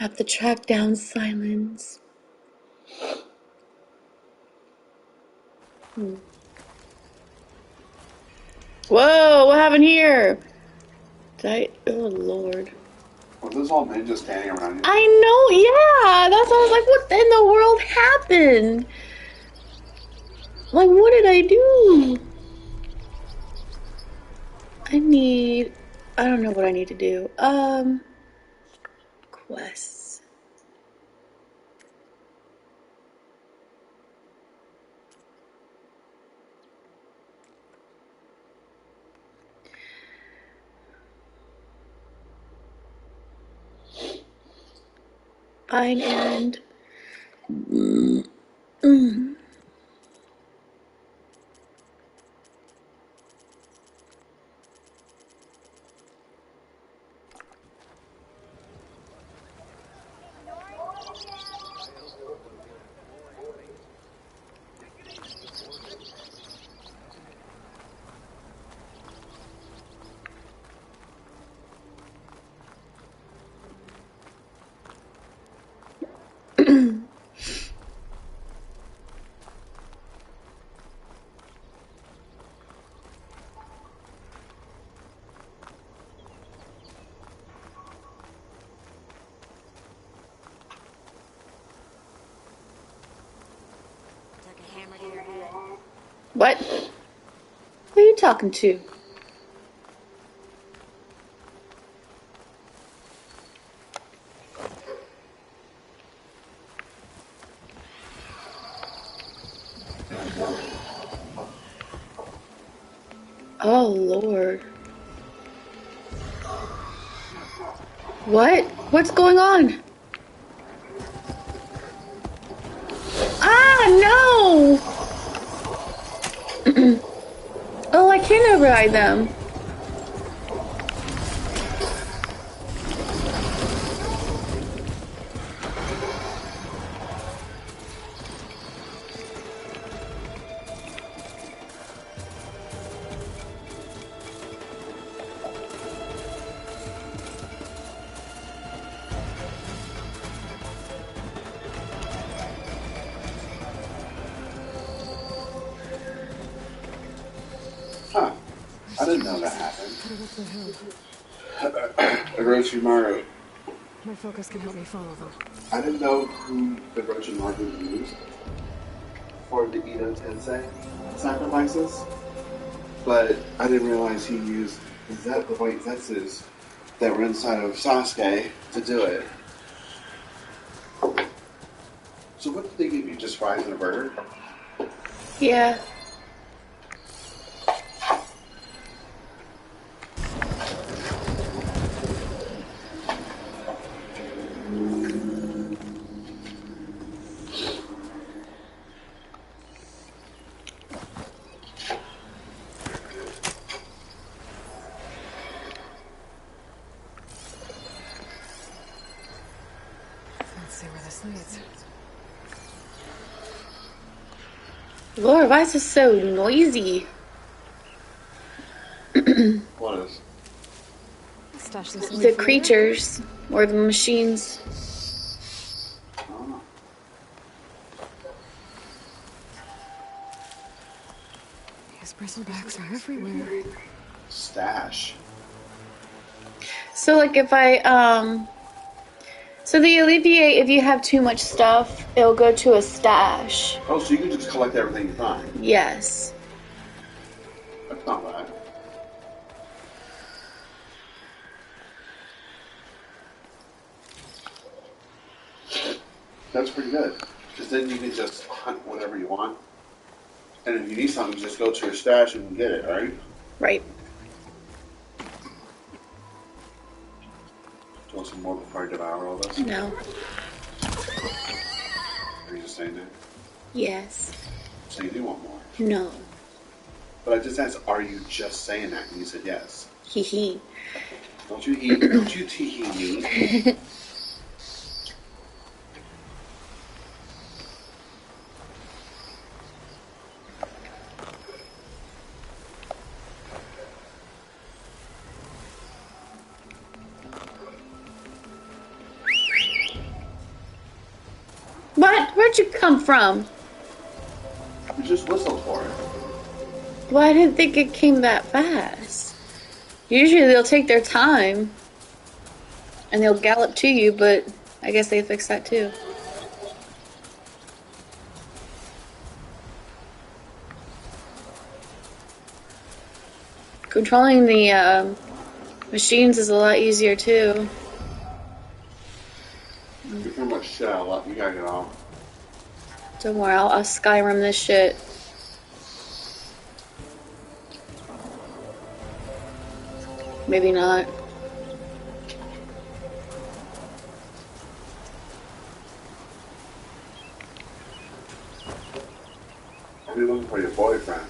Have to track down Silence. Whoa, what happened here? Oh, Lord. Were those all men just standing around you? I know, yeah. That's why I was like, what in the world happened? Like, what did I do? I don't know what I need to do. Quests. Find and What? Who are you talking to? Oh, Lord. What? What's going on? Ah, no! Oh, I can override them. Huh. I didn't know that happened. Orochimaru. My focus can help me follow them. I didn't know who the Orochimaru used for the Ito Tensei sacrifices, but I didn't realize he used the white Zetsus that were inside of Sasuke to do it. So what did they give you? Just fries and a burger? Yeah. Let's see where this leads. Lord, why is this so noisy? What is? Stash this The creatures or the machines. Oh. These bristlebacks are everywhere. Stash. So like if so they alleviate if you have too much stuff, it'll go to a stash. Oh, so you can just collect everything you find. Yes. That's not bad. That's pretty good. Because then you can just hunt whatever you want. And if you need something, just go to your stash and get it, right? Right. Do you want some more before I devour all this? No. Are you just saying that? Yes. So you do want more. No. But I just asked, are you just saying that? And you said yes. Hee hee. Don't you tee-hee me. Where'd you come from? You just whistled for it. Well, I didn't think it came that fast. Usually they'll take their time and they'll gallop to you, but I guess they fixed that too. Controlling the machines is a lot easier too. You're pretty much shit out of luck. You gotta get off. Don't worry, I'll Skyrim this shit. Maybe not. I'll be looking for your boyfriend.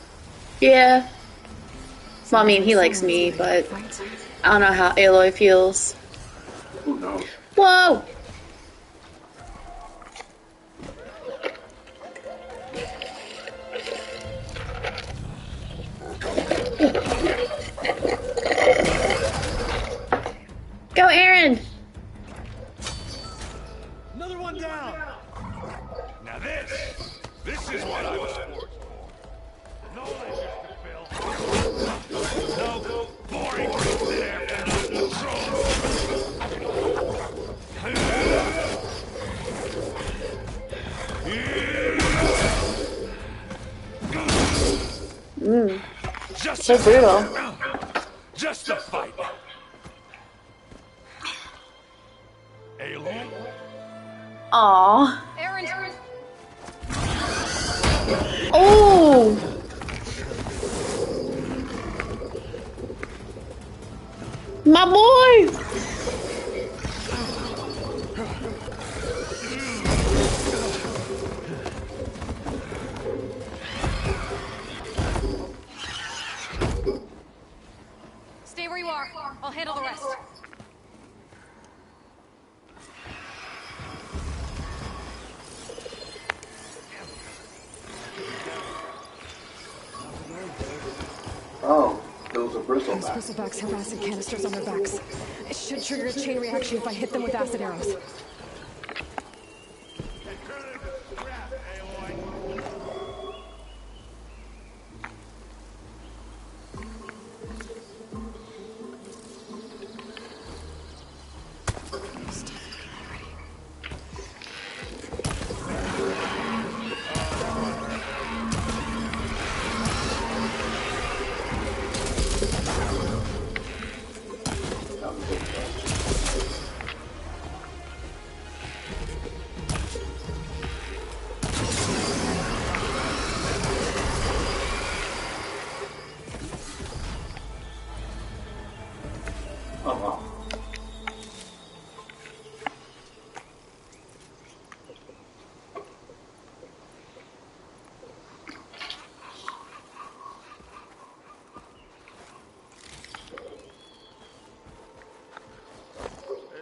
Yeah. Well, I mean, he likes me, but I don't know how Aloy feels. Who knows? Whoa! Go, Aaron! Another one down! Now this is what I was forced for. No ledgers to fill. No boring there for no Just So brutal. Just a fight. Aloy? Aww. Aaron! Oh! My boy! Stay where you are. I'll handle the rest. Oh, those are Those bristlebacks. bristlebacks have acid canisters on their backs. It should trigger a chain reaction if I hit them with acid arrows. Oh, wow.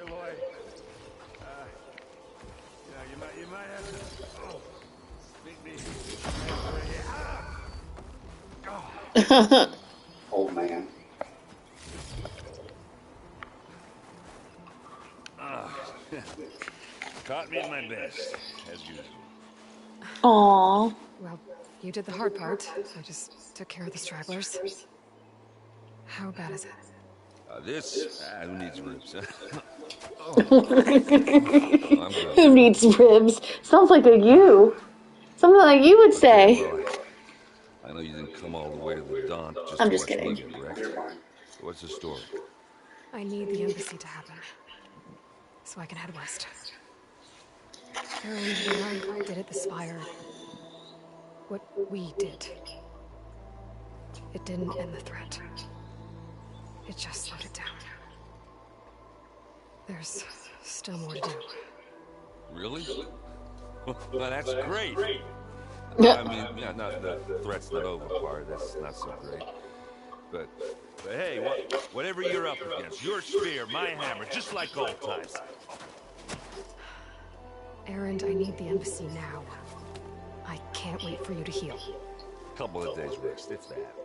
Aloy. You might have to. Oh, make me. Old man. Caught me at my best, as usual. Aww. Well, you did the hard part. I just took care of the stragglers. How bad is it? Who needs ribs? I'm good. Who needs ribs? Sounds like a you. Something like you would say. Well, I know you didn't come all the way to the Daunt just I'm to just watch kidding. Livy, correct? You're fine. So what's the story? I need the embassy to happen, so I can head west. Aaron, what I did at the Spire, what we did, it didn't end the threat. It just slowed it down. There's still more to do. Really? Well, that's great. I mean, yeah, not the threat's not over part. That's not so great. But hey, whatever you're up against, your spear, my hammer, just like old times. Aaron, I need the embassy now. I can't wait for you to heal. Couple of days rest, if that.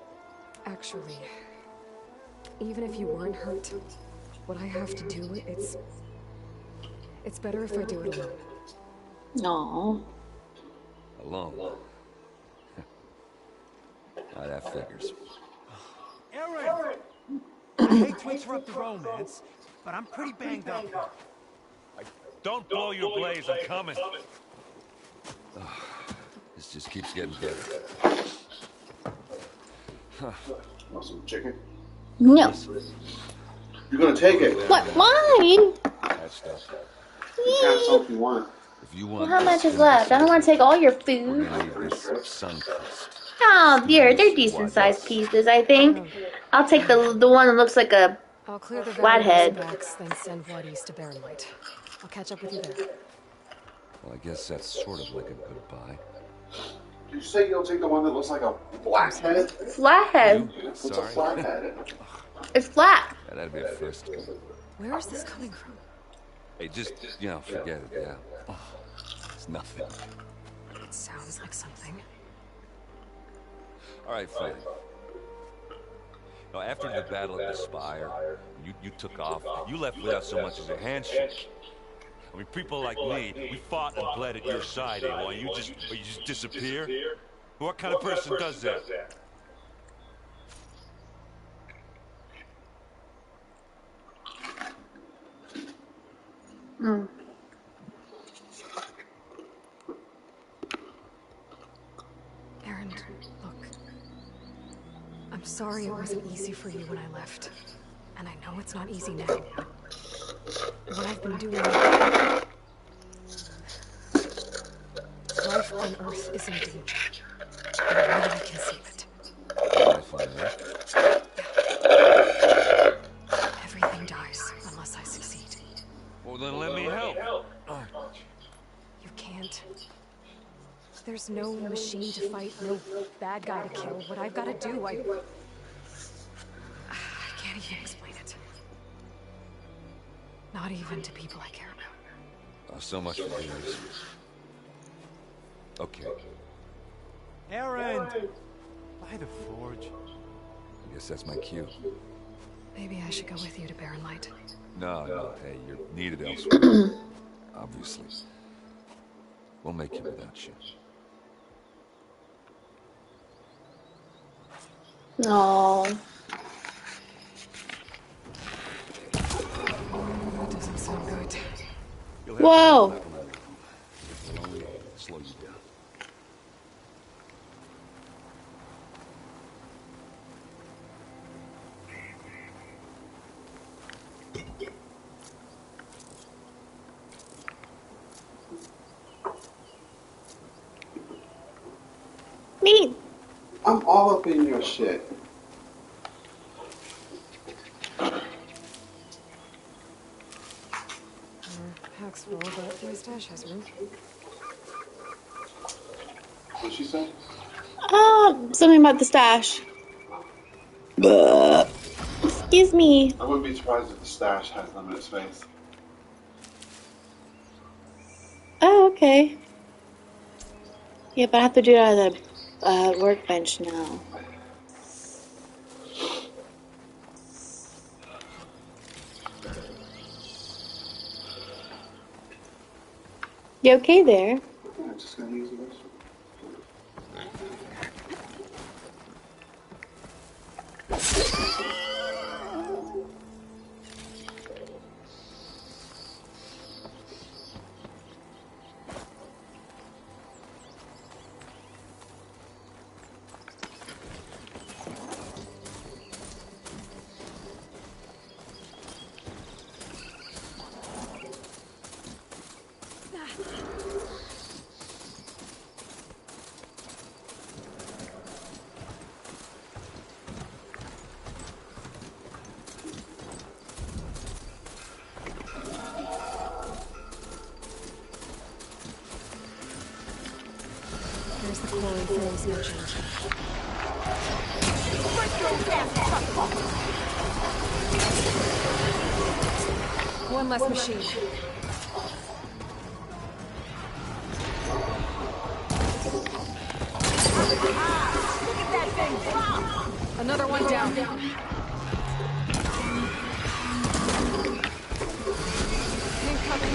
Actually, even if you weren't hurt, what I have to do, it's better if I do it alone. Aww. Alone. That figures. Aaron! I hate to interrupt the romance, but I'm pretty banged up here. Don't blow your blaze, I'm coming. This just keeps getting better. Want some chicken? No. You're gonna take it. What? Mine? That stuff. You can have some if you want. If you Well, want how this, much is then left? I don't want to take all your we're food. gonna leave this sun-kissed. Oh, dear. They're decent-sized pieces, I think. I'll take the one that looks like a I'll clear the valley of flathead. Specs, then send word east to Barren Light. I'll catch up with you there. Well, I guess that's sort of like a goodbye. Did you say you'll take the one that looks like a blackhead? Flathead. What's a Sorry. flathead? It's flat. Yeah, that'd be a first. Where is this coming from? Hey, just, forget it, yeah. Oh, it's nothing. It sounds like something. All right, fine. Now, after the battle at the Spire, you took off. You left without so much as a handshake. I mean, people like me, we fought and bled at your side, eh? Why you just disappear? What kind of person does that? Mm. Aaron, look. I'm sorry it wasn't easy for you when I left. And I know it's not easy now. What I've been doing... Life on Earth is in danger. And I know I can save it. Everything dies unless I succeed. Well, then let me help. You can't. There's no machine to fight, no bad guy to kill. What I've got to do, I can't even explain it. Not even to people I care about. Oh, so much for yours. Okay. Aaron! By the forge. I guess that's my cue. Maybe I should go with you to Barren Light. No, hey, you're needed elsewhere. Obviously. We'll make it without you. No. That doesn't sound good. You'll have Whoa. to it'll only slow you down. Me. I'm all up in your shit. Pack's full, but my stash has room. What'd she say? Something about the stash. Excuse me. I wouldn't be surprised if the stash has limited space. Oh, okay. Yeah, but I have to do it at the workbench now. You okay there? I'm just gonna use the restroom. There's the quarry Phil's mentioned. One less machine. Another one down. Incoming.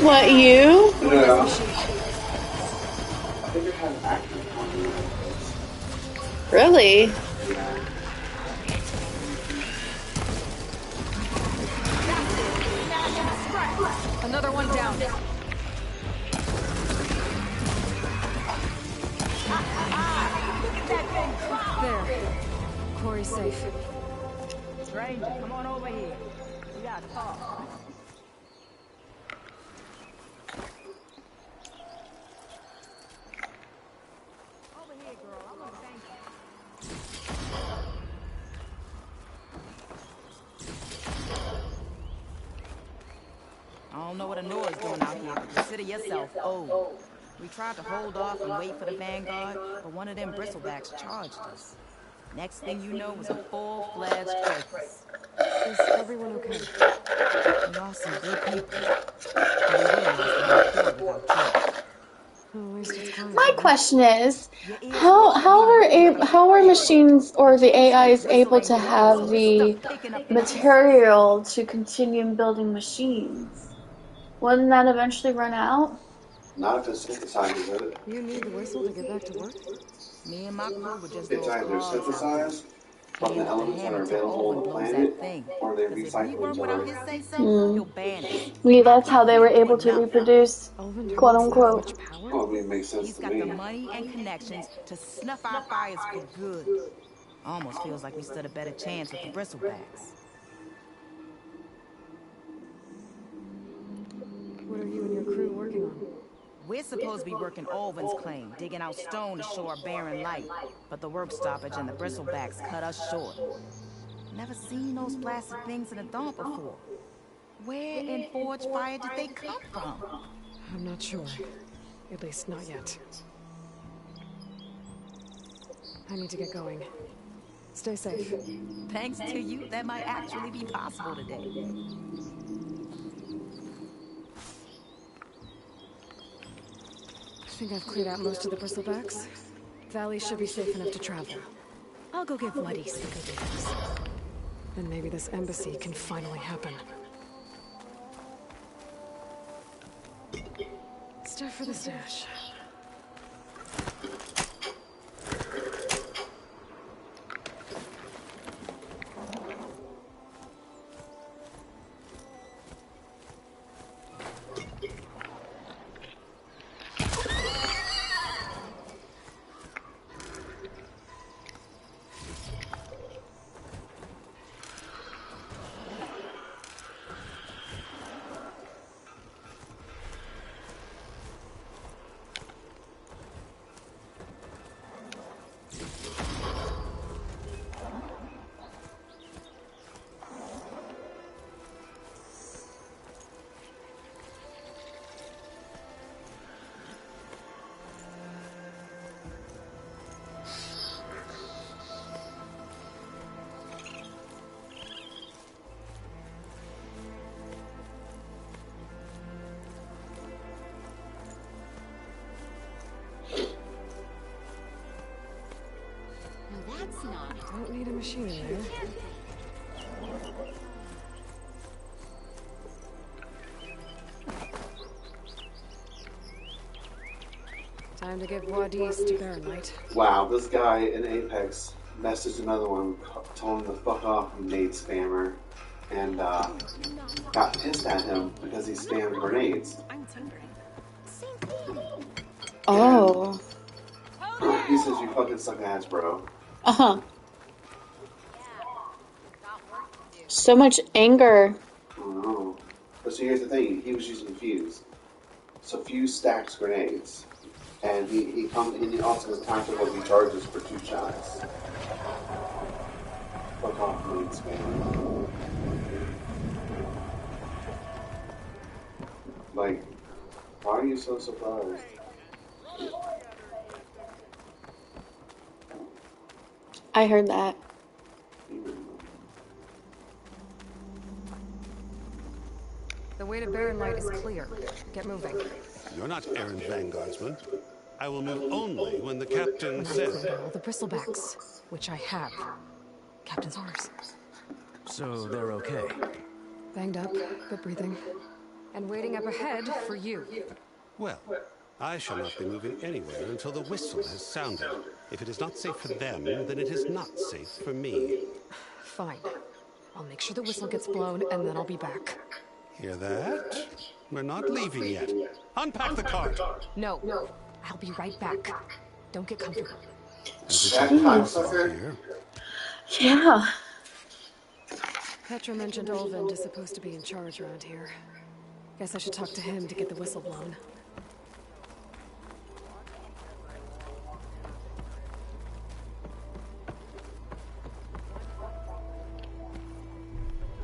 What, you? Yeah. I think it had actors on it. Really? Yeah. Another one down. There. Corey's safe. Stranger, come on over here. We gotta talk. Over here, girl. I wanna thank you. I don't know what Anora's doing out here, but consider yourself old. We tried to hold off and wait for the Vanguard, but one of them bristlebacks charged us. Next thing you know was a full-fledged crisis. Is everyone okay? We lost some good people, but we would have lost the whole Corps without you. Well, at least it's quiet. My question is, Your ears how supposed to how be are ringing like a how are freight machines or the train. AIs Bristle able ain't to blowing, so have we're the stuck picking up the pieces. material to continue building machines? Wouldn't that eventually run out? Not if it synthesizes it. You need the whistle to get back to work? Me and my crew were just It's little either cogs out there. synthesized from the Hand with the elements that hammer are till available on Owen the blows planet, that thing. or they Cause if we recycle work each without other. his say-so, he'll ban us. That's how they were able to Nothing. reproduce, Elvin quote holds that unquote. much power? Well, I mean, it makes sense He's to got the me. money and connections to snuff our fires for good. Almost feels like we stood a better chance with the bristlebacks. What are you and your crew working on? We're supposed to be working Alvin's claim, digging out stone to show our barren light. But the work stoppage and the bristlebacks cut us short. Never seen those blasted things in a dawn before. Where in Forge Fire did they come from? I'm not sure. At least not yet. I need to get going. Stay safe. Thanks to you, that might actually be possible today. I think I've cleared out most of the bristlebacks. Valley should be safe enough to travel. I'll go give Bloodies the good news. Then maybe this embassy can finally happen. Stuff for the stash. Don't need a machine there. Time to give Wadis to Baronite. Wow, this guy in Apex messaged another one, told him to fuck off, you nade spammer, and got pissed at him because he spammed grenades. Oh. He says, you fucking suck ass, bro. Uh-huh. So much anger. I don't know. But so here's the thing, he was using Fuse. So Fuse stacks grenades. And he comes and he also has tactical recharges for 2 shots. Fuck off, nade spammer. Like, why are you so surprised? I heard that. The way to Baronite is clear. Get moving. You're not errand vanguardsman. I will move only when the captain When I've says. cleared all the bristlebacks, which I have. Captain's orders. So they're okay. Banged up, but breathing. And waiting up ahead for you. Well, I shall not be moving anywhere until the whistle has sounded. If it is not safe for them, then it is not safe for me. Fine. I'll make sure the whistle gets blown, and then I'll be back. Hear that? We're not leaving yet. Unpack the cart! No. I'll be right back. Don't get comfortable. That time sucker. Here. Yeah. Petra mentioned Olvind is supposed to be in charge around here. Guess I should talk to him to get the whistle blown.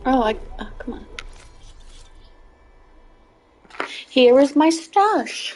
Oh, come on. Here is my stash.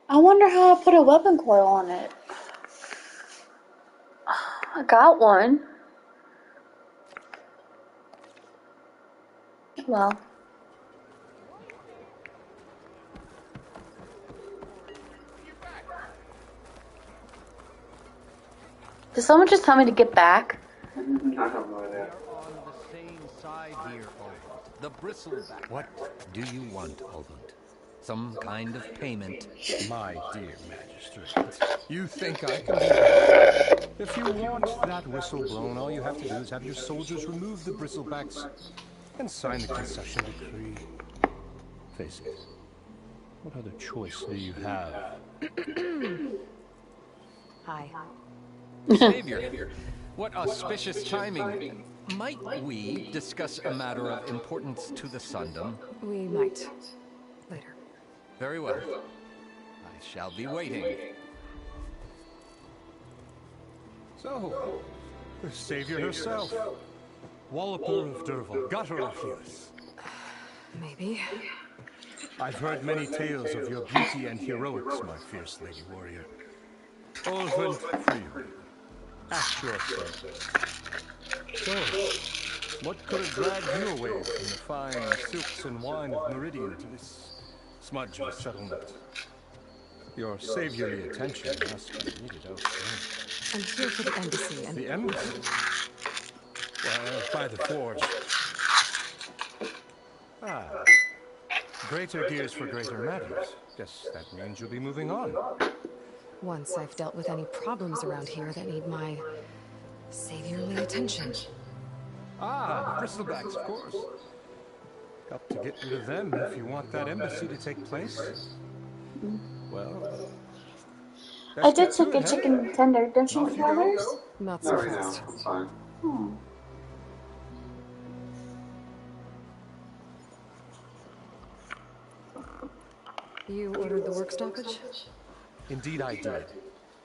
I wonder how I put a weapon coil on it. I got one. Well. Did someone just tell me to get back? I have no idea. On the same side here, Olvent. The bristleback. What do you want, Olvent? Some kind of payment? My dear magistrate, you think I can do that? If you want that whistle blown, all you have to do is have your soldiers remove the bristlebacks and sign the concession decree. Face it, what other choice do you have? Hi. Savior, what auspicious timing. Might we discuss a matter of importance to the Sundom? We might. Later. Very well. I shall be waiting. So, the savior herself. Walloper of Derval, gutter of Hughes. Maybe. I've heard many tales of your beauty and heroics, my fierce lady warrior. Olvent Freeman, at your service. So, what could have dragged you away from the fine silks and wine of Meridian to this smudge of a settlement? Your saviorly attention must be needed elsewhere. I'm here for the embassy and... The embassy? Well, by the forge. Ah. Greater gears for greater matters. Guess that means you'll be moving on. Once I've dealt with any problems around here that need my saviorly attention. Ah, bristlebacks, of course. Got to get rid of them if you want that embassy to take place. Well... I did take a chicken tender. Don't you want others? Not so fast. It's fine. You ordered the work stoppage? Indeed I did.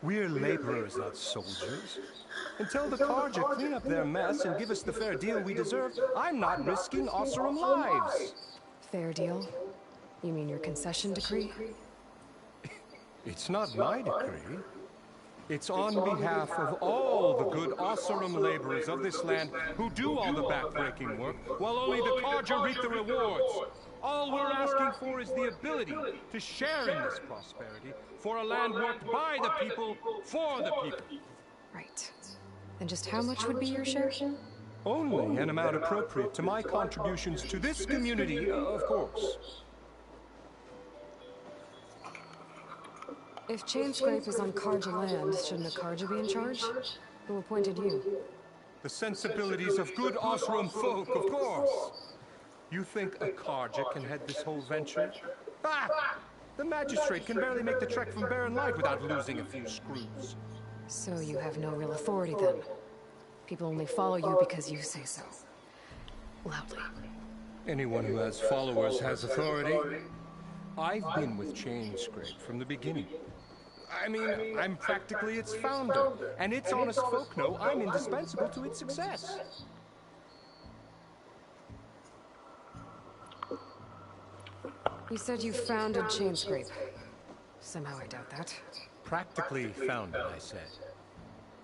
We're laborers, not soldiers. Until the Carja clean up their mess and give us the fair deal we deserve, I'm not risking Osserum lives. Fair deal? You mean your concession decree? It's not my decree. It's on behalf of all the good Oseram laborers of this land who do all the backbreaking work, while only the Carja reap the rewards. All we're asking for is the ability to share in this prosperity for a land worked by the people, for the people. Right. Then just how much would be your share? Only an amount appropriate to my contributions to this community, of course. If Chainscrape is on Carja land, shouldn't a Carja be in charge? Who appointed you? The sensibilities of good Osram folk, of course. You think a Carja can head this whole venture? Ah! The magistrate can barely make the trek from Barren Light without losing a few screws. So you have no real authority then? People only follow you because you say so. Loudly. Anyone who has followers has authority. I've been with Chainscrape from the beginning. I mean, I'm practically its founder, and its honest folk know I'm indispensable to its success. You said you founded Chainscrape. Somehow I doubt that. Practically founded, I said.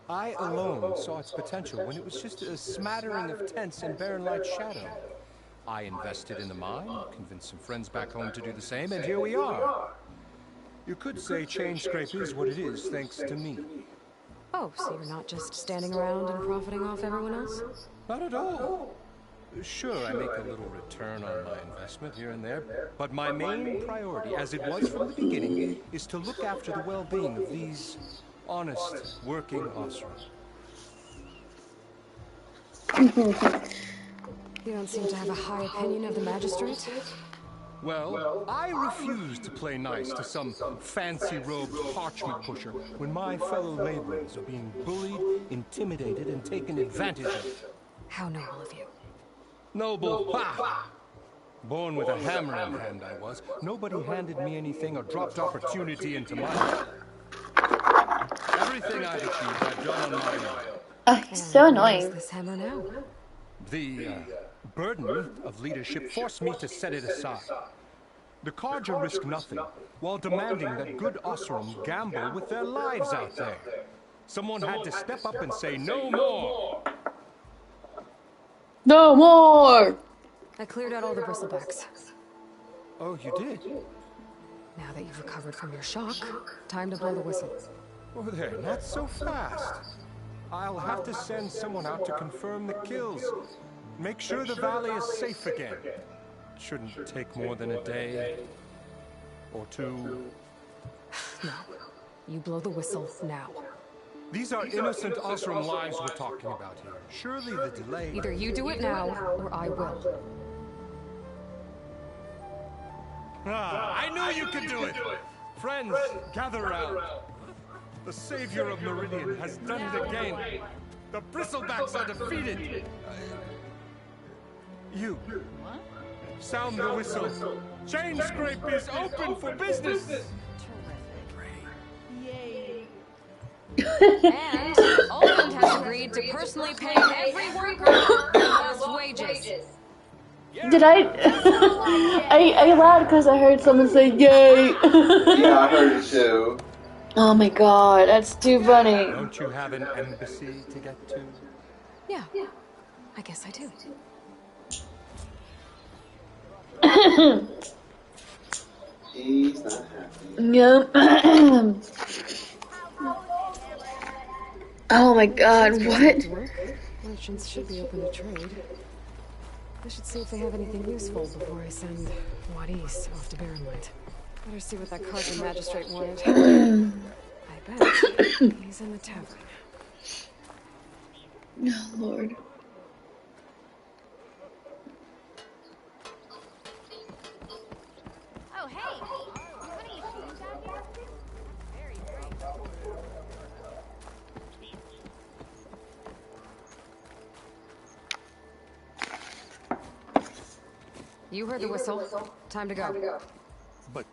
I alone saw its potential when it was just a smattering of tents in Barren Light's shadow. I invested in the mine, convinced some friends back home to do the same, and here we are. You could say Chainscrape is what it is thanks to me. Oh, so you're not just standing around and profiting off everyone else? Not at all. Sure, I make a little return on my investment here and there, but my main priority, as it was from the beginning, is to look after the well-being of these honest, working Osram. You don't seem to have a high opinion of the magistrate? Well, I refuse to play nice to some fancy-robed parchment pusher when my fellow laborers are being bullied, intimidated, and taken advantage of. How noble of you. Noble, ha! Born with a hammer in hand I was. Nobody handed me anything or dropped opportunity into my lap. Everything I've achieved, I've done on my own. He's so annoying. This hammer now? The burden of leadership forced me to set it aside. The Carja risk nothing, while demanding that good Osram gamble with their lives out there. Someone had to step up and say no more. No more! I cleared out all the bristlebacks. Oh, you did? Now that you've recovered from your shock, time to blow the whistle. Oh, there, not so fast. I'll have to send someone out to confirm the kills. Make sure the valley is safe again. Shouldn't take more than a day or two. No. You blow the whistle now. These are innocent Osram lives we're talking about here. Surely the delay... Either you do it now, or I will. Ah, I knew you could do it! Friends, gather around. The savior of Meridian has done it again. The bristlebacks are defeated. You. Sound the whistle. Chainscrape is open for business. And Olmond has agreed to personally pay every worker their lost wages. Did I laughed because I heard someone say yay. Yeah, I heard it too. Oh my god, that's too funny. Don't you have an embassy to get to? Yeah, I guess I do. He's not happy. Yep. Oh my god, what? Merchants should be open to trade. I should see if they have anything useful before I send Wadis off to Barren Light. Better see what that Carja magistrate wanted. I bet he's in the tavern. Oh lord. Oh, hey! You putting your shoes out here? Very great. You heard the whistle. Time to go. But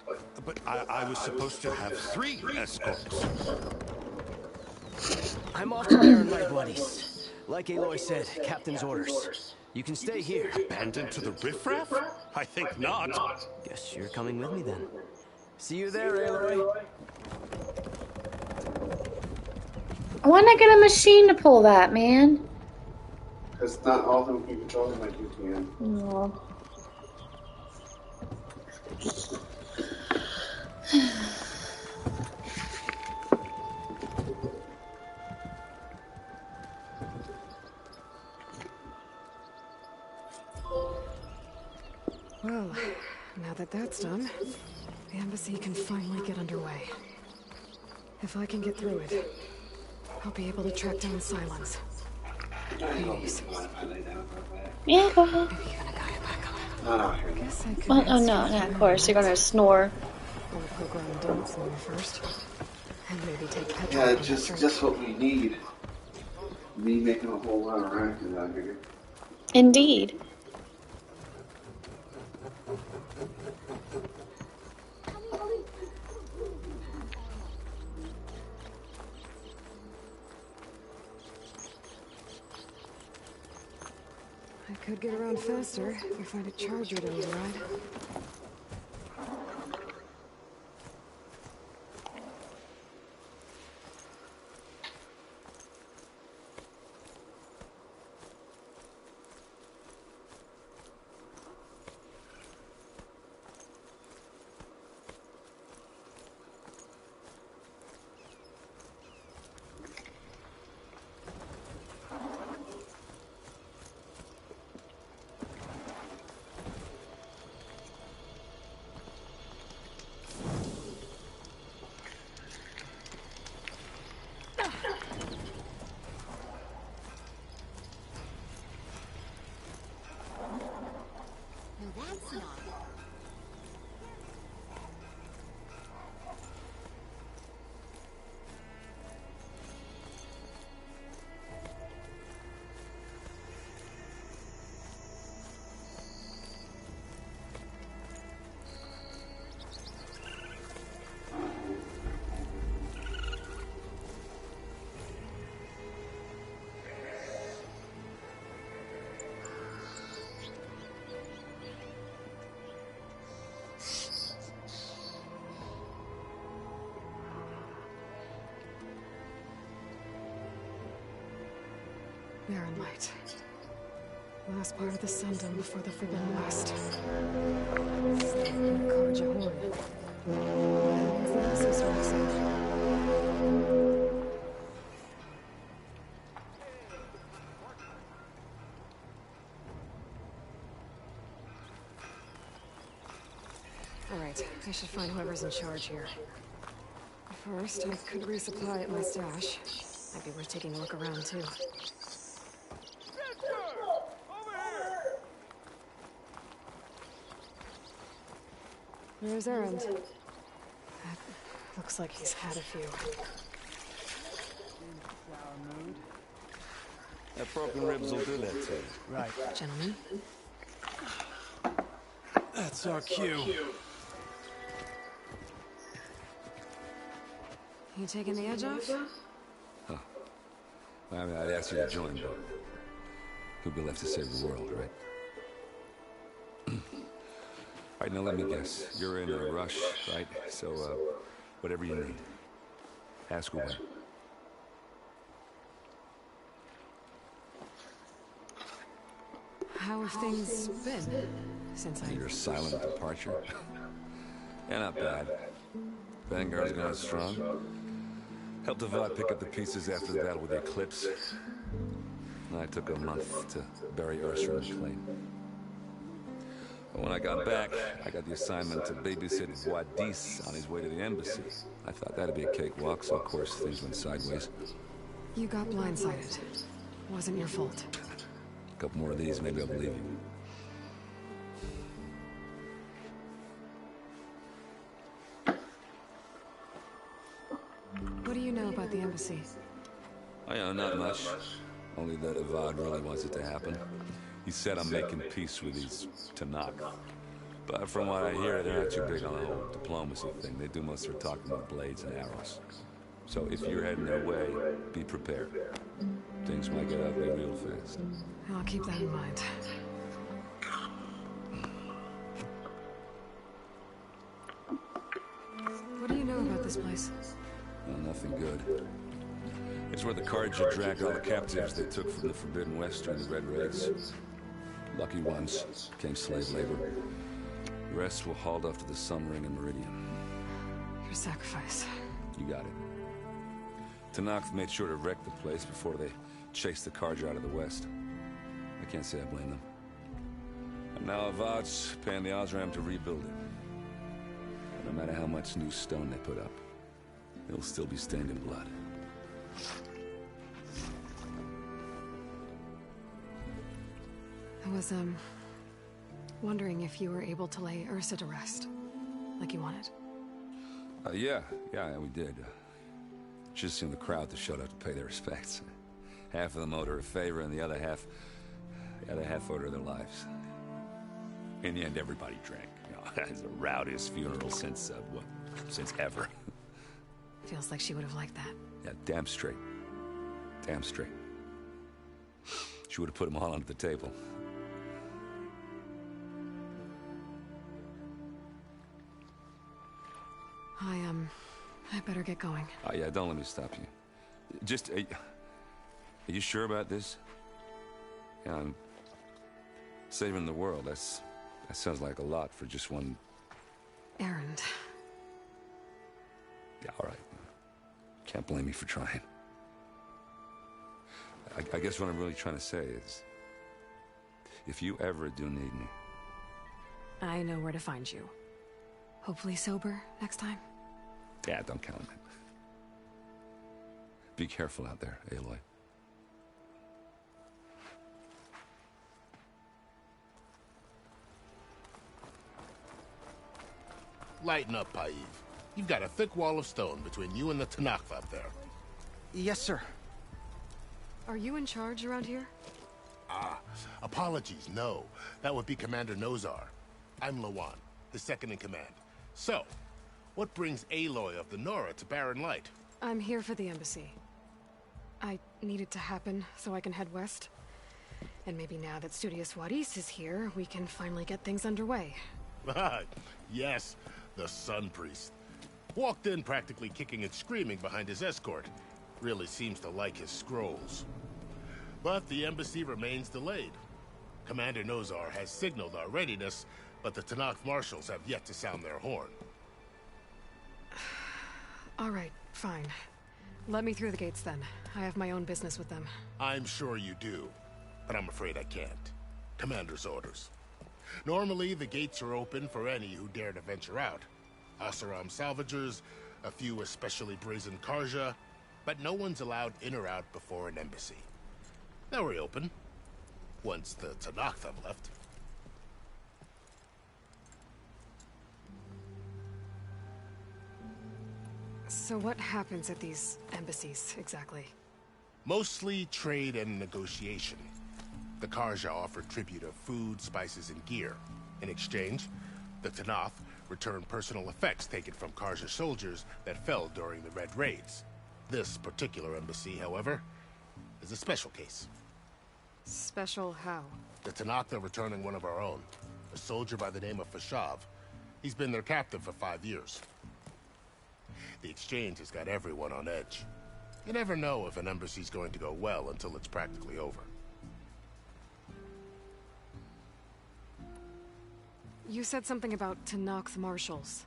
I was supposed to have 3 escorts. I'm off to Barren Light, buddies. Like Aloy said, Captain's orders. You can stay here. Abandoned to the riffraff? I think not. Guess you're coming with me then. See you there, Aloy. Why not get a machine to pull that, man? Because not all of them can control them like you can. No. Well, now that that's done, the embassy can finally get underway. If I can get through it, I'll be able to track down Silence. Hades. Yeah, go ahead. Maybe even a guy backup. I guess I could. Well, oh no, yeah, of course you're gonna snore. I'll poke around the donut floor first, and maybe take petrol. Yeah, just what we need. Me making a whole lot of racket out here. Indeed. I could get around faster if I find a charger to override. Barren light. Last part of the Sundom before the Forbidden West. Karja Horn. What's the access route? Alright, I should find whoever's in charge here. First, I could resupply at my stash. Might be worth taking a look around, too. Where's Erend? That looks like he's had a few. That broken ribs will do that to you. Right. Gentlemen? That's our cue. You taking the edge off? Huh. I mean, I'd ask you to join, but who'd be left to save the world, right? All right, now let me guess. You're in a rush, right? So, whatever you need. Ask away. How have things been since Your silent departure? Yeah, not bad. Vanguard's gone strong. Helped Avad pick up the pieces after the battle with the Eclipse. I took a month to bury Ursula McLean. But when I got back, I got the assignment to babysit Wadis on his way to the embassy. I thought that'd be a cakewalk, so of course things went sideways. You got blindsided. Wasn't your fault. A couple more of these, maybe I'll believe you. What do you know about the embassy? I know not much. Only that Avad really wants it to happen. He said I'm making peace with these Tanakh. But from what I hear, they're not too big on the whole diplomacy thing. They do most of their talking with blades and arrows. So if you're heading their way, be prepared. Things might get ugly real fast. I'll keep that in mind. What do you know about this place? Well, nothing good. It's where the Carja dragged all the captives they took from the Forbidden West during the Red Raids. Lucky ones became slave labor. The rest were hauled off to the Sun Ring and Meridian. Your sacrifice. You got it. Tanakh made sure to wreck the place before they chased the Carja out of the West. I can't say I blame them. And now Avad's paying the Osram to rebuild it. And no matter how much new stone they put up, it'll still be stained in blood. I was, wondering if you were able to lay Ursa to rest, like you wanted. Yeah, we did. Just seemed the crowd that showed up to pay their respects. Half of them owed her a favor, and the other half owed her their lives. In the end, everybody drank. You know, it's the rowdiest funeral since ever. Feels like she would have liked that. Yeah, damn straight. Damn straight. She would have put them all onto the table. I better get going. Yeah, don't let me stop you. Just, are you sure about this? Yeah, I'm saving the world. That sounds like a lot for just one... errand. Yeah, all right. Can't blame me for trying. I guess what I'm really trying to say is, if you ever do need me... I know where to find you. Hopefully sober next time. Yeah, don't count on it. Be careful out there, Aloy. Lighten up, Paiv. You've got a thick wall of stone between you and the Tanakh up there. Yes, sir. Are you in charge around here? Apologies, no. That would be Commander Nozar. I'm Lawan, the second in command. So, what brings Aloy of the Nora to Barren Light? I'm here for the embassy. I need it to happen so I can head west. And maybe now that Studious Wadis is here, we can finally get things underway. Yes, the Sun Priest. Walked in practically kicking and screaming behind his escort. Really seems to like his scrolls. But the embassy remains delayed. Commander Nozar has signaled our readiness, but the Tanakh marshals have yet to sound their horn. All right, fine. Let me through the gates then. I have my own business with them. I'm sure you do, but I'm afraid I can't. Commander's orders. Normally, the gates are open for any who dare to venture out. Oseram salvagers, a few especially brazen Karja, but no one's allowed in or out before an embassy. They'll reopen, once the Tanakh have left. So what happens at these embassies, exactly? Mostly trade and negotiation. The Karja offer tribute of food, spices, and gear. In exchange, the Tanakh return personal effects taken from Karja soldiers that fell during the Red Raids. This particular embassy, however, is a special case. Special how? The Tanakh are returning one of our own, a soldier by the name of Fashav. He's been their captain for 5 years. The exchange has got everyone on edge. You never know if an embassy's going to go well until it's practically over. You said something about Tanakh's marshals.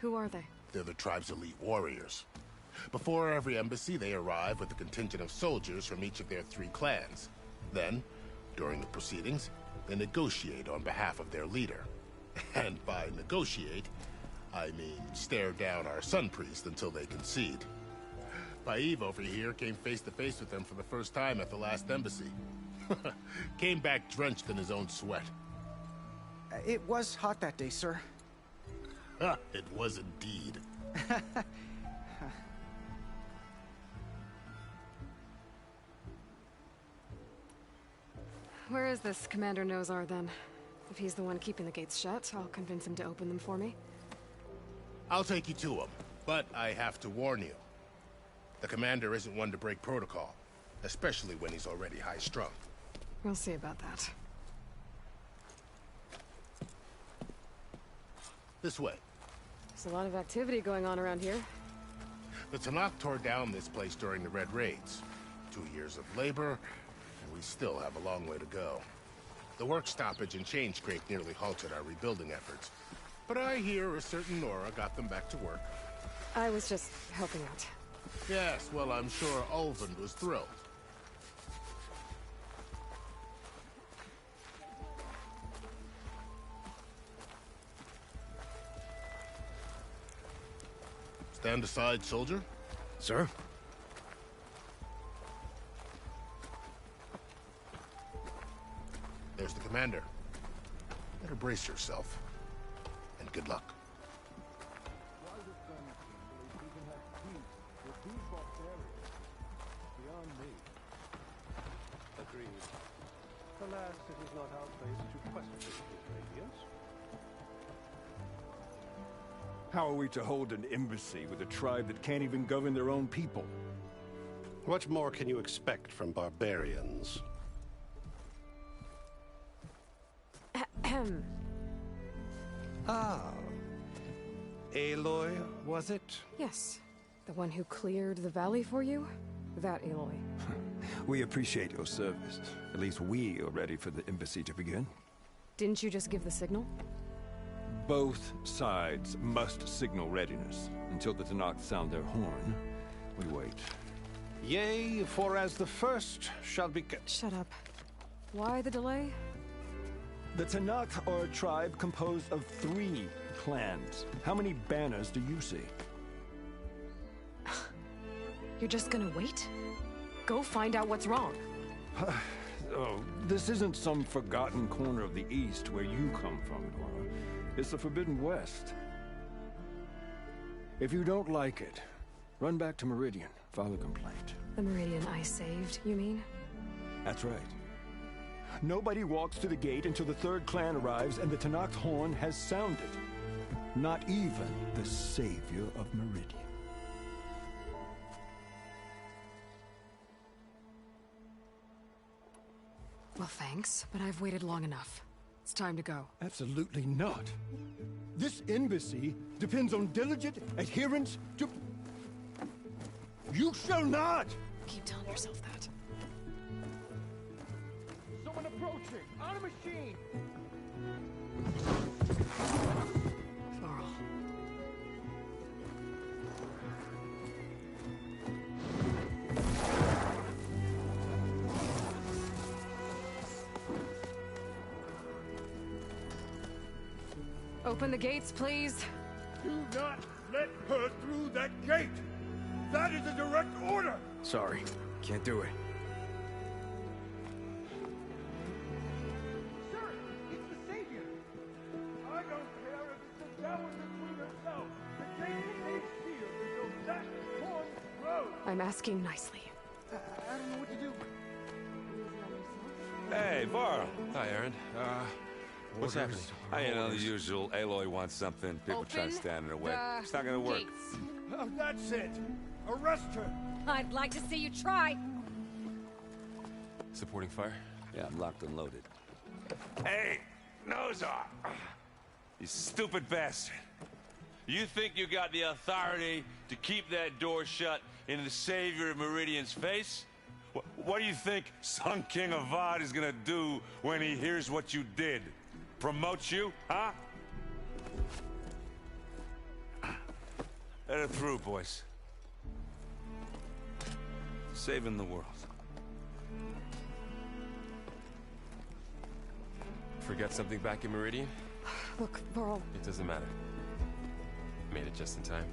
Who are they? They're the tribe's elite warriors. Before every embassy, they arrive with a contingent of soldiers from each of their 3 clans. Then, during the proceedings, they negotiate on behalf of their leader. And by negotiate, I mean stare down our Sun Priest until they concede. Paiv over here came face to face with them for the first time at the last embassy. Came back drenched in his own sweat. It was hot that day, sir. It was indeed. Where is this Commander Nozar, then? If he's the one keeping the gates shut, I'll convince him to open them for me. I'll take you to him, but I have to warn you. The commander isn't one to break protocol, especially when he's already high-strung. We'll see about that. This way. There's a lot of activity going on around here. The Tanakh tore down this place during the Red Raids. 2 years of labor, and we still have a long way to go. The work stoppage and chain scrape nearly halted our rebuilding efforts. But I hear a certain Nora got them back to work. I was just helping out. Yes, well, I'm sure Ulvund was thrilled. Stand aside, soldier. Sir? There's the commander. Better brace yourself. And good luck. Agreed. Alas, it is not our place to question his radiance. How are we to hold an embassy with a tribe that can't even govern their own people? What more can you expect from barbarians? Ahem. Ah. Aloy, was it? Yes. The one who cleared the valley for you? That Aloy. We appreciate your service. At least we are ready for the embassy to begin. Didn't you just give the signal? Both sides must signal readiness. Until the Tanakh sound their horn, we wait. Yea, for as the first shall be... Shut up. Why the delay? The Tanakh are a tribe composed of 3 clans. How many banners do you see? You're just gonna wait? Go find out what's wrong. Oh, this isn't some forgotten corner of the East where you come from, Nora. It's the Forbidden West. If you don't like it, run back to Meridian, file a complaint. The Meridian I saved, you mean? That's right. Nobody walks to the gate until the 3rd clan arrives and the Tanakh's horn has sounded. Not even the savior of Meridian. Well, thanks, but I've waited long enough. It's time to go. Absolutely not. This embassy depends on diligent adherence to... You shall not! Keep telling yourself that. Someone approaching! On a machine! Varl. Open the gates, please. Do not let her through that gate! That is a direct order! Sorry, can't do it. Sir, it's the Savior! I don't care if it's a Dowling between herself. The gate stays sealed until that horn blows. I'm asking nicely. I don't know what to do. Hey, Varl. Hi, Aaron. What's happening? You know, the usual. Aloy wants something. People try to stand in her way. It's not gonna work. That's it! Arrest her! I'd like to see you try. Supporting fire? Yeah, I'm locked and loaded. Hey, Nozar! You stupid bastard. You think you got the authority to keep that door shut in the savior of Meridian's face? What do you think Sun King Avad is gonna do when he hears what you did? Promote you, huh? Let it through, boys. Saving the world. Forget something back in Meridian? Look, Varl. It doesn't matter. Made it just in time.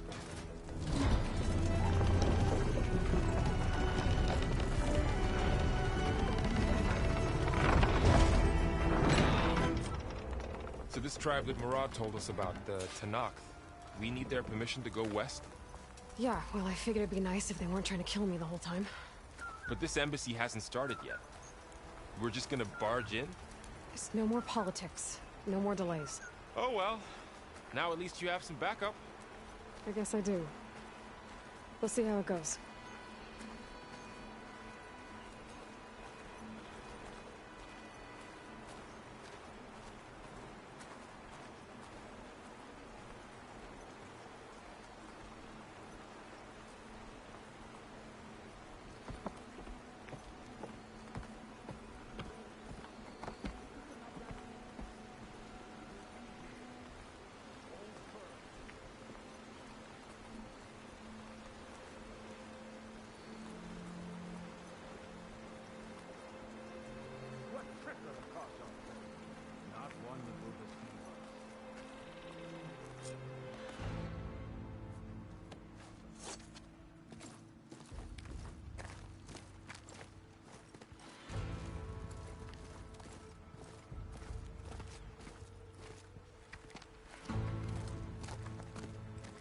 So this tribe that Murad told us about, the Tanakh, we need their permission to go west? Yeah, well, I figured it'd be nice if they weren't trying to kill me the whole time. But this embassy hasn't started yet. We're just gonna barge in? Just no more politics. No more delays. Oh well. Now at least you have some backup. I guess I do. We'll see how it goes.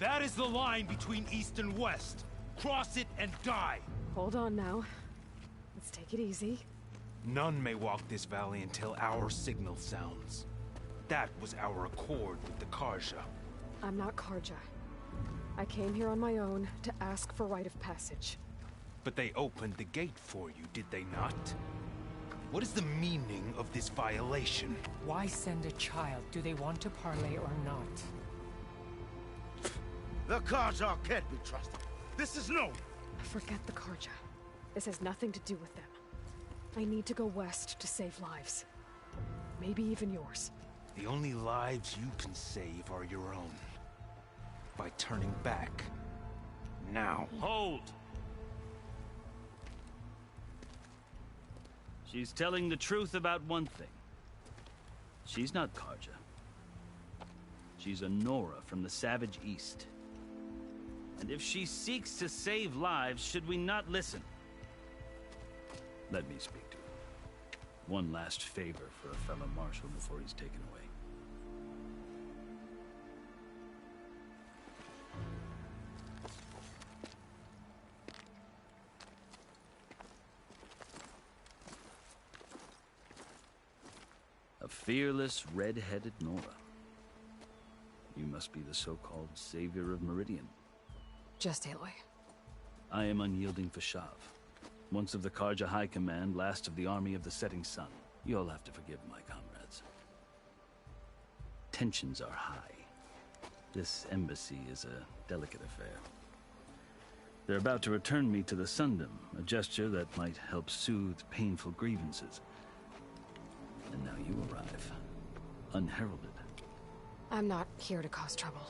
That is the line between East and West. Cross it and die. Hold on now. Let's take it easy. None may walk this valley until our signal sounds. That was our accord with the Karja. I'm not Karja. I came here on my own to ask for rite of passage. But they opened the gate for you, did they not? What is the meaning of this violation? Why send a child? Do they want to parley or not? The Karja can't be trusted. This is known. Forget the Karja. This has nothing to do with them. I need to go west to save lives. Maybe even yours. The only lives you can save are your own. By turning back. Now. Hold! She's telling the truth about one thing. She's not Karja. She's a Nora from the Savage East. And if she seeks to save lives, should we not listen? Let me speak to her. One last favor for a fellow marshal before he's taken away. A fearless, red-headed Nora. You must be the so-called savior of Meridian. Just Aloy. I am unyielding Fashav. Once of the Karja High Command, last of the army of the Setting Sun. You'll have to forgive my comrades. Tensions are high. This embassy is a delicate affair. They're about to return me to the Sundom, a gesture that might help soothe painful grievances. And now you arrive, unheralded. I'm not here to cause trouble.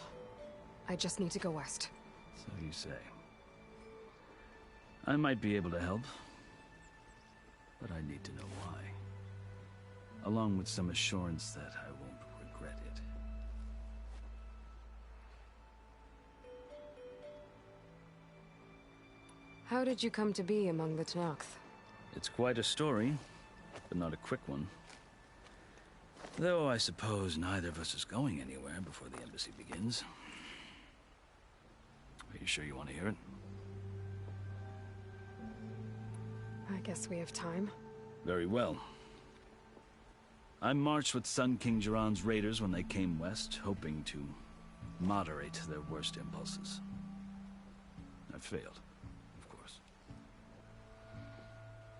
I just need to go west. So you say. I might be able to help, but I need to know why. Along with some assurance that I won't regret it. How did you come to be among the Tenakth? It's quite a story, but not a quick one. Though I suppose neither of us is going anywhere before the embassy begins. Are you sure you want to hear it? I guess we have time. Very well. I marched with Sun King Jiran's raiders when they came west, hoping to moderate their worst impulses. I failed, of course.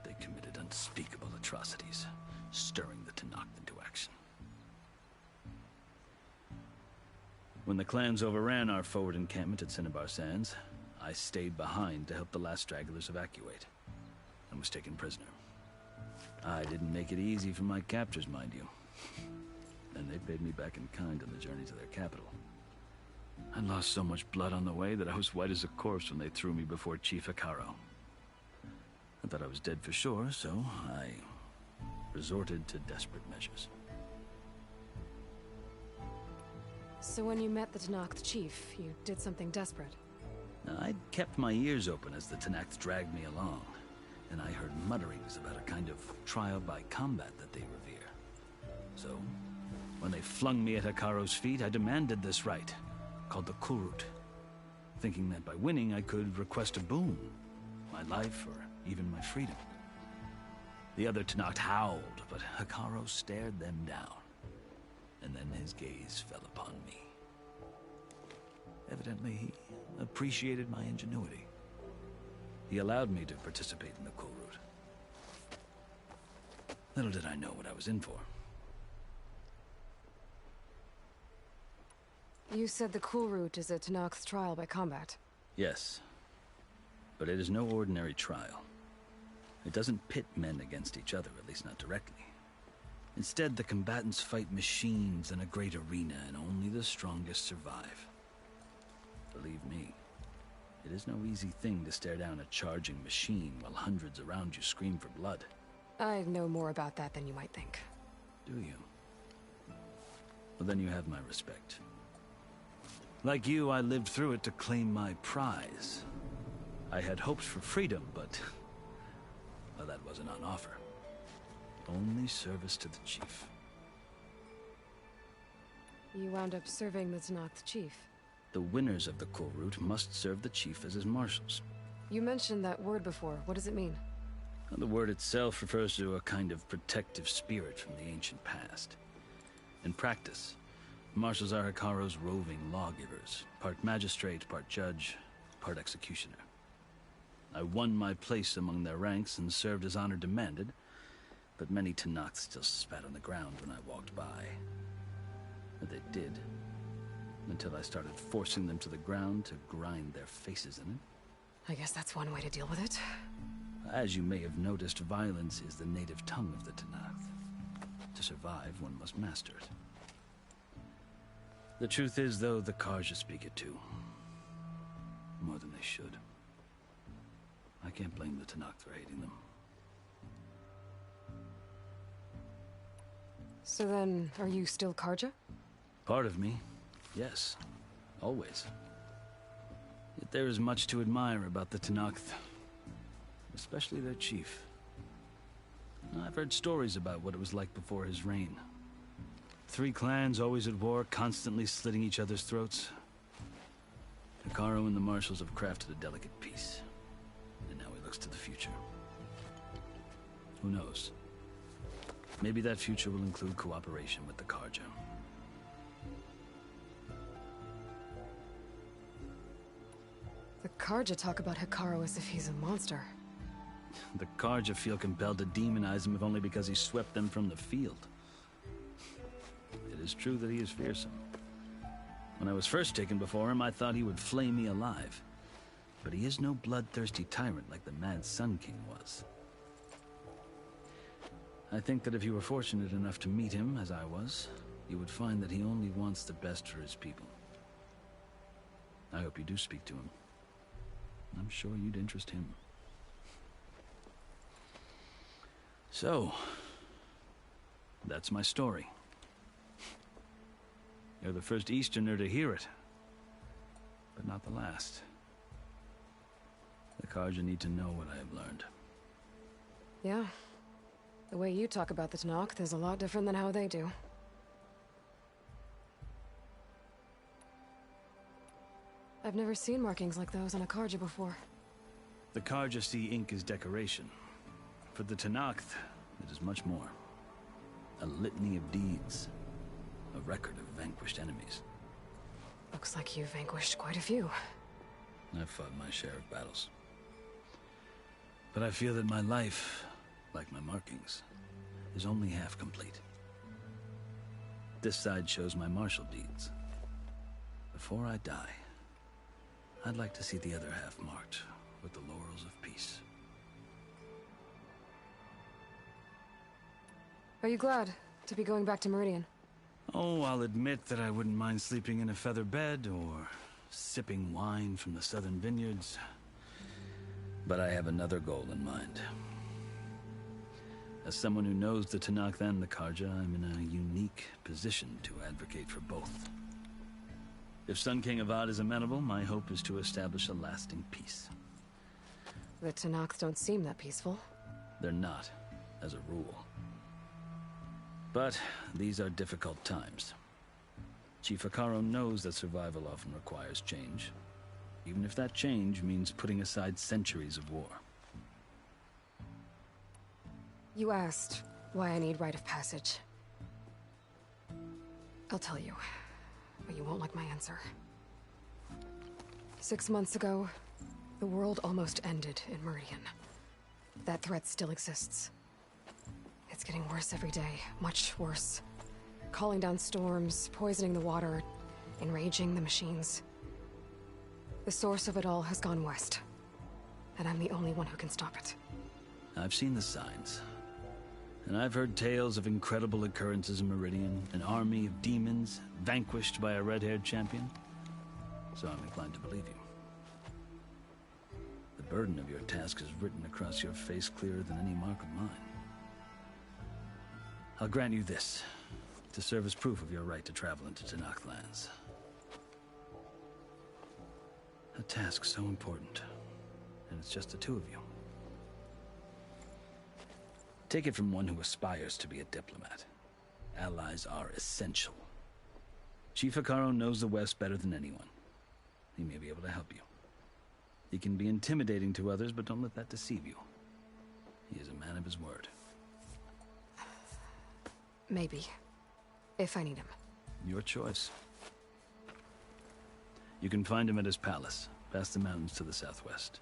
They committed unspeakable atrocities, stirring the Tenakth into action. When the clans overran our forward encampment at Cinnabar Sands, I stayed behind to help the last stragglers evacuate, and was taken prisoner. I didn't make it easy for my captors, mind you. And they paid me back in kind on the journey to their capital. I lost so much blood on the way that I was white as a corpse when they threw me before Chief Hekaro. I thought I was dead for sure, so I resorted to desperate measures. So when you met the Tenakth chief, you did something desperate? I'd kept my ears open as the Tenakth dragged me along, and I heard mutterings about a kind of trial by combat that they revere. So, when they flung me at Hekaro's feet, I demanded this rite, called the Kulrut, thinking that by winning I could request a boon, my life or even my freedom. The other Tenakth howled, but Hekaro stared them down, and then his gaze fell upon me. Evidently, he appreciated my ingenuity. He allowed me to participate in the Kulrut. Little did I know what I was in for. You said the Kulrut is a Tenakth trial by combat. Yes, but it is no ordinary trial. It doesn't pit men against each other, at least not directly. Instead, the combatants fight machines in a great arena, and only the strongest survive. Believe me, it is no easy thing to stare down a charging machine while hundreds around you scream for blood. I know more about that than you might think. Do you? Well, then you have my respect. Like you, I lived through it to claim my prize. I had hoped for freedom, but well, that wasn't on offer. Only service to the chief. You wound up serving the Tenakth chief. The winners of the Cool Route must serve the chief as his marshals. You mentioned that word before. What does it mean? The word itself refers to a kind of protective spirit from the ancient past. In practice, marshals are Hikaru's roving lawgivers, part magistrate, part judge, part executioner. I won my place among their ranks and served as honor demanded, but many Tenakth still spat on the ground when I walked by. But they did, until I started forcing them to the ground to grind their faces in it. I guess that's one way to deal with it. As you may have noticed, violence is the native tongue of the Tenakth. To survive, one must master it. The truth is, though, the Karja speak it too. More than they should. I can't blame the Tenakth for hating them. So then, are you still Karja? Part of me, yes. Always. Yet there is much to admire about the Tenakth. Especially their chief. I've heard stories about what it was like before his reign. 3 clans always at war, constantly slitting each other's throats. Hikaru and the marshals have crafted a delicate peace. And now he looks to the future. Who knows? Maybe that future will include cooperation with the Karja. The Karja talk about Hikaru as if he's a monster. The Karja feel compelled to demonize him if only because he swept them from the field. It is true that he is fearsome. When I was first taken before him, I thought he would flay me alive. But he is no bloodthirsty tyrant like the Mad Sun King was. I think that if you were fortunate enough to meet him, as I was, you would find that he only wants the best for his people. I hope you do speak to him. I'm sure you'd interest him. So, that's my story. You're the first Easterner to hear it, but not the last. The Karja need to know what I have learned. Yeah. The way you talk about the Tenakth is a lot different than how they do. I've never seen markings like those on a Karja before. The Karja see ink as decoration. For the Tenakth, it is much more. A litany of deeds. A record of vanquished enemies. Looks like you've vanquished quite a few. I've fought my share of battles. But I feel that my life, like my markings, is only half complete. This side shows my martial deeds. Before I die, I'd like to see the other half marked with the laurels of peace. Are you glad to be going back to Meridian? Oh, I'll admit that I wouldn't mind sleeping in a feather bed or sipping wine from the southern vineyards. But I have another goal in mind. As someone who knows the Tenakth and the Karja, I'm in a unique position to advocate for both. If Sun King Avad is amenable, my hope is to establish a lasting peace. The Tenakth don't seem that peaceful. They're not, as a rule. But these are difficult times. Chief Hikaru knows that survival often requires change, even if that change means putting aside centuries of war. You asked why I need rite of passage. I'll tell you, but you won't like my answer. 6 months ago, the world almost ended in Meridian. That threat still exists. It's getting worse every day, much worse. Calling down storms, poisoning the water, enraging the machines. The source of it all has gone west, and I'm the only one who can stop it. I've seen the signs. And I've heard tales of incredible occurrences in Meridian, an army of demons vanquished by a red-haired champion. So I'm inclined to believe you. The burden of your task is written across your face clearer than any mark of mine. I'll grant you this, to serve as proof of your right to travel into Tenakth lands. A task so important, and it's just the two of you. Take it from one who aspires to be a diplomat. Allies are essential. Chief Hikaru knows the West better than anyone. he may be able to help you. He can be intimidating to others, but don't let that deceive you. He is a man of his word. Maybe. If I need him. Your choice. You can find him at his palace, past the mountains to the southwest.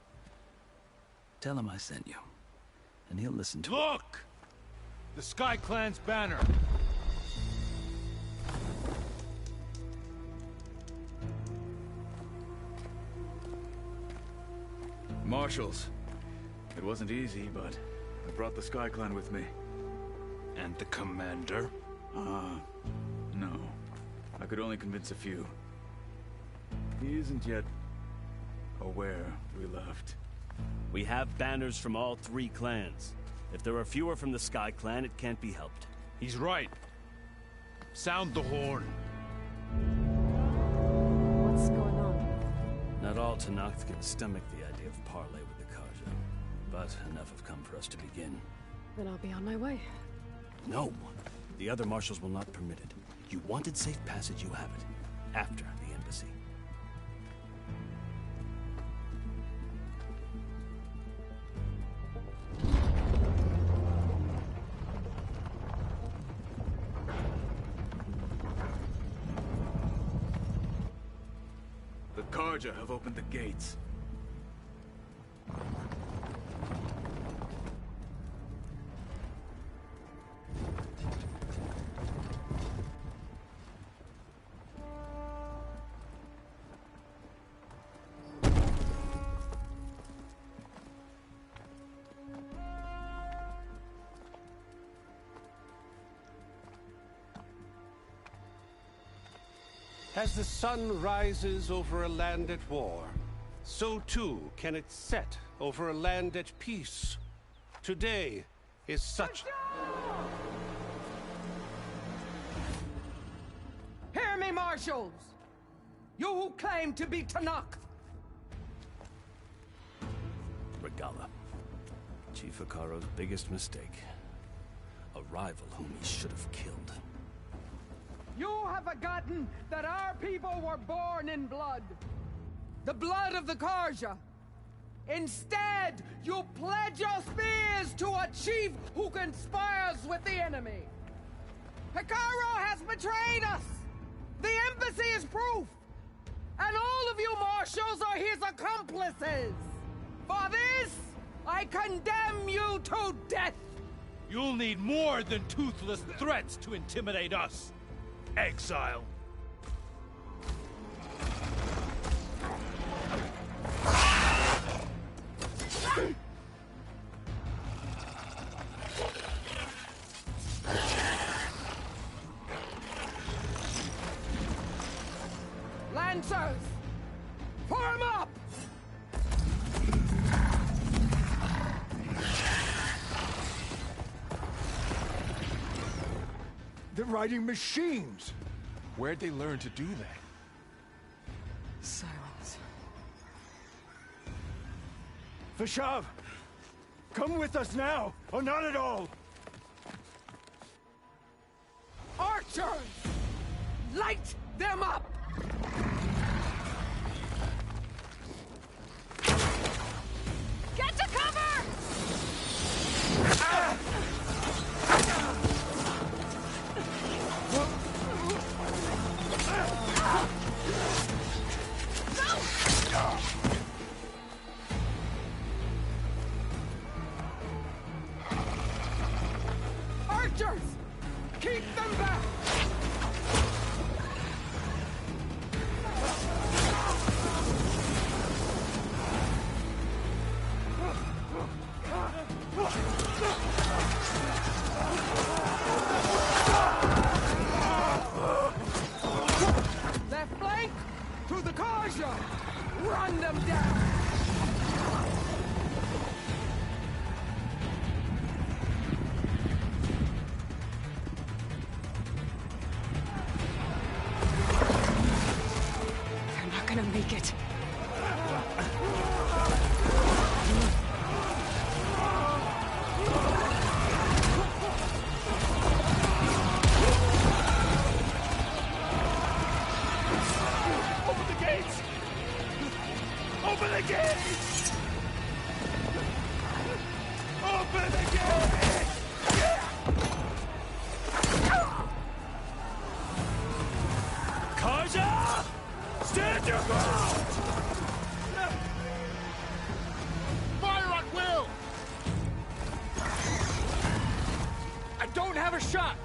Tell him I sent you, and he'll listen to it. Look! The Sky Clan's banner! Marshals. It wasn't easy, but I brought the Sky Clan with me. And the commander? No. I could only convince a few. He isn't yet aware we left. We have banners from all 3 clans. If there are fewer from the Sky Clan, it can't be helped. He's right. Sound the horn. What's going on? Not all Tenakth can stomach the idea of parley with the Karja, but enough have come for us to begin. Then I'll be on my way. No. The other marshals will not permit it. You wanted safe passage, you have it. After the embassy. The Karja have opened the gates. As the sun rises over a land at war, so too can it set over a land at peace. Today is such... Hear me, marshals! You who claim to be Tenakth! Regala. Chief Hikaro's biggest mistake. A rival whom he should have killed. You have forgotten that our people were born in blood. The blood of the Karja. Instead, you pledge your spears to a chief who conspires with the enemy. Hikaro has betrayed us! The embassy is proof! And all of you marshals are his accomplices! For this, I condemn you to death! You'll need more than toothless threats to intimidate us. Exile. Lancers! Form up! They're riding machines! Where'd they learn to do that? Silence. Vashav! Come with us now, or not at all! Archers! Light them up! Get to cover! Ah! Archers! Keep them back! Left flank! To the Karja! Run them down! have her shot!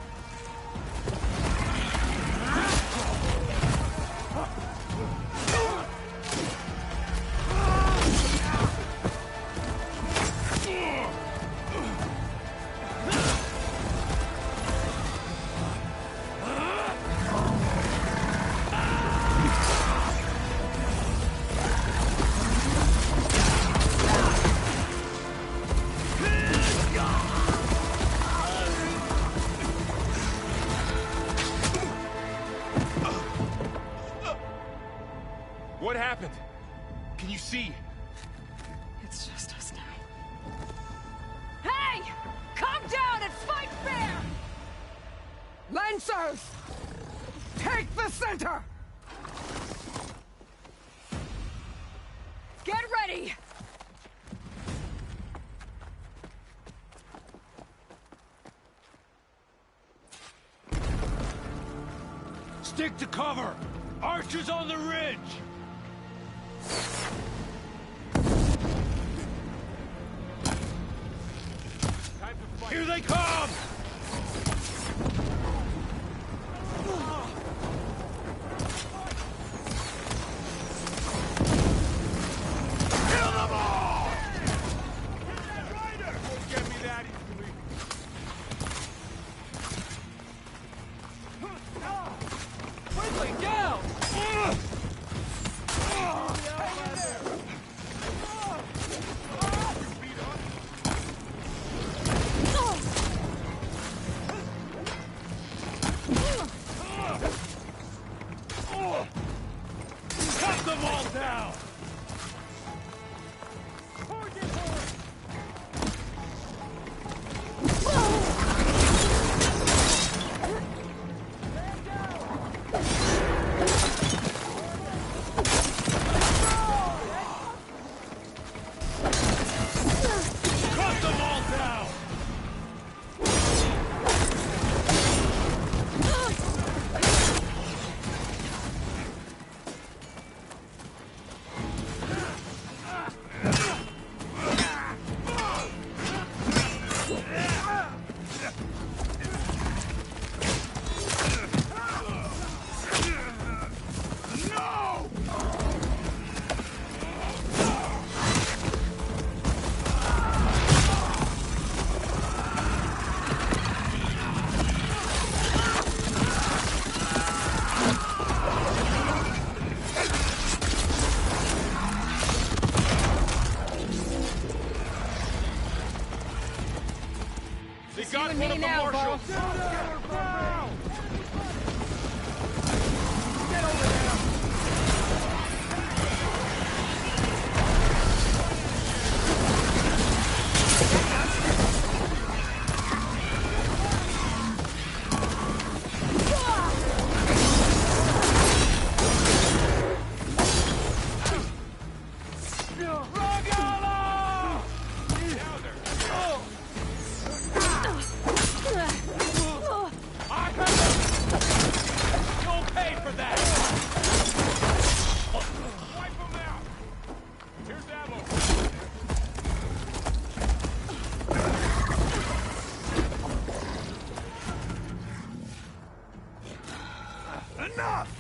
What happened? Can you see? It's just us now. Hey! Calm down and fight fair! Lancers! Take the center! Get ready! Stick to cover! Archers on the ridge! Here they come! Kill them all! Won't get me that easily. Quickly, down! Cut them all down! Cut them all down! They got and one me of the now, marshals! You'll pay for that! Wipe them out! Here's ammo! Enough!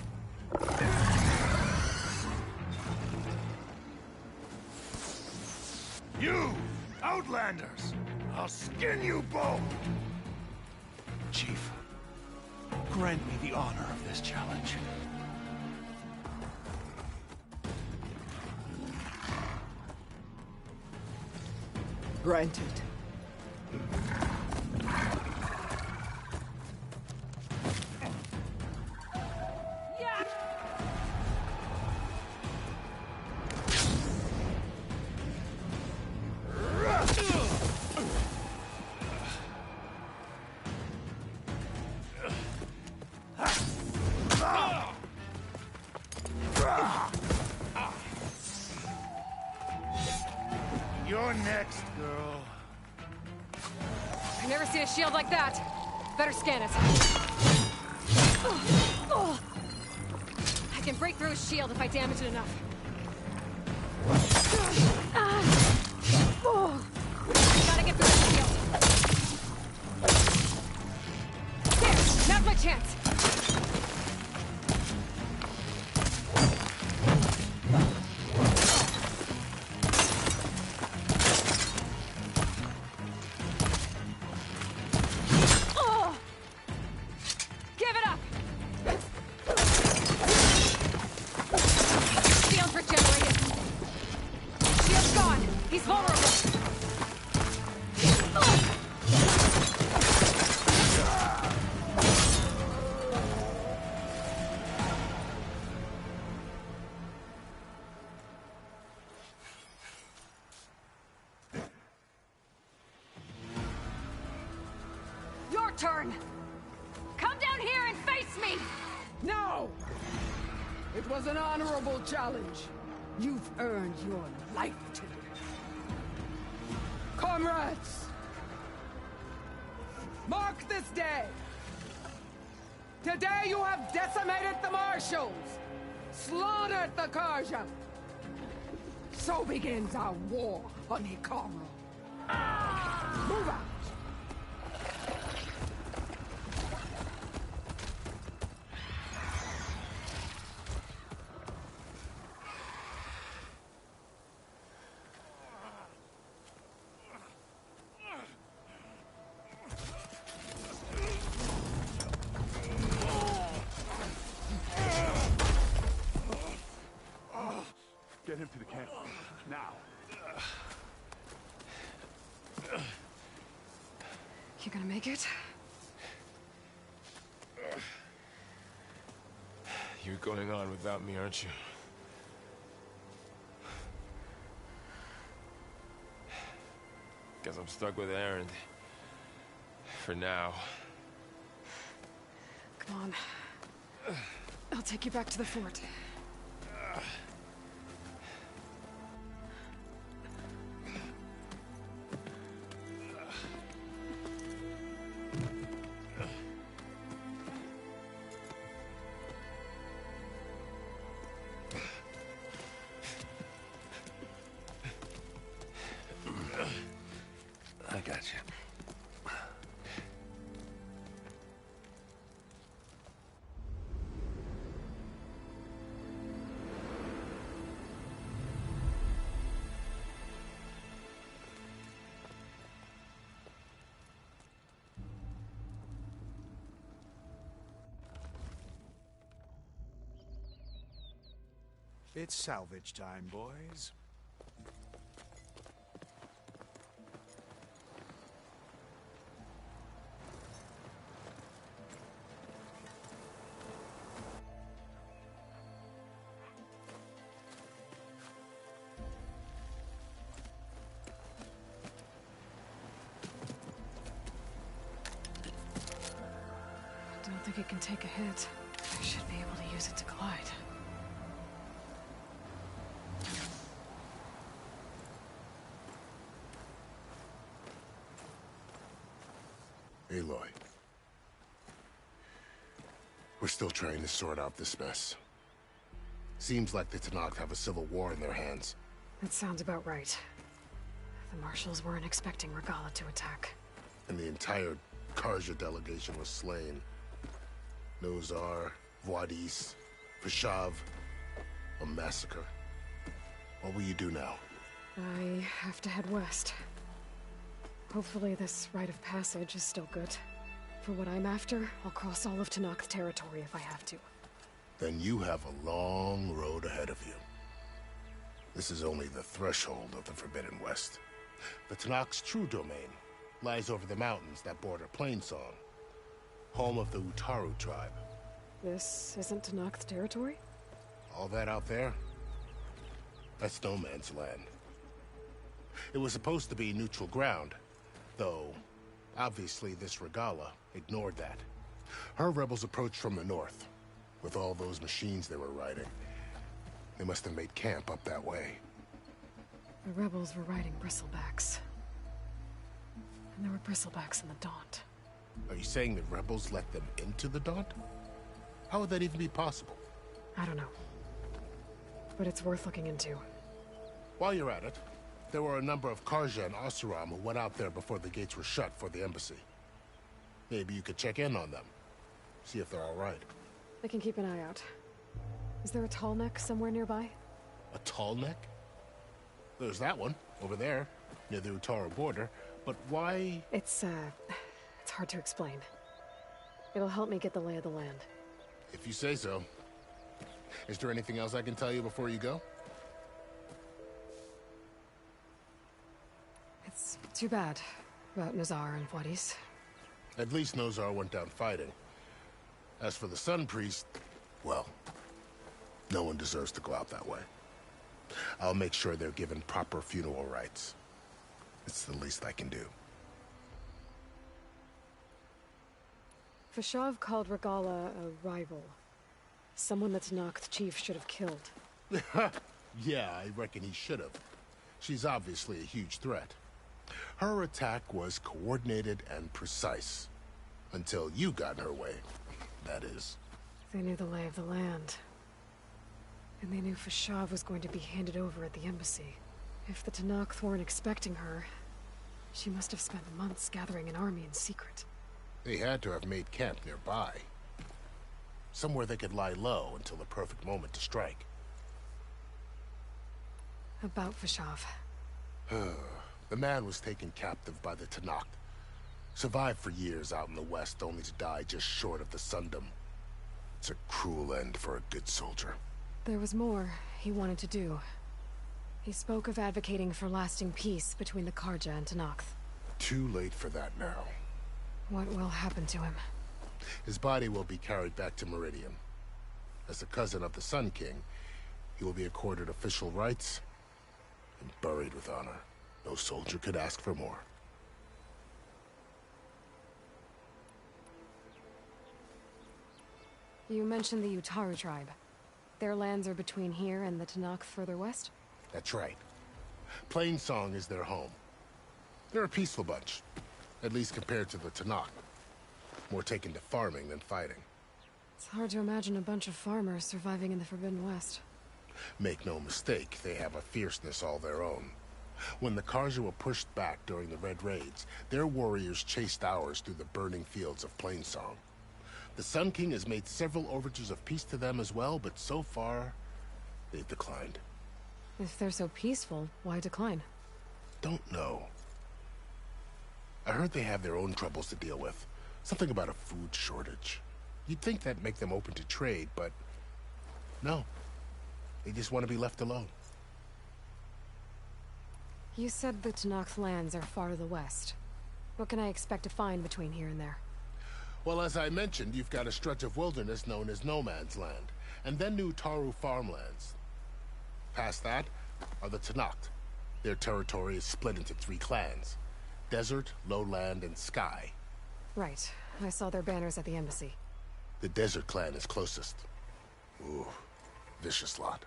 You, Outlanders! I'll skin you both! Chief, grant me the honor of this challenge. Granted. You're next, girl. I've never seen a shield like that. Better scan it. I can break through his shield if I damage it enough. Gotta get through the shield. He's vulnerable! Your turn! Come down here and face me! No! It was an honorable challenge. You've earned your life today. Comrades! Mark this day! Today you have decimated the Marshals! Slaughtered the Karja! So begins our war on Hikaru. Move out! Get him to the camp. Now. You gonna make it? You're going on without me, aren't you? Guess I'm stuck with Aaron. For now. Come on. I'll take you back to the fort. I got you. It's salvage time, boys. I don't think it can take a hit. I should be able to use it to glide. Aloy. We're still trying to sort out this mess. Seems like the Tenakth have a civil war in their hands. That sounds about right. The Marshals weren't expecting Regala to attack. And the entire Karja delegation was slain. Nozar, Voidis, Vashav. A massacre. What will you do now? I have to head west. Hopefully this rite of passage is still good. For what I'm after, I'll cross all of Tenakth territory if I have to. Then you have a long road ahead of you. This is only the threshold of the Forbidden West. The Tenakth's true domain lies over the mountains that border Plainsong, home of the Utaru tribe. This isn't Tenakth territory? All that out there? That's no man's land. It was supposed to be neutral ground, though obviously this Regala ignored that. Her rebels approached from the north, with all those machines they were riding. They must have made camp up that way. The rebels were riding bristlebacks. And there were bristlebacks in the Daunt. Are you saying the rebels let them into the Daunt? How would that even be possible? I don't know. But it's worth looking into. While you're at it, there were a number of Karja and Oseram who went out there before the gates were shut for the embassy. Maybe you could check in on them. See if they're all right. I can keep an eye out. Is there a tall neck somewhere nearby? A tall neck? There's that one, over there, near the Utaru border. But why? It's hard to explain. It'll help me get the lay of the land. If you say so. Is there anything else I can tell you before you go? Too bad about Nazar and Wadis. At least Nozar went down fighting. As for the Sun Priest, well, no one deserves to go out that way. I'll make sure they're given proper funeral rites. It's the least I can do. Fashav called Regala a rival. Someone that Tanakh chief should have killed. Yeah, I reckon he should have. She's obviously a huge threat. Her attack was coordinated and precise. Until you got in her way, that is. They knew the lay of the land. And they knew Fashav was going to be handed over at the embassy. If the Tanakh weren't expecting her, she must have spent months gathering an army in secret. They had to have made camp nearby. Somewhere they could lie low until the perfect moment to strike. About Fashav. The man was taken captive by the Tanakh. Survived for years out in the west, only to die just short of the Sundom. It's a cruel end for a good soldier. There was more he wanted to do. He spoke of advocating for lasting peace between the Karja and Tanakh. Too late for that now. What will happen to him? His body will be carried back to Meridian. As the cousin of the Sun King, he will be accorded official rights and buried with honor. No soldier could ask for more. You mentioned the Utaru tribe. Their lands are between here and the Tanakh further west? That's right. Plainsong is their home. They're a peaceful bunch, at least compared to the Tanakh. More taken to farming than fighting. It's hard to imagine a bunch of farmers surviving in the Forbidden West. Make no mistake, they have a fierceness all their own. When the Karja were pushed back during the Red Raids, their warriors chased ours through the burning fields of Plainsong. The Sun King has made several overtures of peace to them as well, but so far, they've declined. If they're so peaceful, why decline? Don't know. I heard they have their own troubles to deal with. Something about a food shortage. You'd think that'd make them open to trade, but no. They just want to be left alone. You said the Tanakh lands are far to the west. What can I expect to find between here and there? Well, as I mentioned, you've got a stretch of wilderness known as No Man's Land, and then New Taru farmlands. Past that are the Tanakh. Their territory is split into 3 clans: Desert, Lowland, and Sky. Right. I saw their banners at the embassy. The Desert clan is closest. Ooh, vicious lot.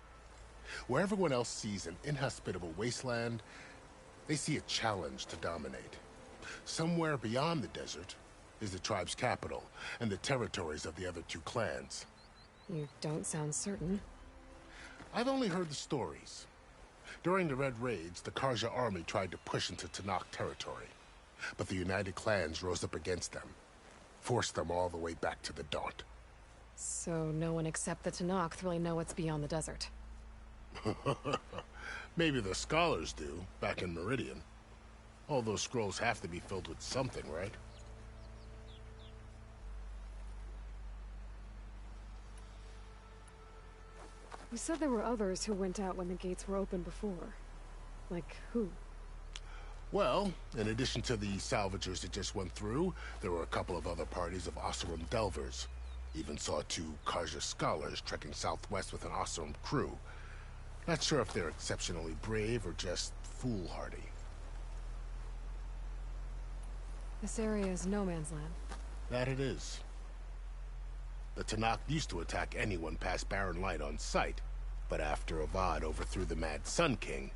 Where everyone else sees an inhospitable wasteland, they see a challenge to dominate. Somewhere beyond the desert is the tribe's capital, and the territories of the other 2 clans. You don't sound certain. I've only heard the stories. During the Red Raids, the Karja army tried to push into Tanakh territory, but the United Clans rose up against them, forced them all the way back to the Daunt. So no one except the Tanakh really know what's beyond the desert. Maybe the scholars do, back in Meridian. All those scrolls have to be filled with something, right? You said there were others who went out when the gates were open before. Like who? Well, in addition to the salvagers that just went through, there were a couple of other parties of Oseram delvers. Even saw 2 Karja scholars trekking southwest with an Oseram crew. Not sure if they're exceptionally brave or just foolhardy. This area is no man's land. That it is. The Tanakh used to attack anyone past Barren Light on sight, but after Avad overthrew the Mad Sun King,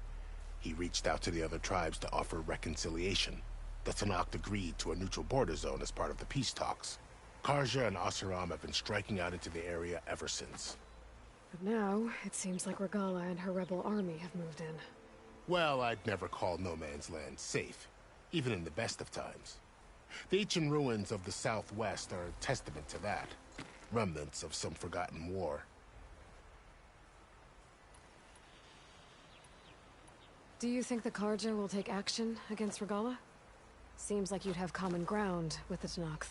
he reached out to the other tribes to offer reconciliation. The Tanakh agreed to a neutral border zone as part of the peace talks. Karja and Oseram have been striking out into the area ever since. But now, it seems like Regala and her rebel army have moved in. Well, I'd never call No Man's Land safe, even in the best of times. The ancient ruins of the southwest are a testament to that. Remnants of some forgotten war. Do you think the Karja will take action against Regala? Seems like you'd have common ground with the Tanakh.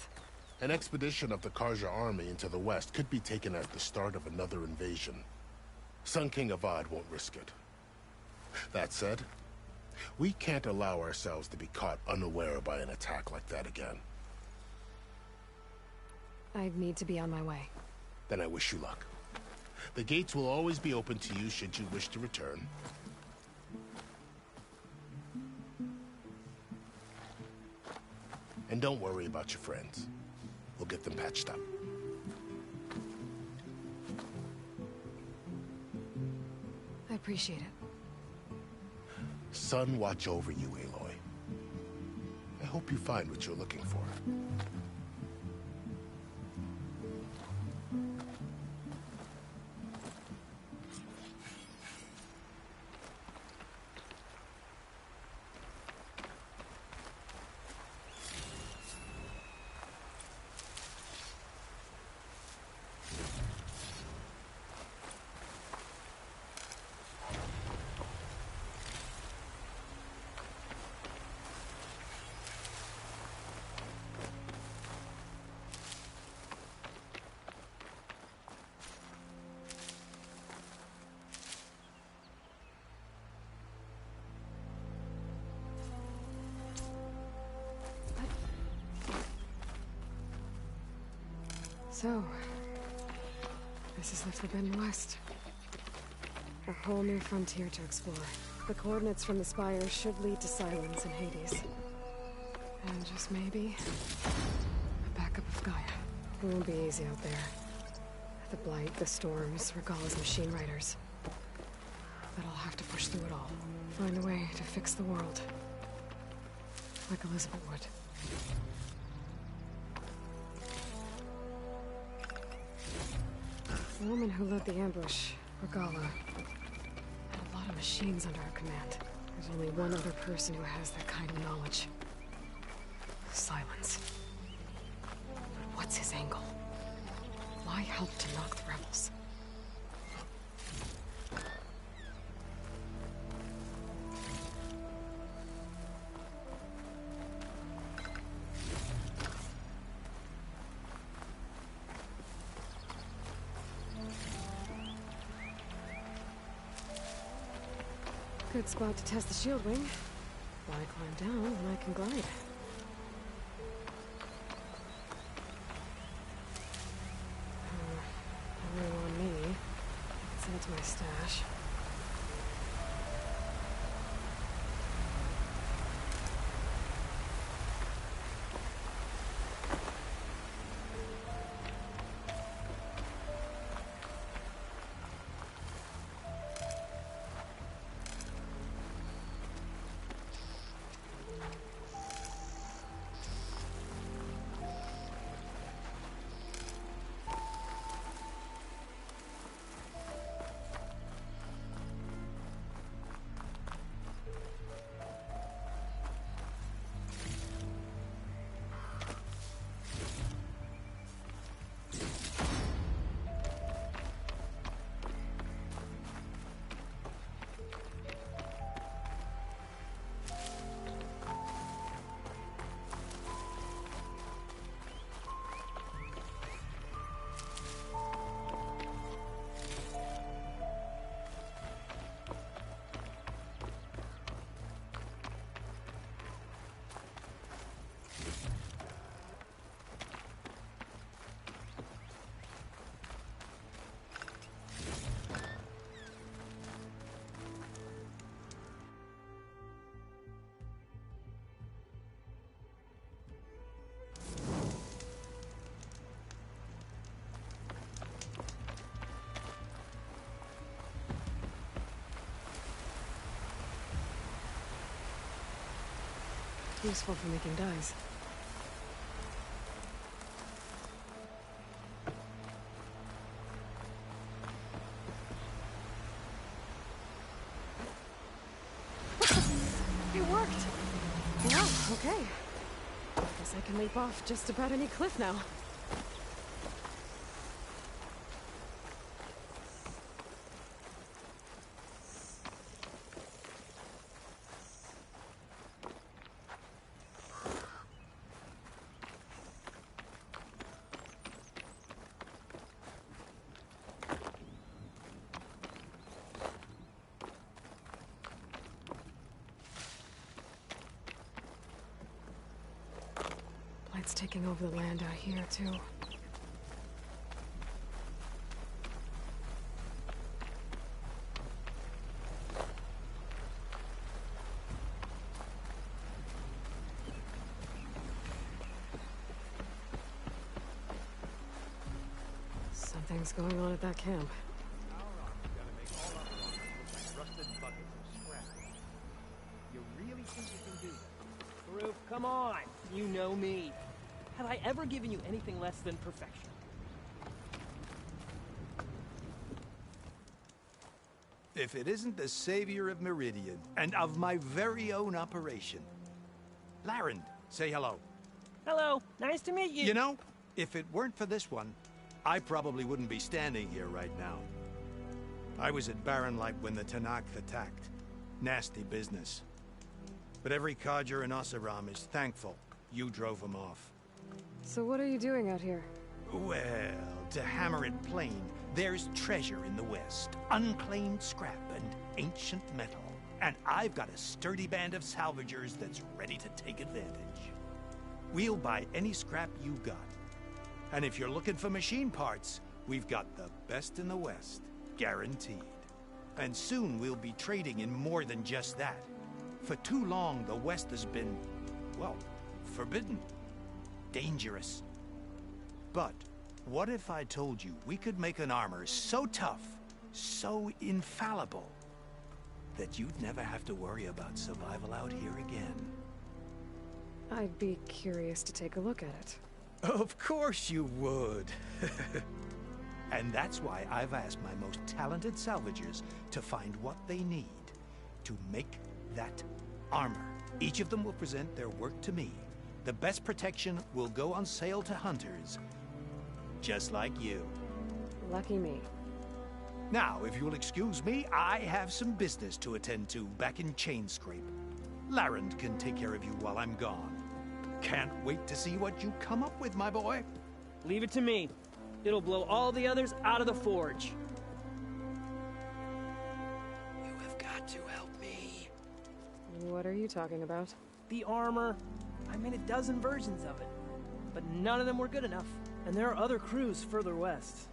An expedition of the Karja army into the west could be taken as the start of another invasion. Sun King Avad won't risk it. That said, We can't allow ourselves to be caught unaware by an attack like that again. I need to be on my way. Then I wish you luck. The gates will always be open to you should you wish to return. And don't worry about your friends. We'll get them patched up. I appreciate it. Sun watch over you, Aloy. I hope you find what you're looking for. So, this is the Forbidden West. A whole new frontier to explore. The coordinates from the spire should lead to Silence and Hades. And just maybe, a backup of Gaia. It won't be easy out there. The Blight, the Storms, Regalla's machine riders. But I'll have to push through it all. Find a way to fix the world. Like Elizabeth would. The woman who led the ambush, Regalla, had a lot of machines under her command. There's only one other person who has that kind of knowledge. Silence. But what's his angle? Why help to knock the rebels? Good spot to test the shield wing. Why climb down when I can glide? Only on me. Send it to my stash. Useful for making dyes. It worked! Wow, okay. Guess I can leap off just about any cliff now. Knight's taking over the land out here, too. Something's going on at that camp. You really think you can do this? Roof, come on. You know me. Have I ever given you anything less than perfection? If it isn't the savior of Meridian, and of my very own operation. Laren, say hello. Hello, nice to meet you. You know, if it weren't for this one, I probably wouldn't be standing here right now. I was at Barren Light when the Tanakh attacked. Nasty business. But every codger in Oseram is thankful you drove them off. So what are you doing out here? Well, to hammer it plain, there's treasure in the West. Unclaimed scrap and ancient metal. And I've got a sturdy band of salvagers that's ready to take advantage. We'll buy any scrap you got. And if you're looking for machine parts, we've got the best in the West. Guaranteed. And soon we'll be trading in more than just that. For too long, the West has been, well, forbidden. Dangerous. But what if I told you we could make an armor so tough, so infallible, that you'd never have to worry about survival out here again? I'd be curious to take a look at it. Of course you would. And that's why I've asked my most talented salvagers to find what they need to make that armor. Each of them will present their work to me. The best protection will go on sale to hunters, just like you. Lucky me. Now, if you'll excuse me, I have some business to attend to back in Chainscrape. Laren can take care of you while I'm gone. Can't wait to see what you come up with, my boy. Leave it to me. It'll blow all the others out of the forge. You have got to help me. What are you talking about? The armor. I made a dozen versions of it, but none of them were good enough. And there are other crews further west.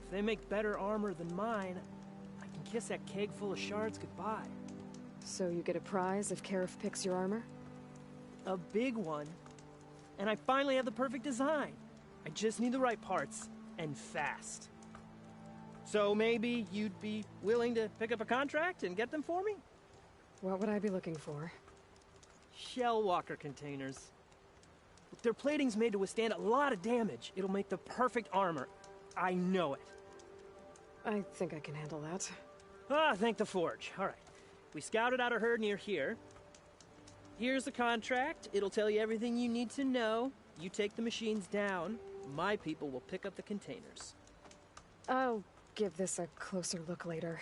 If they make better armor than mine, I can kiss that keg full of shards goodbye. So you get a prize if Karif picks your armor? A big one. And I finally have the perfect design. I just need the right parts, and fast. So maybe you'd be willing to pick up a contract and get them for me? What would I be looking for? Shell walker containers. Look, their plating's made to withstand a lot of damage. It'll make the perfect armor. I know it. I think I can handle that. Ah, thank the forge. All right. We scouted out a herd near here. Here's the contract. It'll tell you everything you need to know. You take the machines down. My people will pick up the containers. I'll give this a closer look later.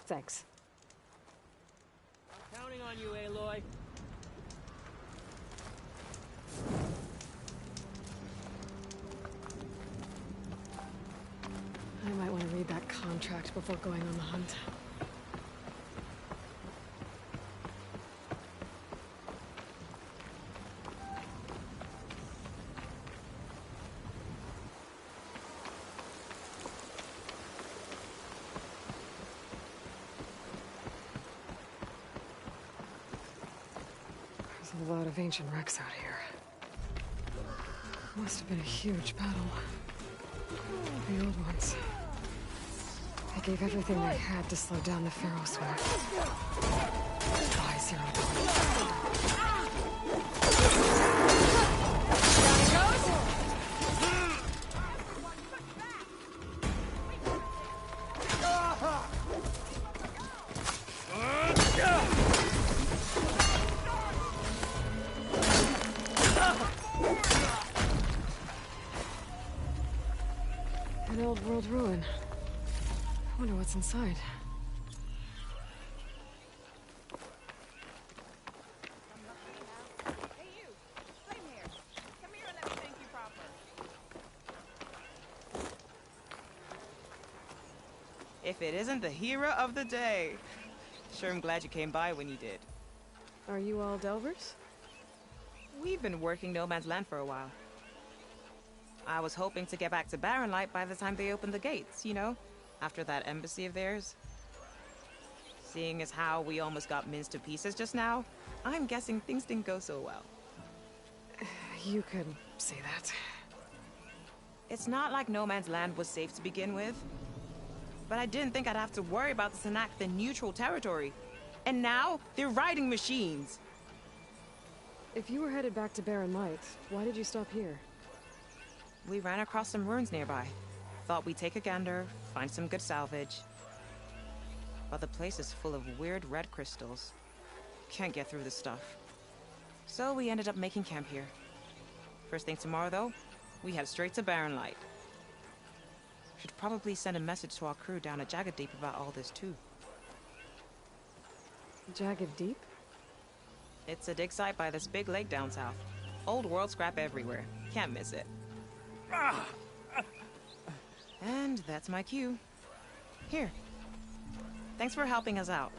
Thanks. I'm counting on you, Aloy. I might want to read that contract before going on the hunt. There's a lot of ancient wrecks out here. Must have been a huge battle. The old ones. They gave everything they had to slow down the Pharaoh swarm. Eyes here on an old world ruin. I wonder what's inside. Hey, you! Flame here! Come here and let me thank you proper. If it isn't the hero of the day. Sure, I'm glad you came by when you did. Are you all Delvers? We've been working no man's land for a while. I was hoping to get back to Barren Light by the time they opened the gates, you know? After that embassy of theirs. Seeing as how we almost got minced to pieces just now, I'm guessing things didn't go so well. You could say that. It's not like no man's land was safe to begin with. But I didn't think I'd have to worry about the Tanakh in neutral territory. And now, they're riding machines. If you were headed back to Barren Light, why did you stop here? We ran across some ruins nearby. Thought we'd take a gander, find some good salvage. But the place is full of weird red crystals. Can't get through this stuff. So we ended up making camp here. First thing tomorrow, though, we head straight to Barren Light. Should probably send a message to our crew down at Jagged Deep about all this, too. Jagged Deep? It's a dig site by this big lake down south. Old world scrap everywhere. Can't miss it. And that's my cue. Here. Thanks for helping us out.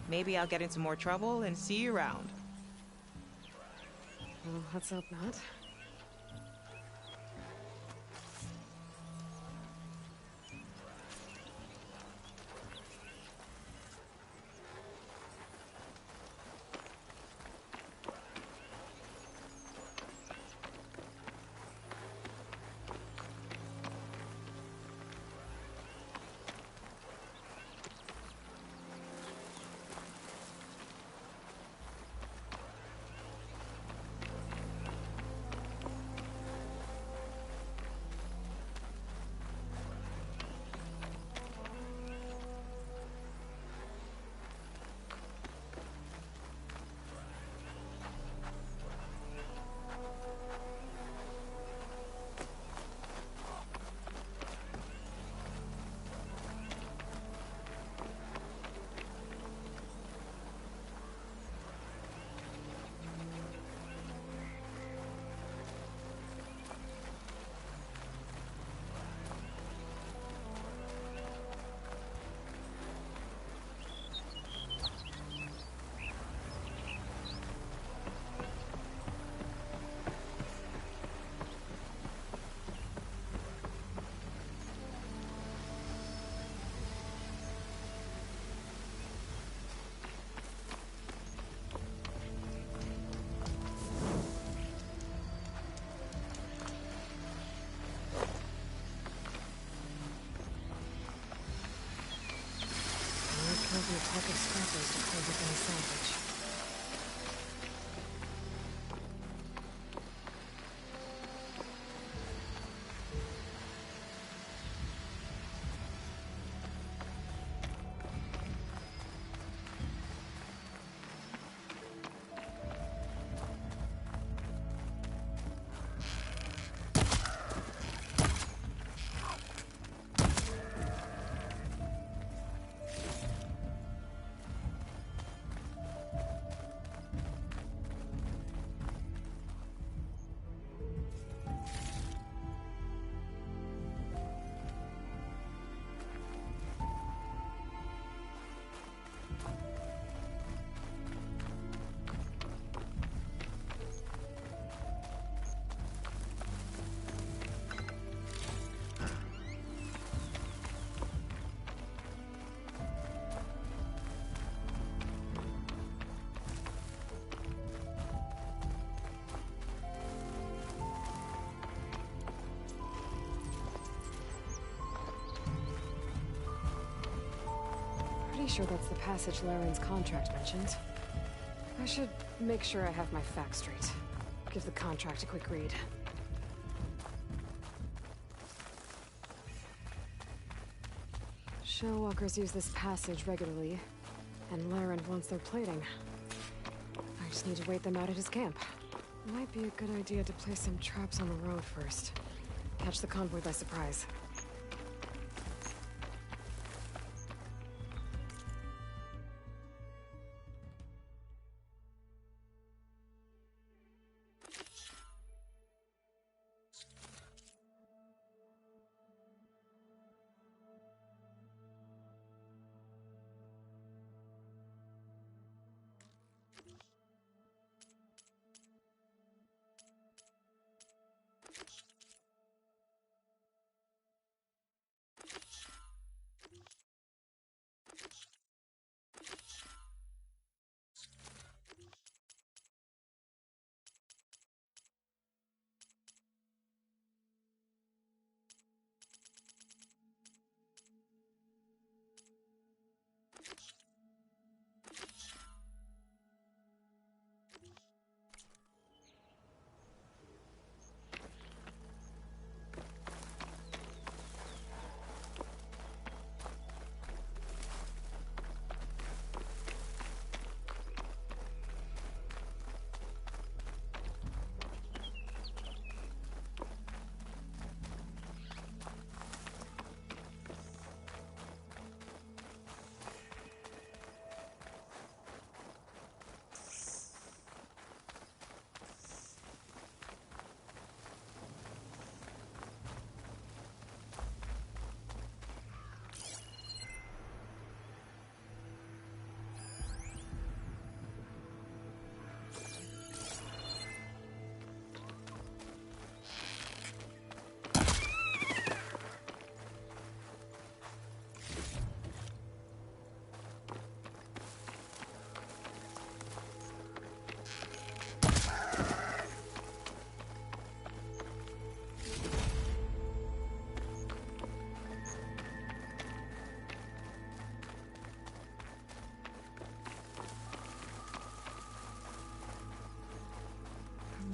Maybe I'll get into more trouble and see you around. Well, let's hope not. Killed the attack of scrappers to close up any salvage. Pretty sure that's the passage Laren's contract mentioned. I should make sure I have my facts straight. Give the contract a quick read. Shellwalkers use this passage regularly, and Laren wants their plating. I just need to wait them out at his camp. Might be a good idea to place some traps on the road first. Catch the convoy by surprise.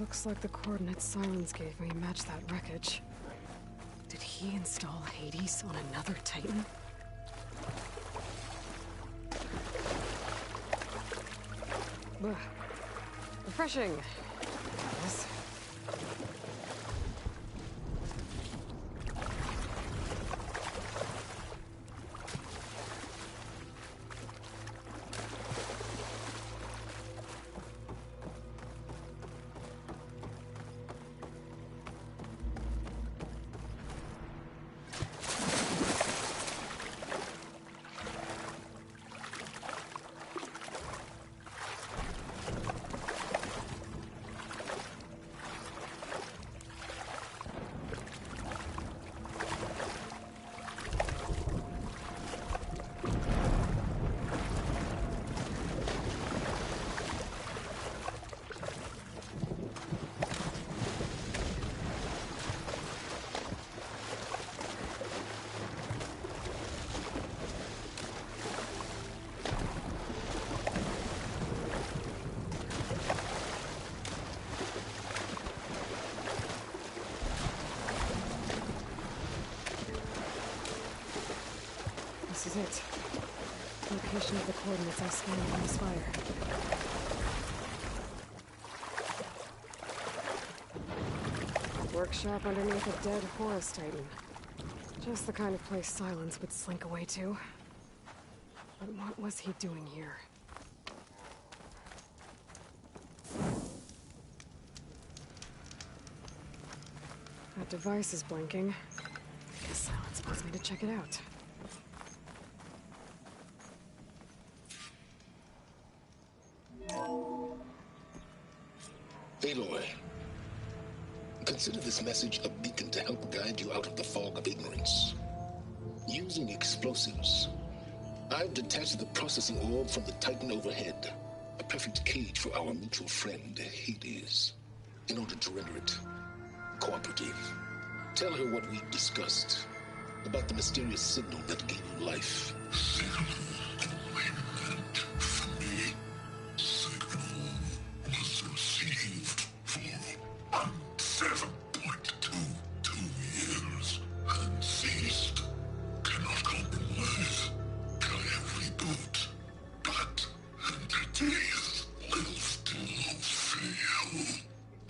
Looks like the coordinates Silence gave me match that wreckage. Did he install Hades on another Titan? Ugh. Refreshing. Yes. This is it. Location of the coordinates I scanned from the spire. Workshop underneath a dead Horus Titan. Just the kind of place Silence would slink away to. But what was he doing here? That device is blinking. I guess Silence wants me to check it out. Aloy, consider this message a beacon to help guide you out of the fog of ignorance. Using explosives, I've detached the processing orb from the Titan overhead, a perfect cage for our mutual friend, Hades, in order to render it cooperative. Tell her what we discussed about the mysterious signal that gave you life.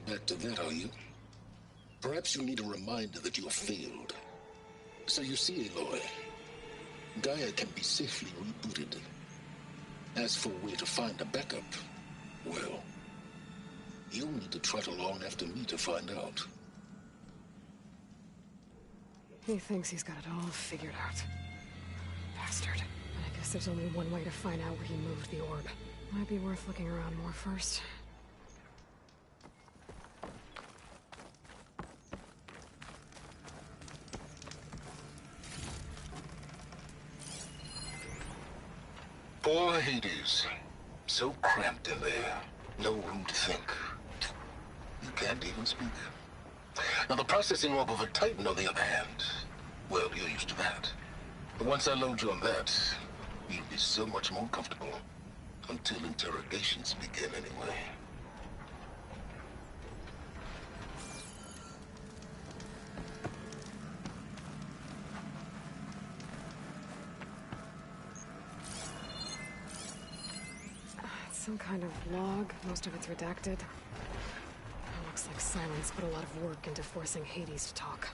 Back to that, are you? Perhaps you need a reminder that you have failed. So you see, Aloy, Gaia can be safely rebooted. As for where to find a backup, well, you'll need to trot along after me to find out. He thinks he's got it all figured out. Bastard. But I guess there's only one way to find out where he moved the orb. Might be worth looking around more first. Poor Hades. So cramped in there. No room to think. You can't even speak. Now, the processing orb of a Titan, on the other hand, well, you're used to that. But once I load you on that, you'll be so much more comfortable. Until interrogations begin, anyway. Some kind of log, most of it's redacted. It looks like Silence put a lot of work into forcing Hades to talk.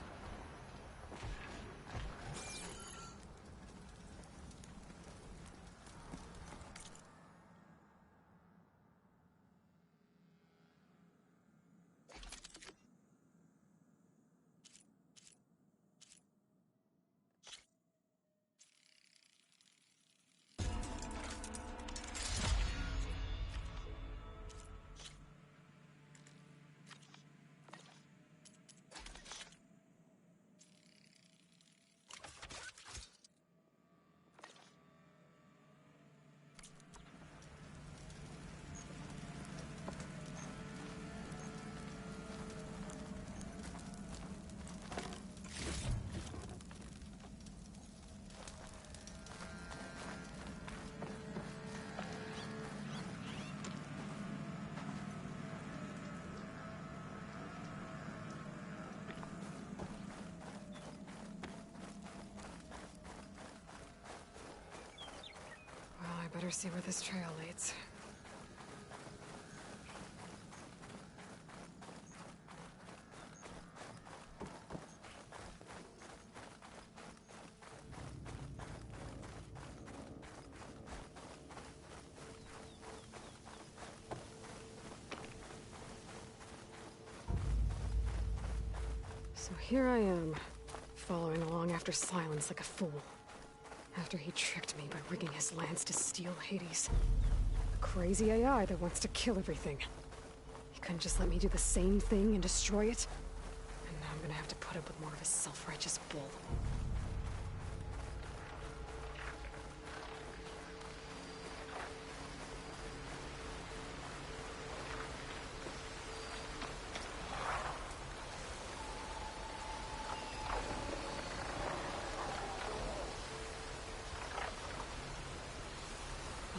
Better see where this trail leads. So here I am, following along after Silence like a fool. After he tricked me by rigging his lance to steal Hades. A crazy AI that wants to kill everything. He couldn't just let me do the same thing and destroy it? And now I'm gonna have to put up with more of his self-righteous bull.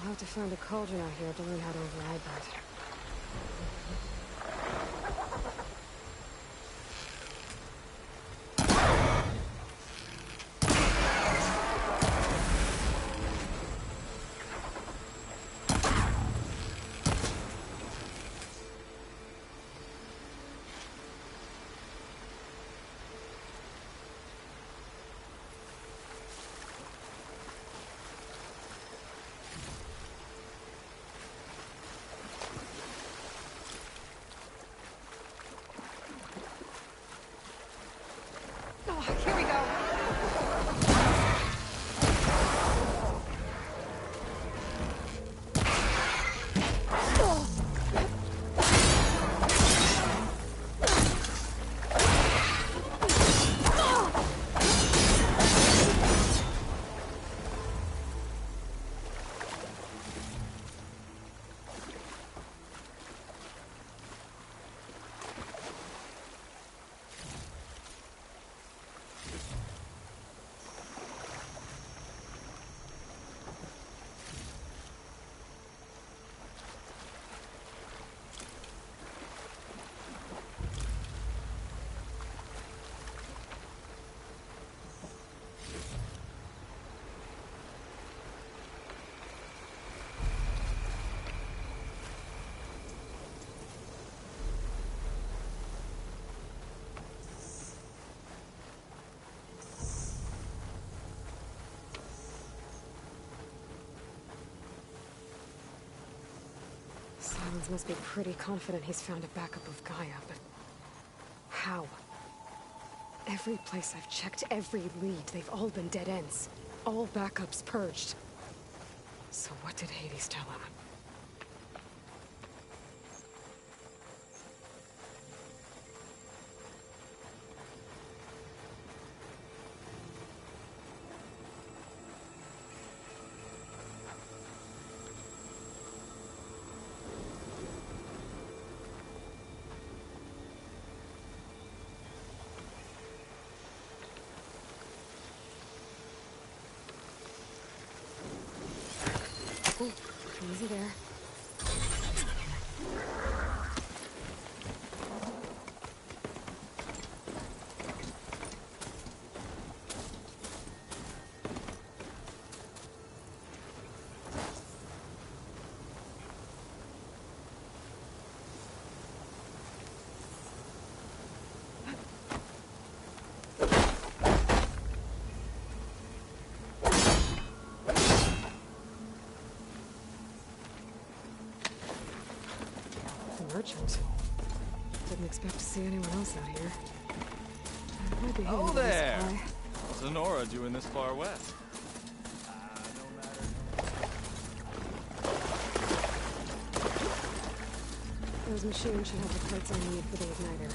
I'll have to find a cauldron out here to learn how to override that. Here we go. Silence must be pretty confident he's found a backup of Gaia, but how? Every place I've checked, every lead, they've all been dead ends. All backups purged. So what did Hades tell him? Ooh, easy there. Merchant. Didn't expect to see anyone else out here. Might be Oh handy to there! resupply. What's Honora doing this far west? Those machines should have the parts I need for the igniter.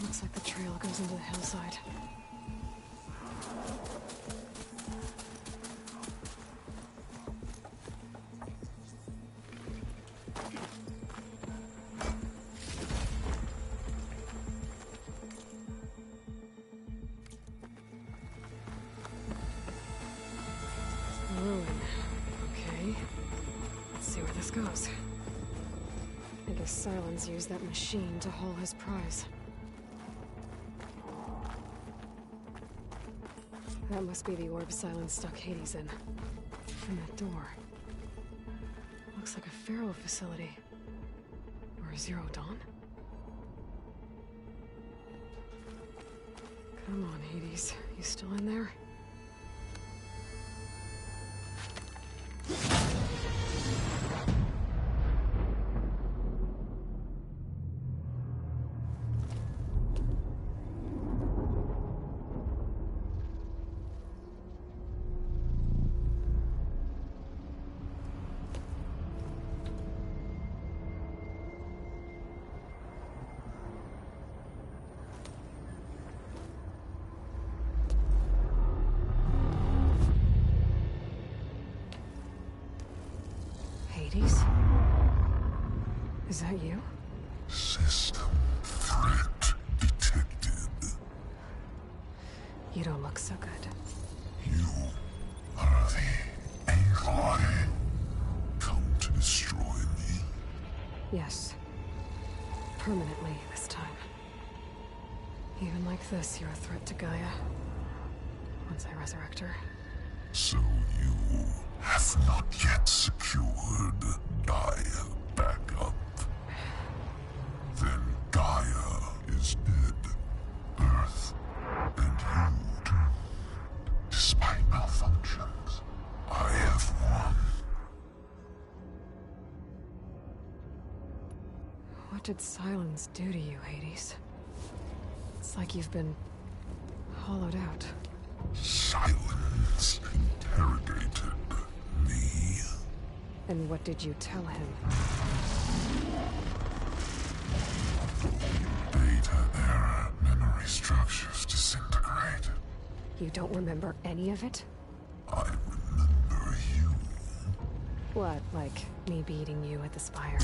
Looks like the trail goes into the hillside. Ruin. Okay. Let's see where this goes. I guess Silence used that machine to haul his prize. That must be the orb Silence stuck Hades in. And that door. Looks like a Pharaoh facility. Or a Zero Dawn? Come on, Hades. You still in there? Hades? Is that you? System threat detected. You don't look so good. You are the Aloy. Come to destroy me. Yes. Permanently this time. Even like this, you're a threat to Gaia. Once I resurrect her. So you have not yet secured Gaia back up. Then Gaia is dead. Earth and you too. Despite malfunctions, I have won. What did Silence do to you, Hades? It's like you've been hollowed out. Silence interrogated me. And what did you tell him? Data error. Memory structures disintegrated. You don't remember any of it? I remember you. What, like me beating you at the Spire?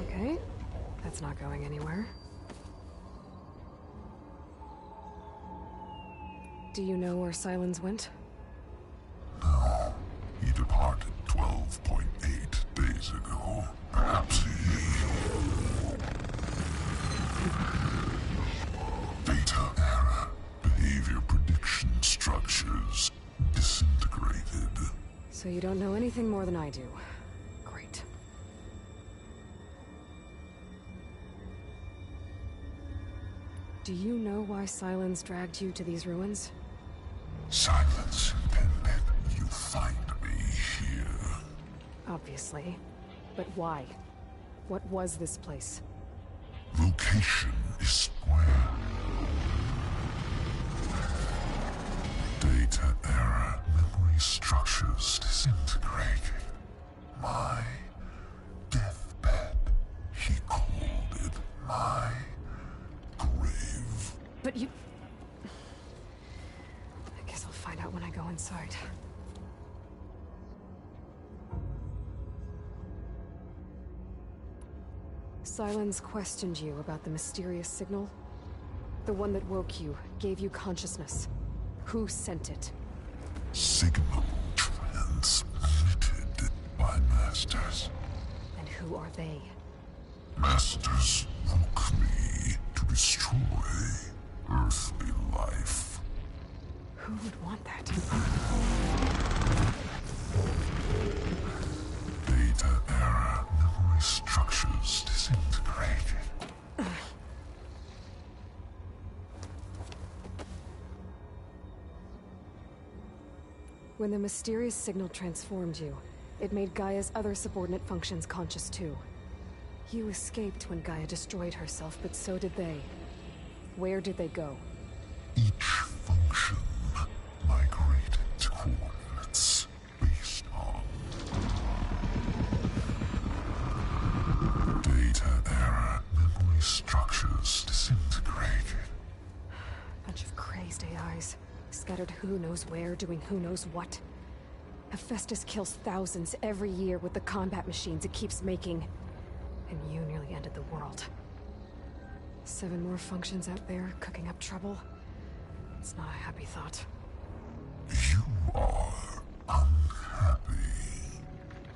Okay, that's not going anywhere. Do you know where Silence went? No. He departed 12.8 days ago. Perhaps he... Data error. Behavior prediction structures disintegrated. So you don't know anything more than I do. Great. Do you know why Silence dragged you to these ruins? Silence intended you find me here. Obviously. But why? What was this place? Location is square. Data error. Memory structures disintegrated. My deathbed. He called it my grave. But you... I guess I'll find out when I go inside. Silence questioned you about the mysterious signal? The one that woke you, gave you consciousness. Who sent it? Signal transmitted by masters. And who are they? Masters woke me to destroy earthly life. Who would want that? Data error. Memory structures disintegrated. When the mysterious signal transformed you, it made Gaia's other subordinate functions conscious too. You escaped when Gaia destroyed herself, but so did they. Where did they go? Each function migrated to coordinates based on data error. Memory structures disintegrated. Bunch of crazed AIs, scattered who knows where, doing who knows what. Hephaestus kills thousands every year with the combat machines it keeps making. And you nearly ended the world. 7 more functions out there, cooking up trouble. It's not a happy thought. You are unhappy.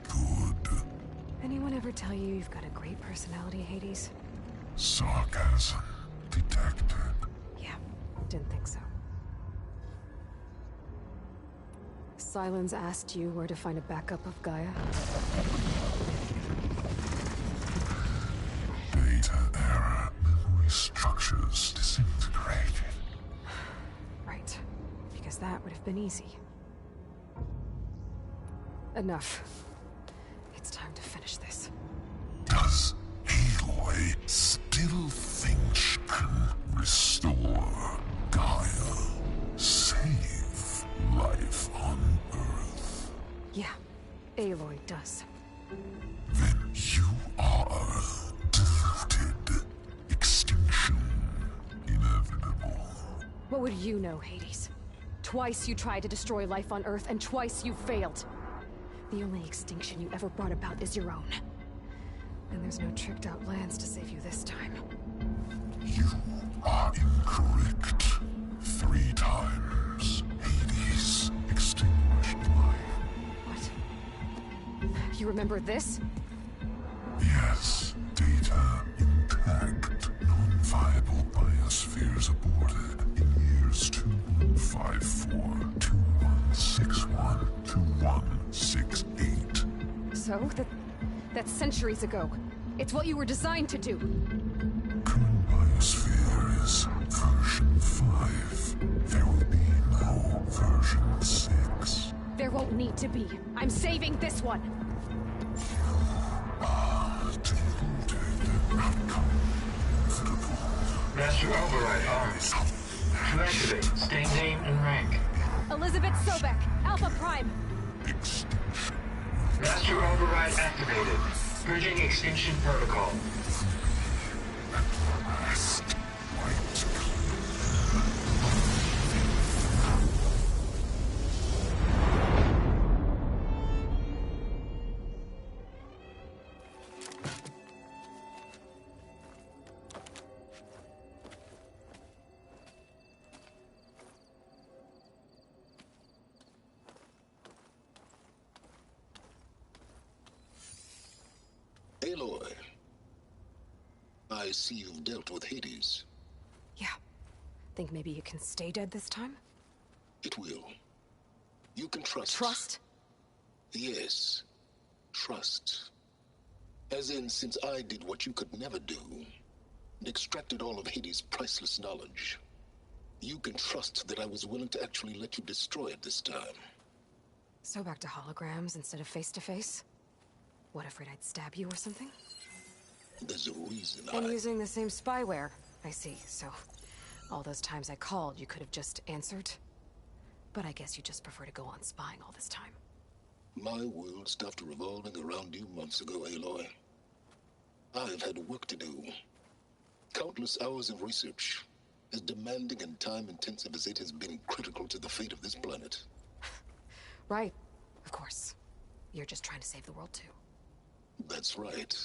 Good. Anyone ever tell you you've got a great personality, Hades? Sarcasm detected. protected. Yeah, didn't think so. Silence asked you where to find a backup of Gaia? Data error. Memory structures disintegrated. Right. Because that would have been easy. Enough. It's time to finish this. Does Aloy still think she can restore Gaia? Save life on Earth? Yeah, Aloy does. Then you are deluded. Extinction inevitable. What would you know, Hades? Twice you tried to destroy life on Earth, and twice you failed. The only extinction you ever brought about is your own. And there's no tricked out lands to save you this time. You are incorrect. 3 times. Hades extinguished life. What? You remember this? Yes. Data intact. Non-viable biospheres aborted in years 2154, 2161, 2168. So? That's centuries ago. It's what you were designed to do. Current biosphere is version 5. There will be no version 6. There won't need to be. I'm saving this one. Outcome inevitable. Master override armed. To activate, state name and rank. Elizabeth Sobek, Alpha Prime. Master override activated. Purging extinction protocol. Aloy, I see you've dealt with Hades. Yeah. Think maybe you can stay dead this time? It will. You can trust. Trust? Yes. Trust. As in, since I did what you could never do, and extracted all of Hades' priceless knowledge, you can trust that I was willing to actually let you destroy it this time. So back to holograms instead of face-to-face? What, afraid I'd stab you or something? There's a reason And using the same spyware. I see, so... all those times I called, you could have just answered? But I guess you just prefer to go on spying all this time. My world stopped revolving around you months ago, Aloy. I've had work to do. Countless hours of research, as demanding and time-intensive as it has been critical to the fate of this planet. Right, of course. You're just trying to save the world, too. That's right.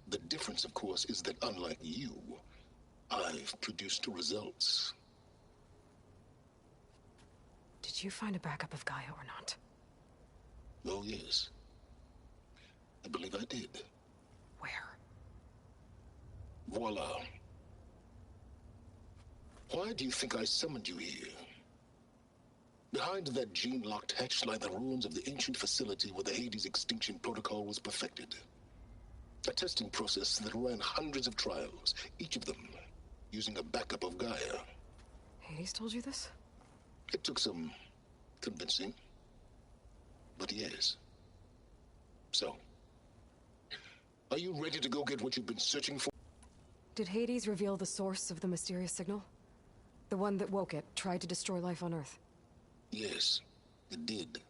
The difference, of course, is that unlike you, I've produced results. Did you find a backup of Gaia or not? Oh, yes. I believe I did. Where? Voila. Why do you think I summoned you here? Behind that gene-locked hatch lie the ruins of the ancient facility where the Hades extinction protocol was perfected. A testing process that ran hundreds of trials, each of them using a backup of Gaia. Hades told you this? It took some convincing, but yes. So, are you ready to go get what you've been searching for? Did Hades reveal the source of the mysterious signal? The one that woke it, tried to destroy life on Earth? Yes, it did.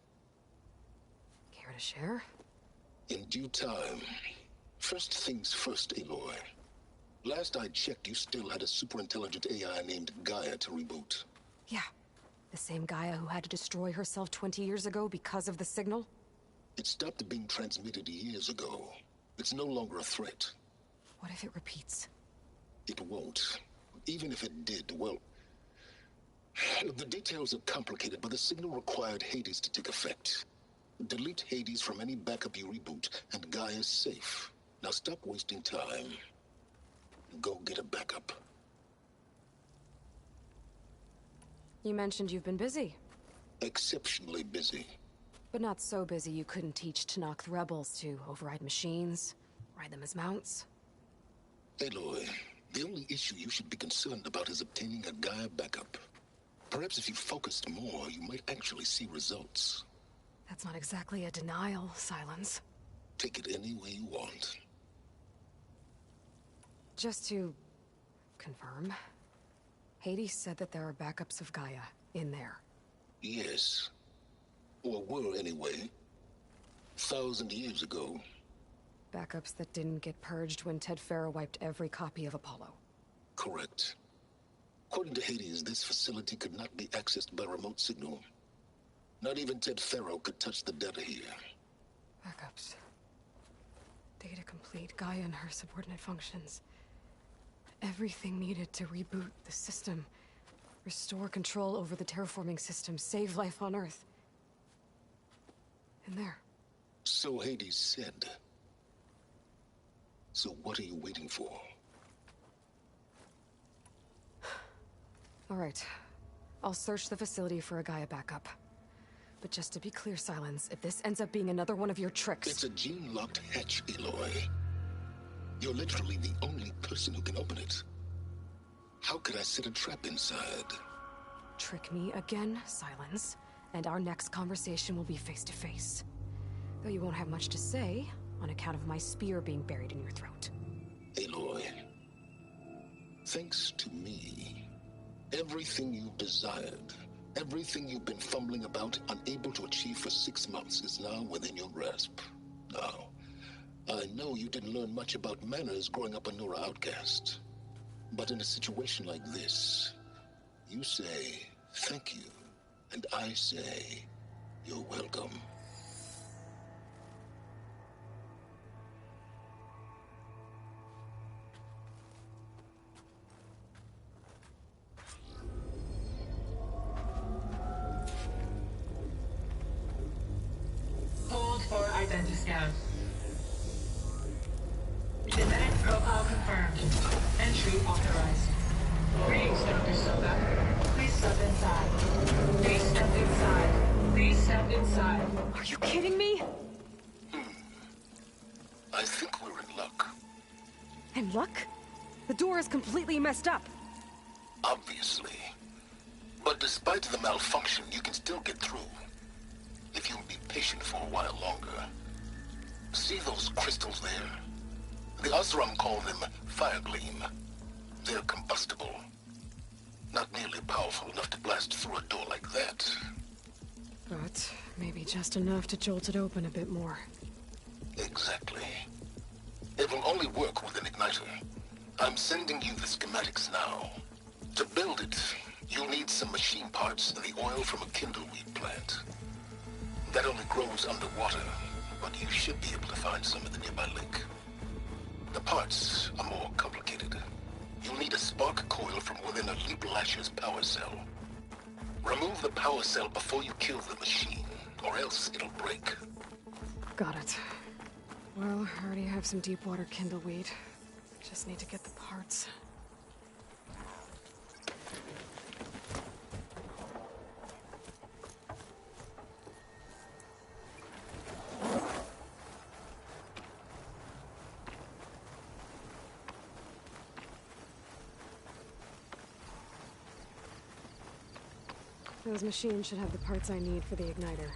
Care to share? In due time. First things first, Aloy. Last I checked, you still had a superintelligent AI named Gaia to reboot. Yeah. The same Gaia who had to destroy herself 20 years ago because of the signal? It stopped being transmitted years ago. It's no longer a threat. What if it repeats? It won't. Even if it did, well... the details are complicated, but the signal required Hades to take effect. Delete Hades from any backup you reboot, and Gaia's safe. Now stop wasting time. Go get a backup. You mentioned you've been busy. Exceptionally busy. But not so busy you couldn't teach Tanakh rebels to override machines, ride them as mounts. Aloy, the only issue you should be concerned about is obtaining a Gaia backup. Perhaps if you focused more, you might actually see results. That's not exactly a denial, Silence. Take it any way you want. Just to confirm, Hades said that there are backups of Gaia in there. Yes. Or were anyway. 1,000 years ago. Backups that didn't get purged when Ted Farrow wiped every copy of Apollo. Correct. According to Hades, this facility could not be accessed by remote signal. Not even Ted Farrow could touch the data here. Backups. Data complete, Gaia and her subordinate functions. Everything needed to reboot the system. Restore control over the terraforming system, save life on Earth. In there. So Hades said. So what are you waiting for? All right. I'll search the facility for a Gaia backup. But just to be clear, Silence, if this ends up being another one of your tricks... It's a gene-locked hatch, Aloy. You're literally the only person who can open it. How could I set a trap inside? Trick me again, Silence, and our next conversation will be face-to-face. Though you won't have much to say, on account of my spear being buried in your throat. Aloy, thanks to me, everything you've desired, everything you've been fumbling about, unable to achieve for 6 months, is now within your grasp. Now, I know you didn't learn much about manners growing up a Nora outcast. But in a situation like this, you say, thank you, and I say, you're welcome. Hold for identity scan. Genetic profile confirmed. Entry authorized. Greetings, Dr. Soka. Please step inside. Please step inside. Please step inside. Are you kidding me? I think we're in luck. In luck? The door is completely messed up. Obviously. But despite the malfunction, you can still get through. If you'll be patient for a while longer. See those crystals there? The Osram call them fire gleam. They're combustible. Not nearly powerful enough to blast through a door like that. But maybe just enough to jolt it open a bit more. Exactly. It will only work with an igniter. I'm sending you the schematics now. To build it, you'll need some machine parts and the oil from a kindleweed plant. That only grows underwater, but you should be able to find some in the nearby lake. The parts are more complicated. You'll need a spark coil from within a Leap Lasher's power cell. Remove the power cell before you kill the machine, or else it'll break. Got it. Well, I already have some deep water kindleweed. Just need to get the parts. Those machines should have the parts I need for the igniter.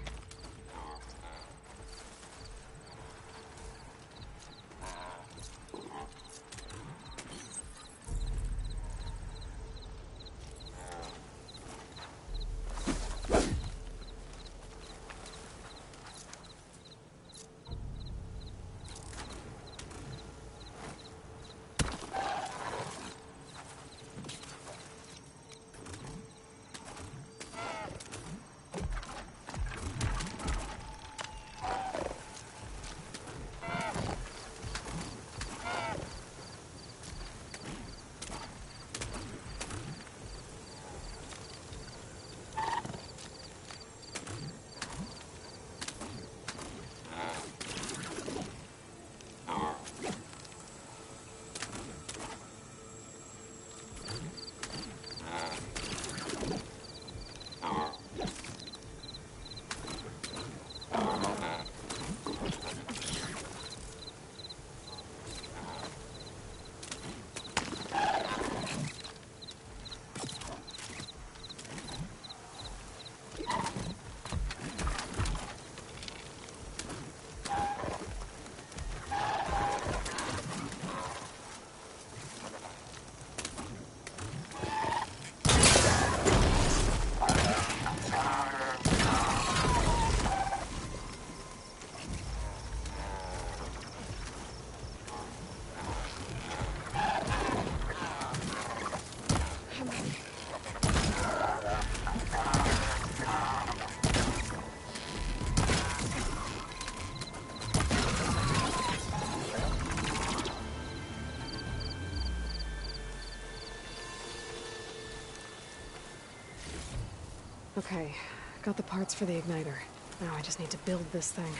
Okay, got the parts for the igniter. Now I just need to build this thing.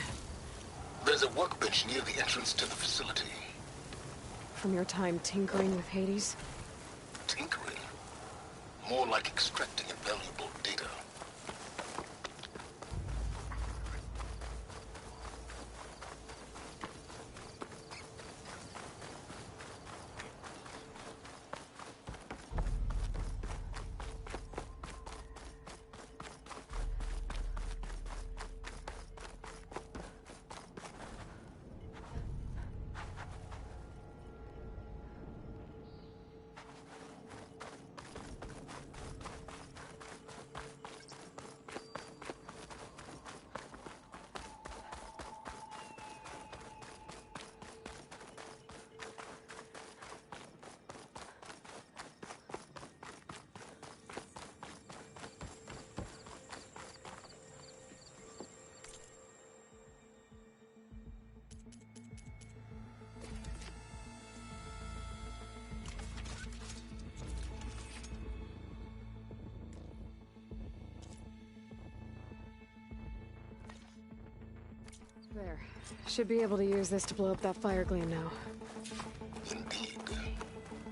There's a workbench near the entrance to the facility. From your time tinkering with Hades? Tinkering? More like extracting invaluable data. There. Should be able to use this to blow up that fire gleam now. Indeed.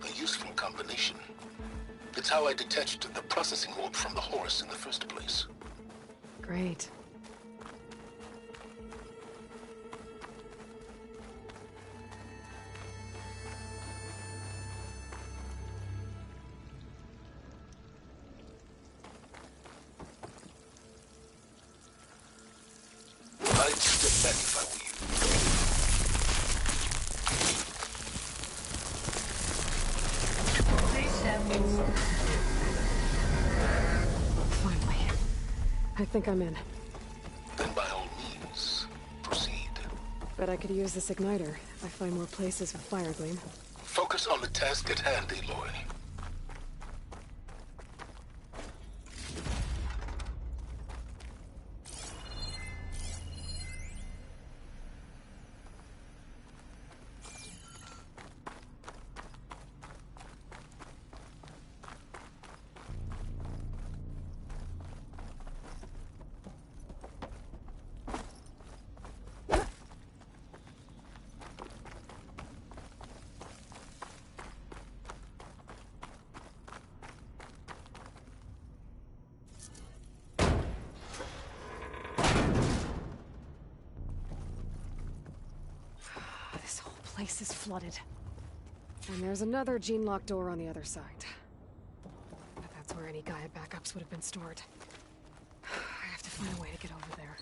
A useful combination. It's how I detached the processing orb from the horse in the first place. Great. I'd step back if I were you. Please step inside. Finally. I think I'm in. Then by all means, proceed. Bet I could use this igniter if I find more places with fire gleam. Focus on the task at hand, Aloy. This whole place is flooded. And there's another gene-locked door on the other side. But that's where any Gaia backups would have been stored. I have to find a way to get over there.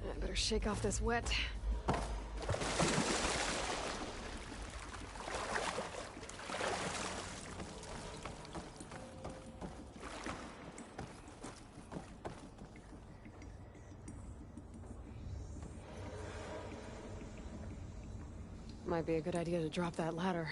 I better shake off this wet. Might be a good idea to drop that ladder.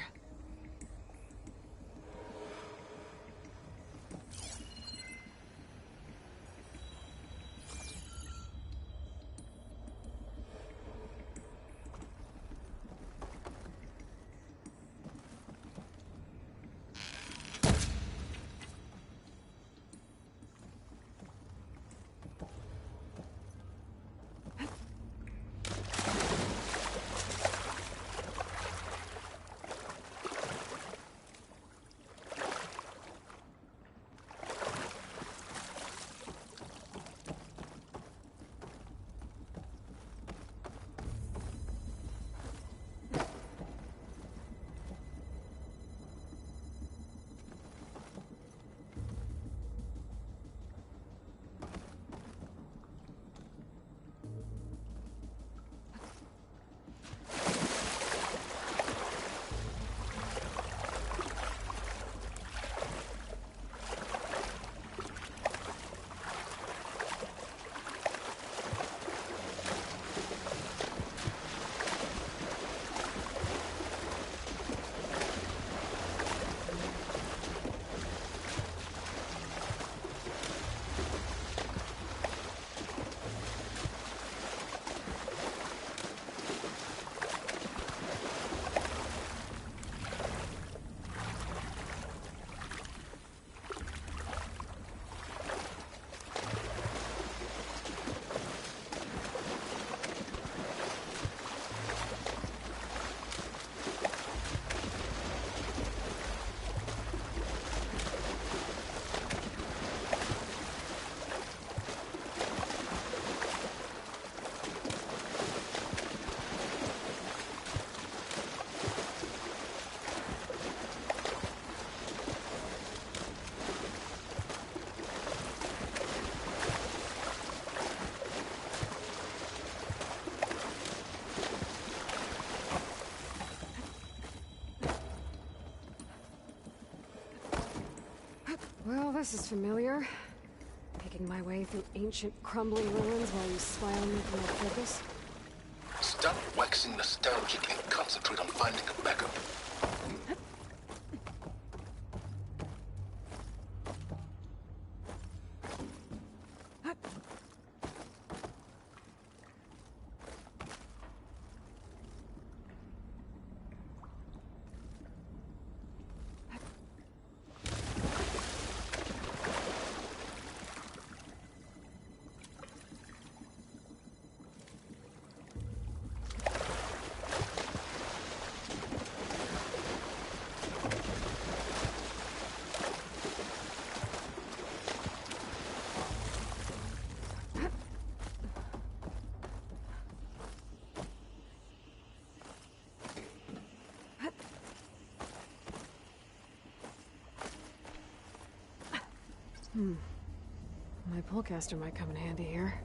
This is familiar. Picking my way through ancient, crumbling ruins while you spy on me for no purpose. Stop waxing nostalgic and concentrate on finding a backup. My pullcaster might come in handy here.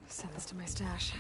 Send this to my stash.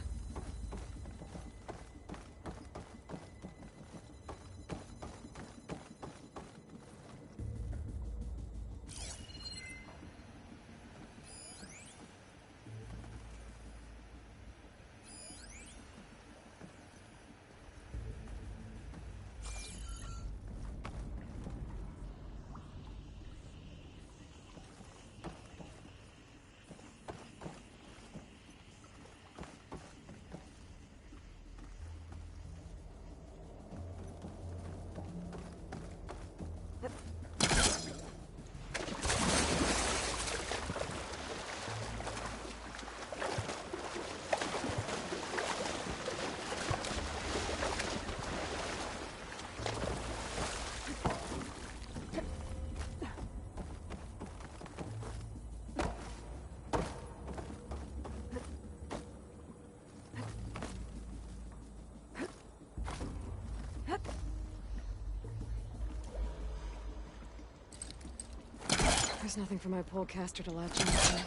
There's nothing for my polecaster to latch onto.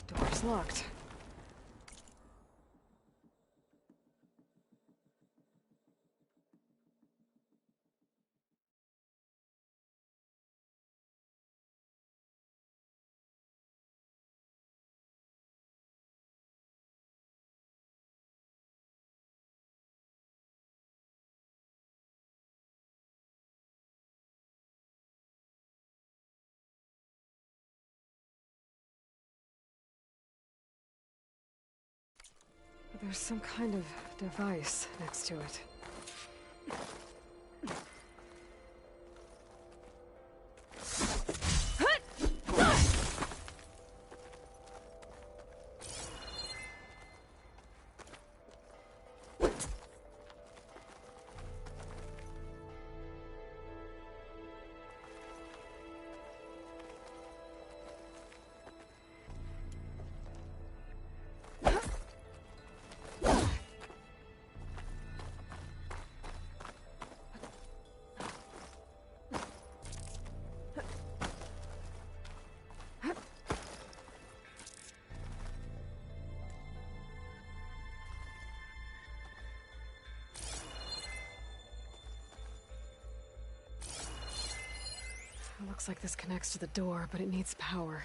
Door's locked. There's some kind of device next to it. It looks like this connects to the door, but it needs power.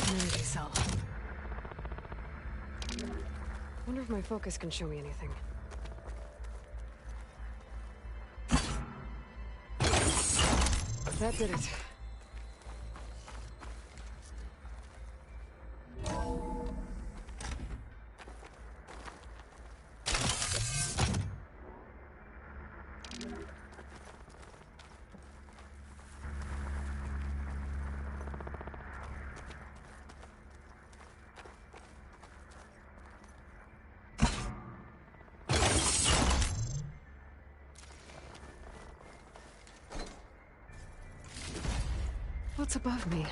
Energy cell. Wonder if my focus can show me anything. That did it. What's above me?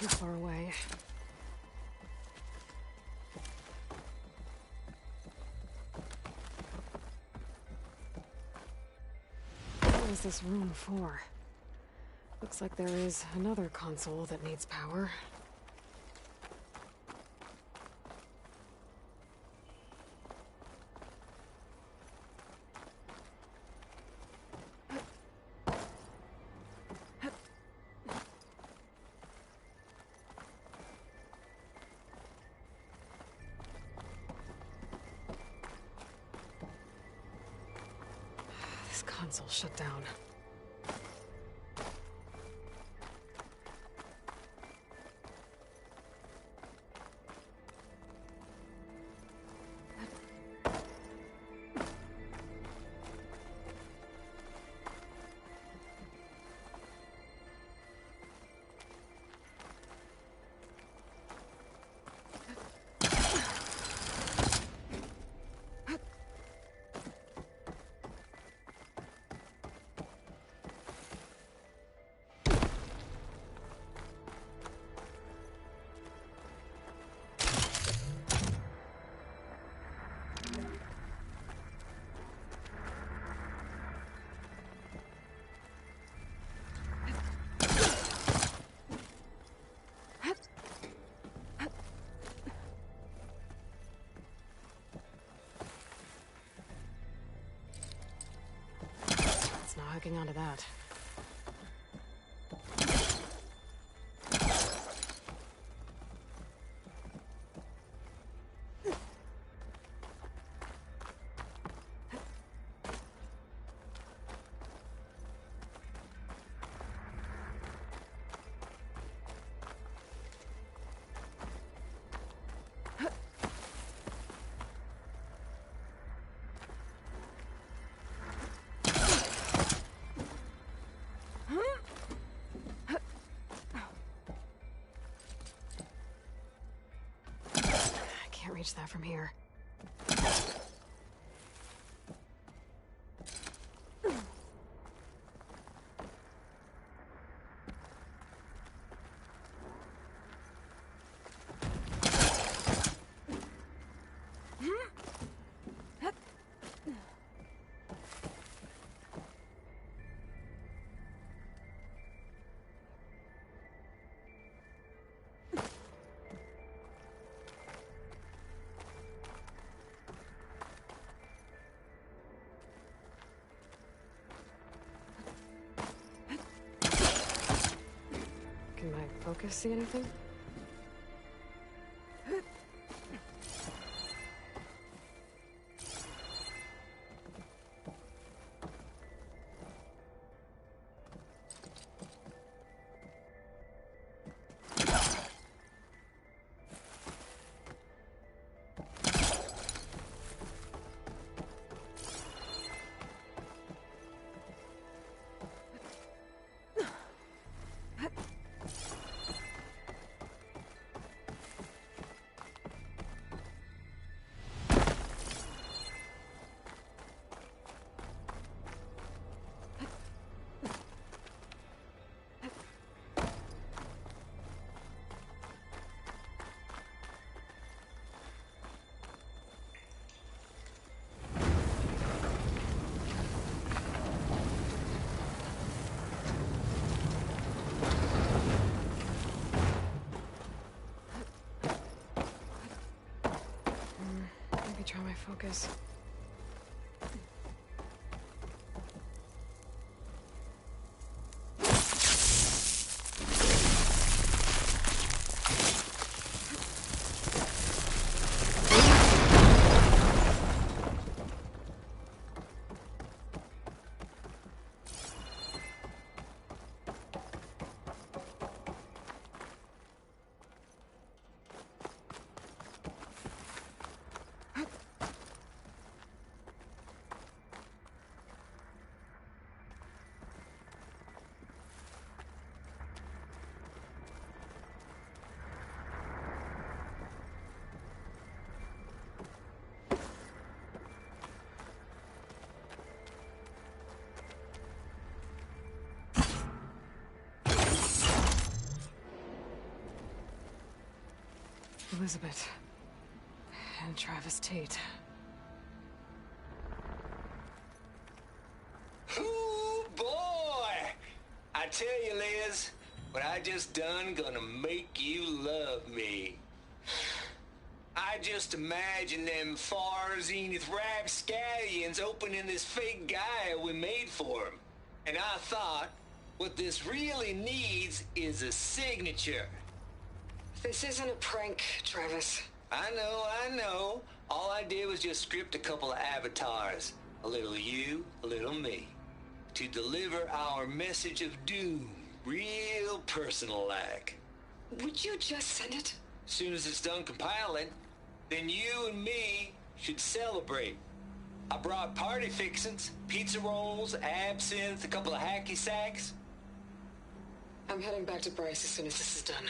too far away. What is this room for? Looks like there is another console that needs power. This console shut down. It's not hooking onto that. Can't reach that from here. Can my focus see anything? Maybe try my focus. Elizabeth. And Travis Tate. Ooh, boy! I tell you, Liz, what I just done gonna make you love me. I just imagine them far zenith rapscallions opening this fake guy we made for him. And I thought, what this really needs is a signature. This isn't a prank, Travis. I know. All I did was just script a couple of avatars. A little you, a little me. To deliver our message of doom, real personal-like. Would you just send it? Soon as it's done compiling, then you and me should celebrate. I brought party fixins, pizza rolls, absinthe, a couple of hacky sacks. I'm heading back to Bryce as soon as this is done.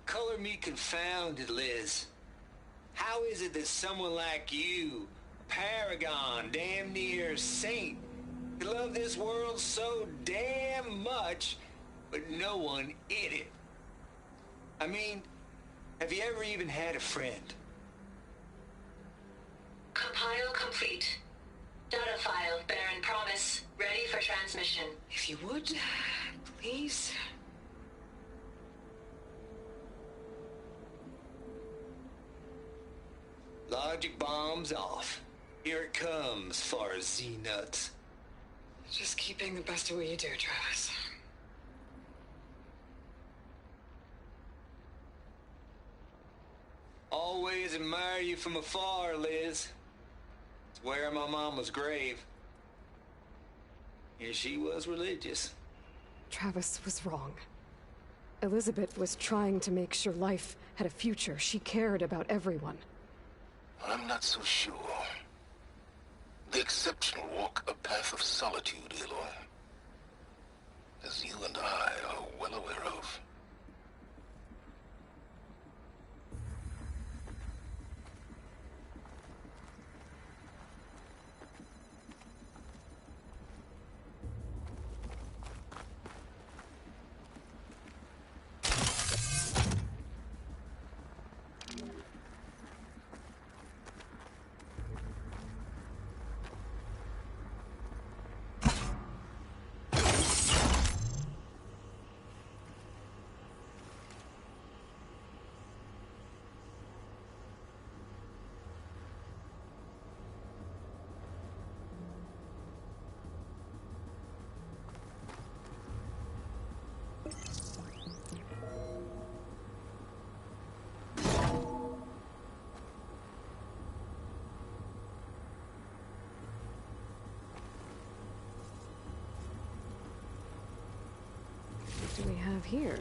Color me confounded, Liz. How is it that someone like you, a paragon, damn near saint, could love this world so damn much, but no one in it? I mean, have you ever even had a friend? Compile complete. Data file, Baron Promise, ready for transmission. If you would, please. Logic bomb's off. Here it comes, far as Z-nuts. Just keep being the best at what you do, Travis. Always admire you from afar, Liz. It's where my mama's grave. And she was religious. Travis was wrong. Elizabeth was trying to make sure life had a future. She cared about everyone. I'm not so sure. The exceptional walk a path of solitude, Aloy. As you and I are well aware of. What do we have here?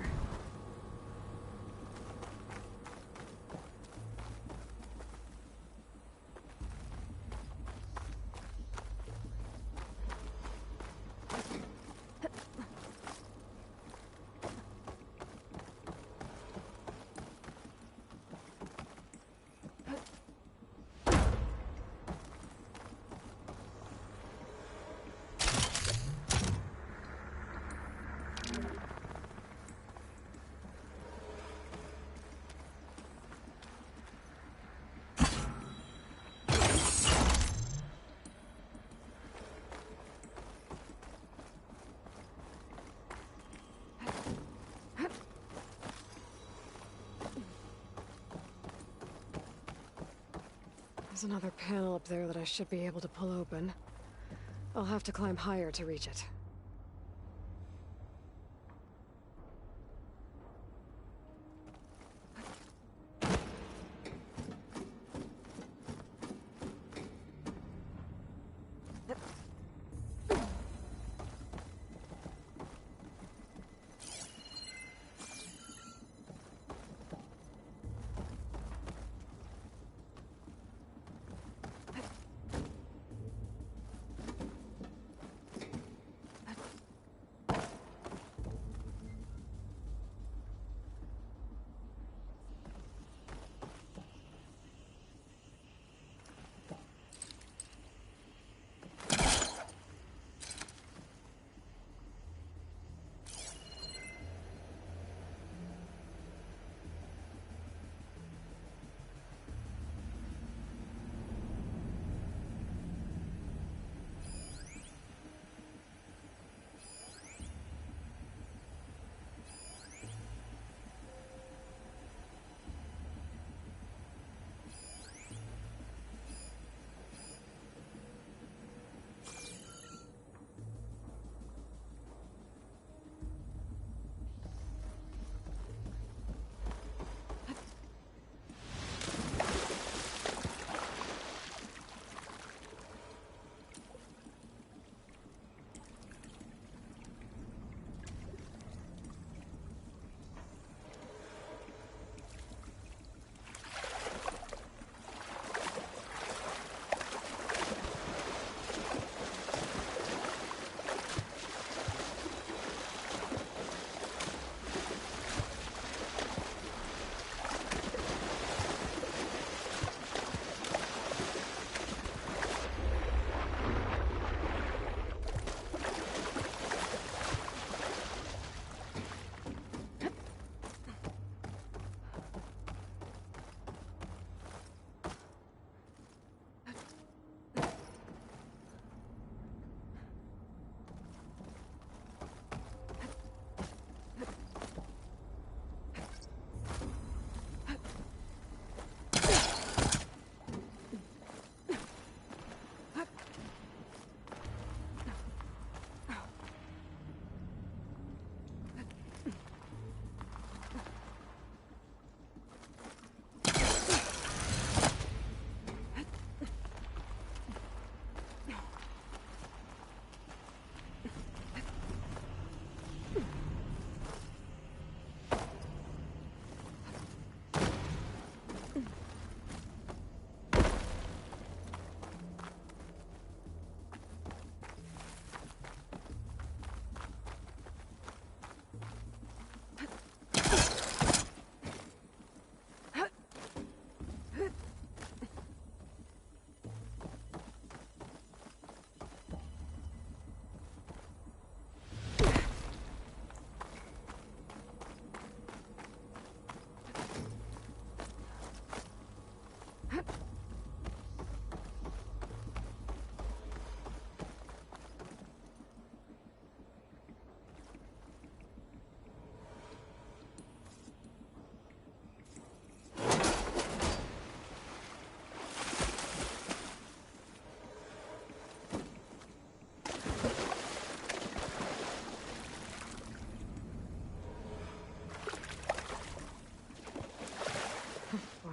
There's another panel up there that I should be able to pull open. I'll have to climb higher to reach it.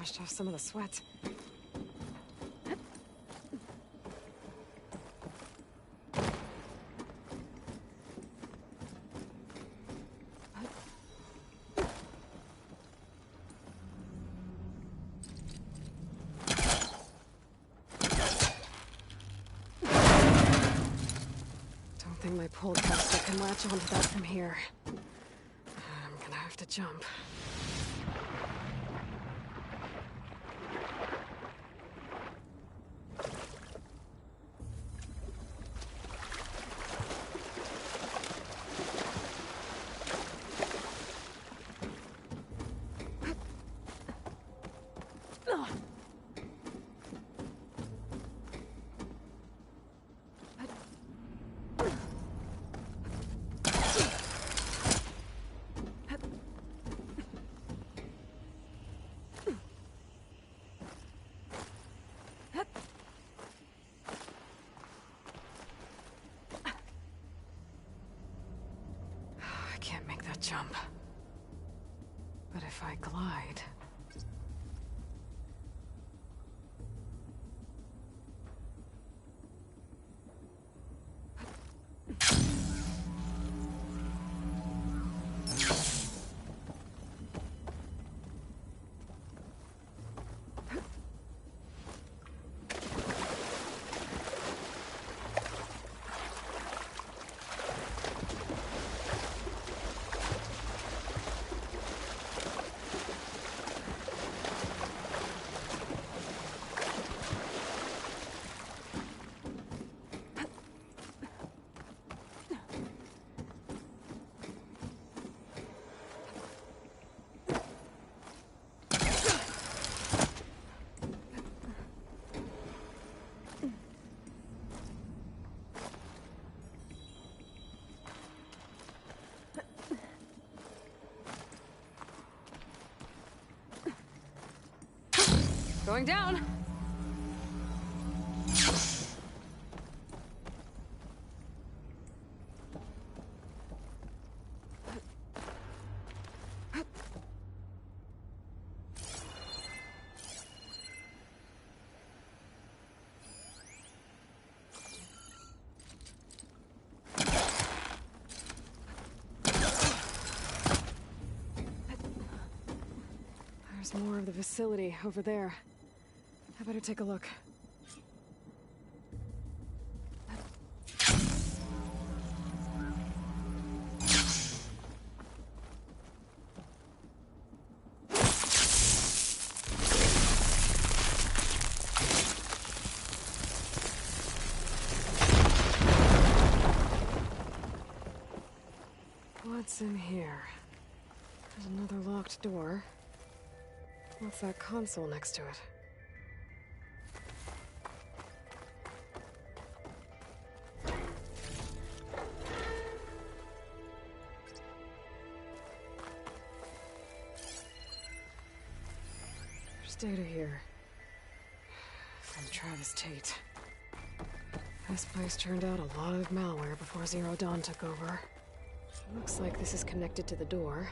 Washed off some of the sweat. Don't think my pole caster can latch onto that from here. I'm gonna have to jump. I can't make that jump. But if I glide... Going down! There's more of the facility over there. I better take a look. What's in here? There's another locked door. What's that console next to it? There's data here. From Travis Tate. This place turned out a lot of malware before Zero Dawn took over. Looks like this is connected to the door.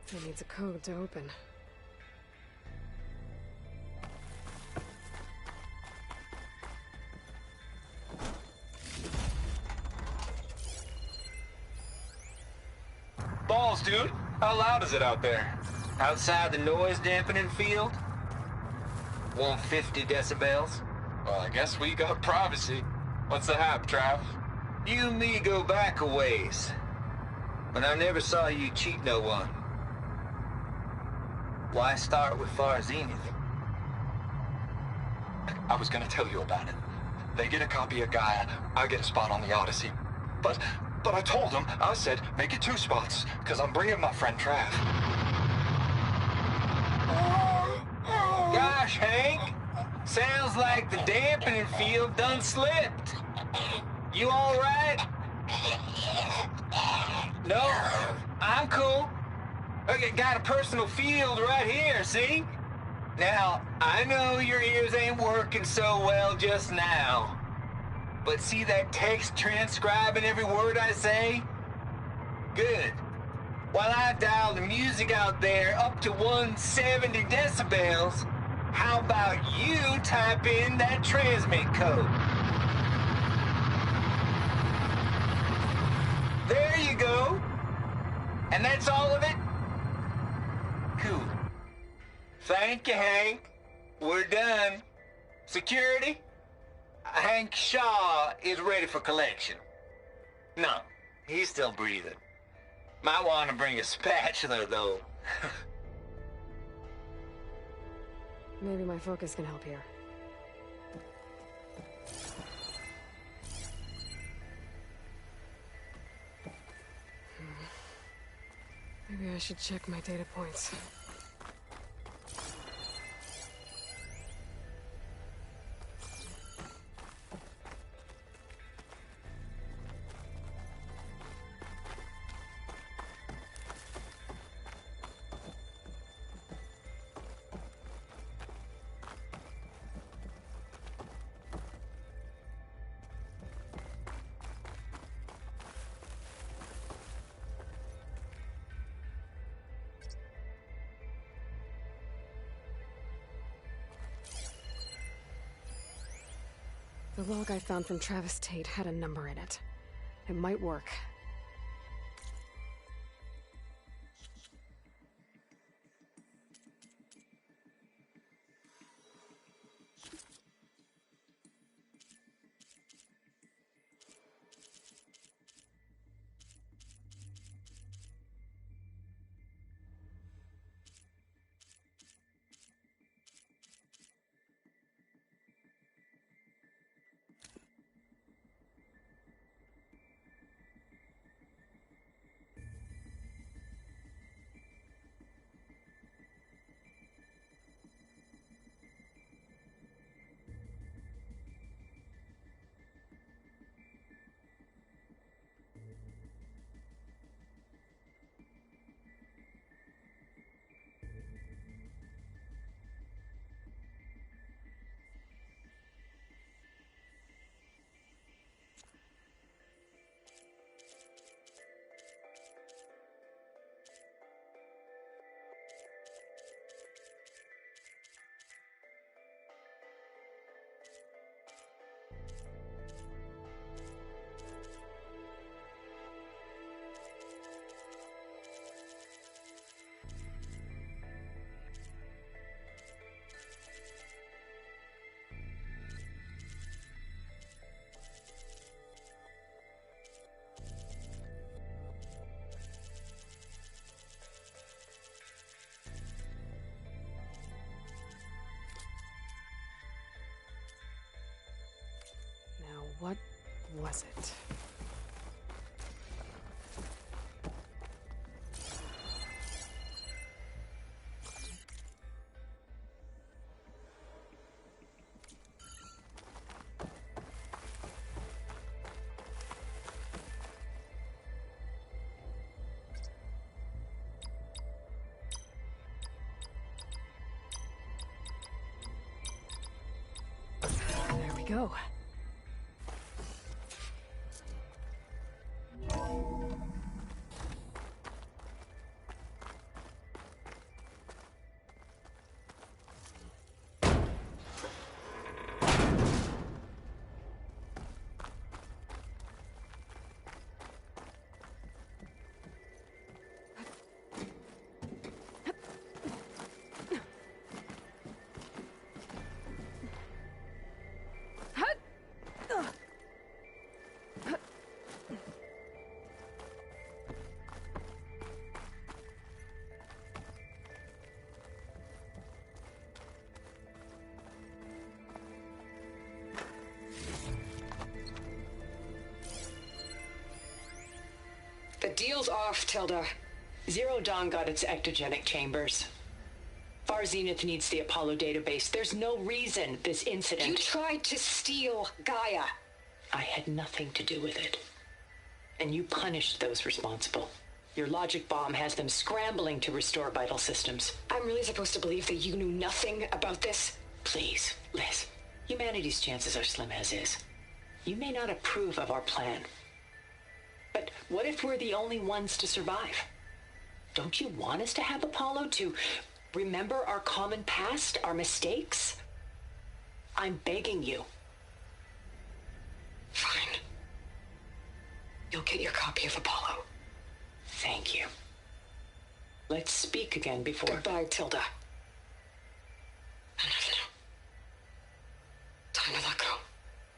It needs a code to open. Balls, dude. How loud is it out there? Outside the noise dampening field? 150 decibels? Well, I guess we got privacy. What's the hap, Trav? You and me go back a ways. But I never saw you cheat no one. Why start with Far Zenith? I was gonna tell you about it. They get a copy of Gaia, I get a spot on the Odyssey. But I told them, I said, make it 2 spots, because I'm bringing my friend Trav. Gosh, Hank. Sounds like the dampening field done slipped. You all right? No, I'm cool. Okay, got a personal field right here, see? Now, I know your ears ain't working so well just now. But see that text transcribing every word I say? Good. while I dial the music out there up to 170 decibels, how about you type in that transmit code? There you go. And that's all of it? Cool. Thank you, Hank. We're done. Security? Hank Shaw is ready for collection. No, he's still breathing. Might want to bring a spatula, though. Maybe my focus can help here. Maybe I should check my data points. The log I found from Travis Tate had a number in it. It might work. What was it? There we go. The deal's off, Tilda. Zero Dawn got its ectogenic chambers. Far Zenith needs the Apollo database. There's no reason this incident... You tried to steal Gaia. I had nothing to do with it. And you punished those responsible. Your logic bomb has them scrambling to restore vital systems. I'm really supposed to believe that you knew nothing about this? Please, Liz. Humanity's chances are slim as is. You may not approve of our plan. But what if we're the only ones to survive? Don't you want us to have Apollo to remember our common past, our mistakes? I'm begging you. Fine. You'll get your copy of Apollo. Thank you. Let's speak again before... Goodbye, Tilda. Time to let go.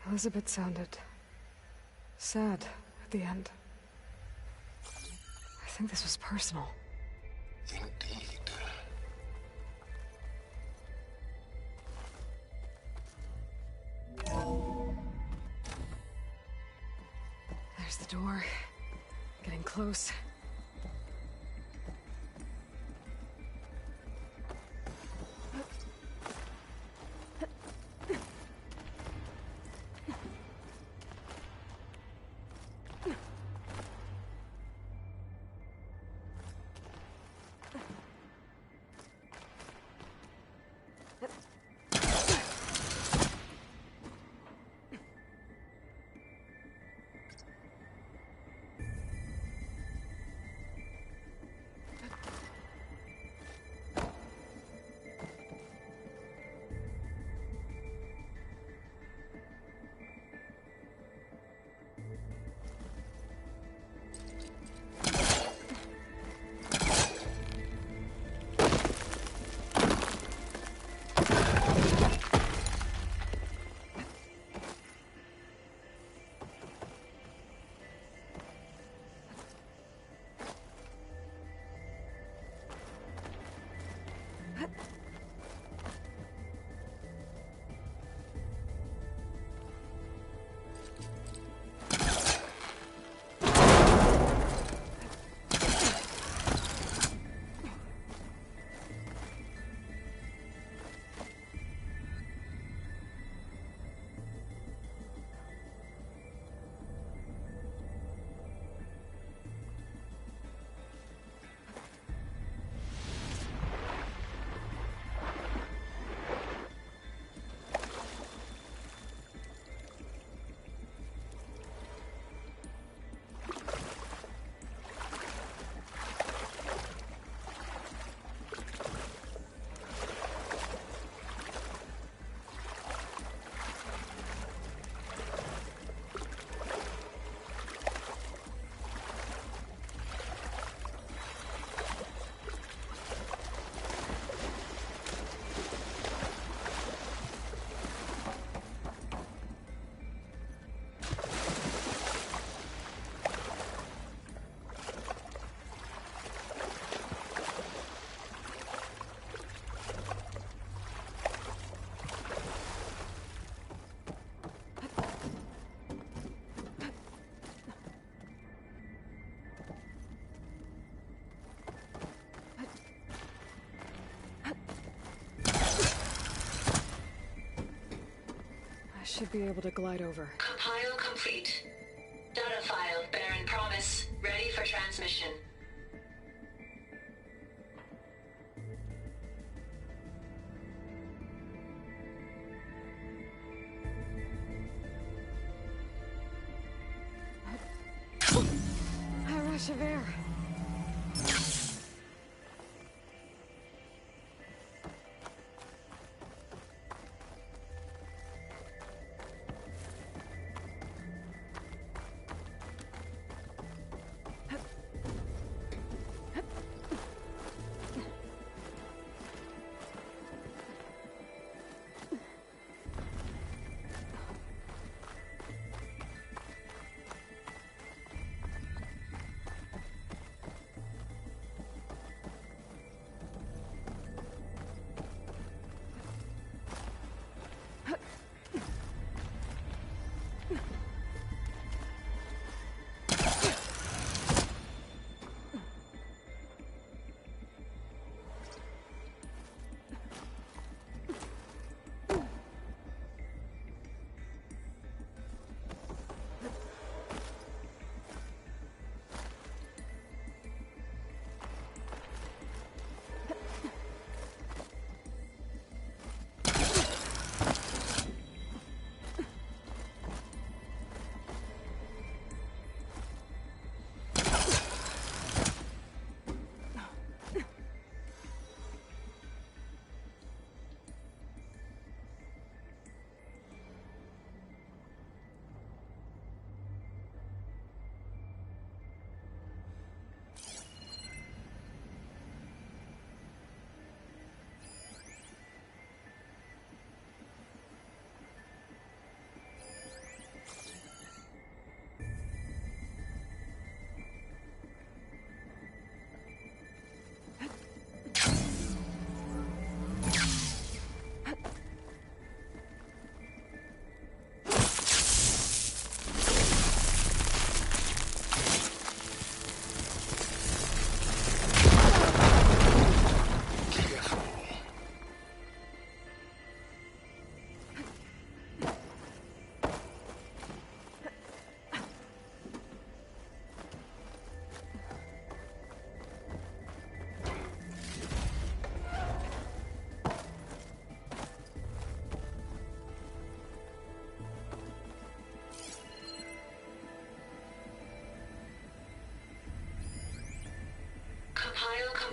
Elizabeth sounded sad at the end. I think this was personal. Indeed. There's the door. Getting close. Should be able to glide over. Compile complete. Data file, Baron Promise, ready for transmission. A rush of air.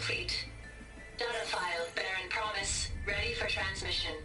complete. Data file, Baron Promise, ready for transmission.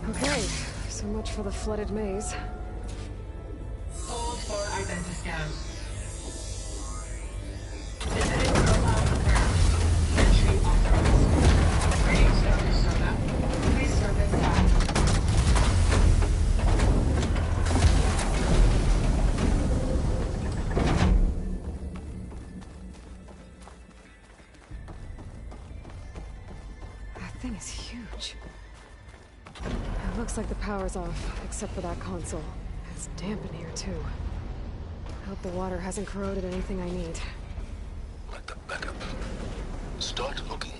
Okay, so much for the flooded maze. Hold for identiscan. Visiting profile confirmed. Entry authorized. Greetings, Dr. Soda. Please step inside. That thing is huge. It looks like the power's off, except for that console. It's damp in here, too. I hope the water hasn't corroded anything I need. Let the backup. Start looking.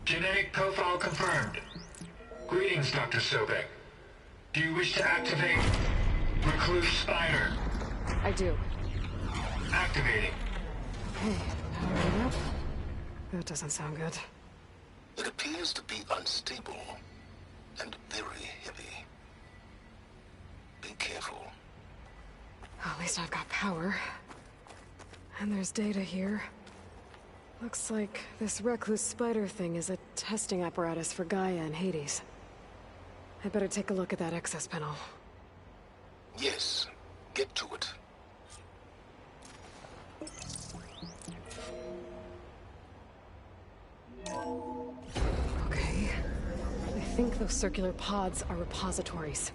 Genetic profile confirmed. Greetings, Dr. Sobek. Do you wish to activate Recluse Spider? I do. Activating. Okay, powering up. That doesn't sound good. It appears to be unstable and very heavy. Be careful. At least I've got power. And there's data here. Looks like this recluse spider thing is a testing apparatus for Gaia and Hades. I'd better take a look at that access panel. Yes, get to it. Okay. I think those circular pods are repositories.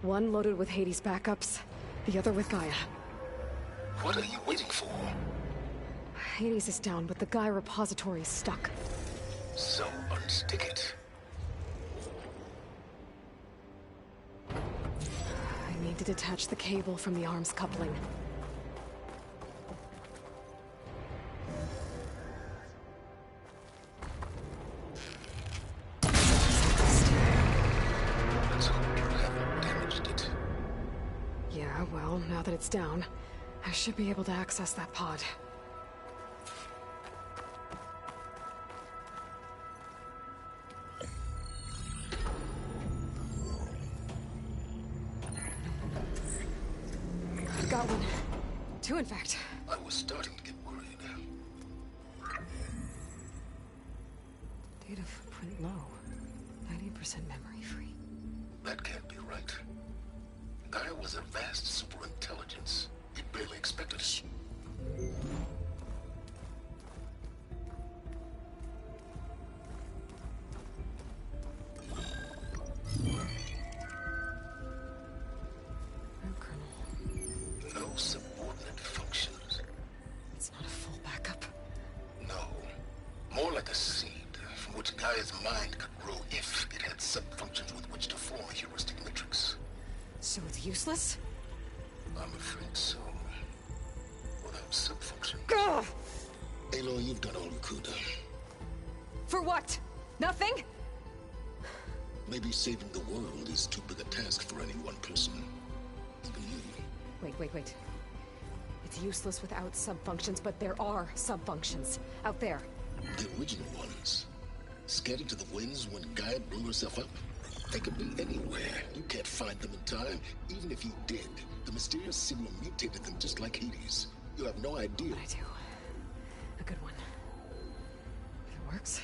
One loaded with Hades backups, the other with Gaia. What are you waiting for? Hades is down, but the Gaia repository is stuck. So unstick it. I need to detach the cable from the arms coupling. Let's hope you haven't damaged it. Yeah, well, now that it's down, I should be able to access that pod. I've got one. Two, in fact. I was starting to get worried. Data footprint low. 90% memory free. That can't be right. Gaia was a vast superintelligence. It barely expected us. No subordinate functions. It's not a full backup. No. More like a seed from which Gaia's mind could grow if it had sub-functions with which to form a heuristic matrix. So it's useless? I'm afraid so. Without sub-functions. Ugh! Aloy, you've done all you could. For what? Nothing? Maybe saving the world is too big a task for any one person. Even you. Wait. It's useless without sub-functions, but there are sub-functions out there. The original ones. Scattered to the winds when Gaia blew herself up. They could be anywhere. You can't find them in time. Even if you did, the mysterious signal mutated them just like Hades. You have no idea. I do. A good one. If it works.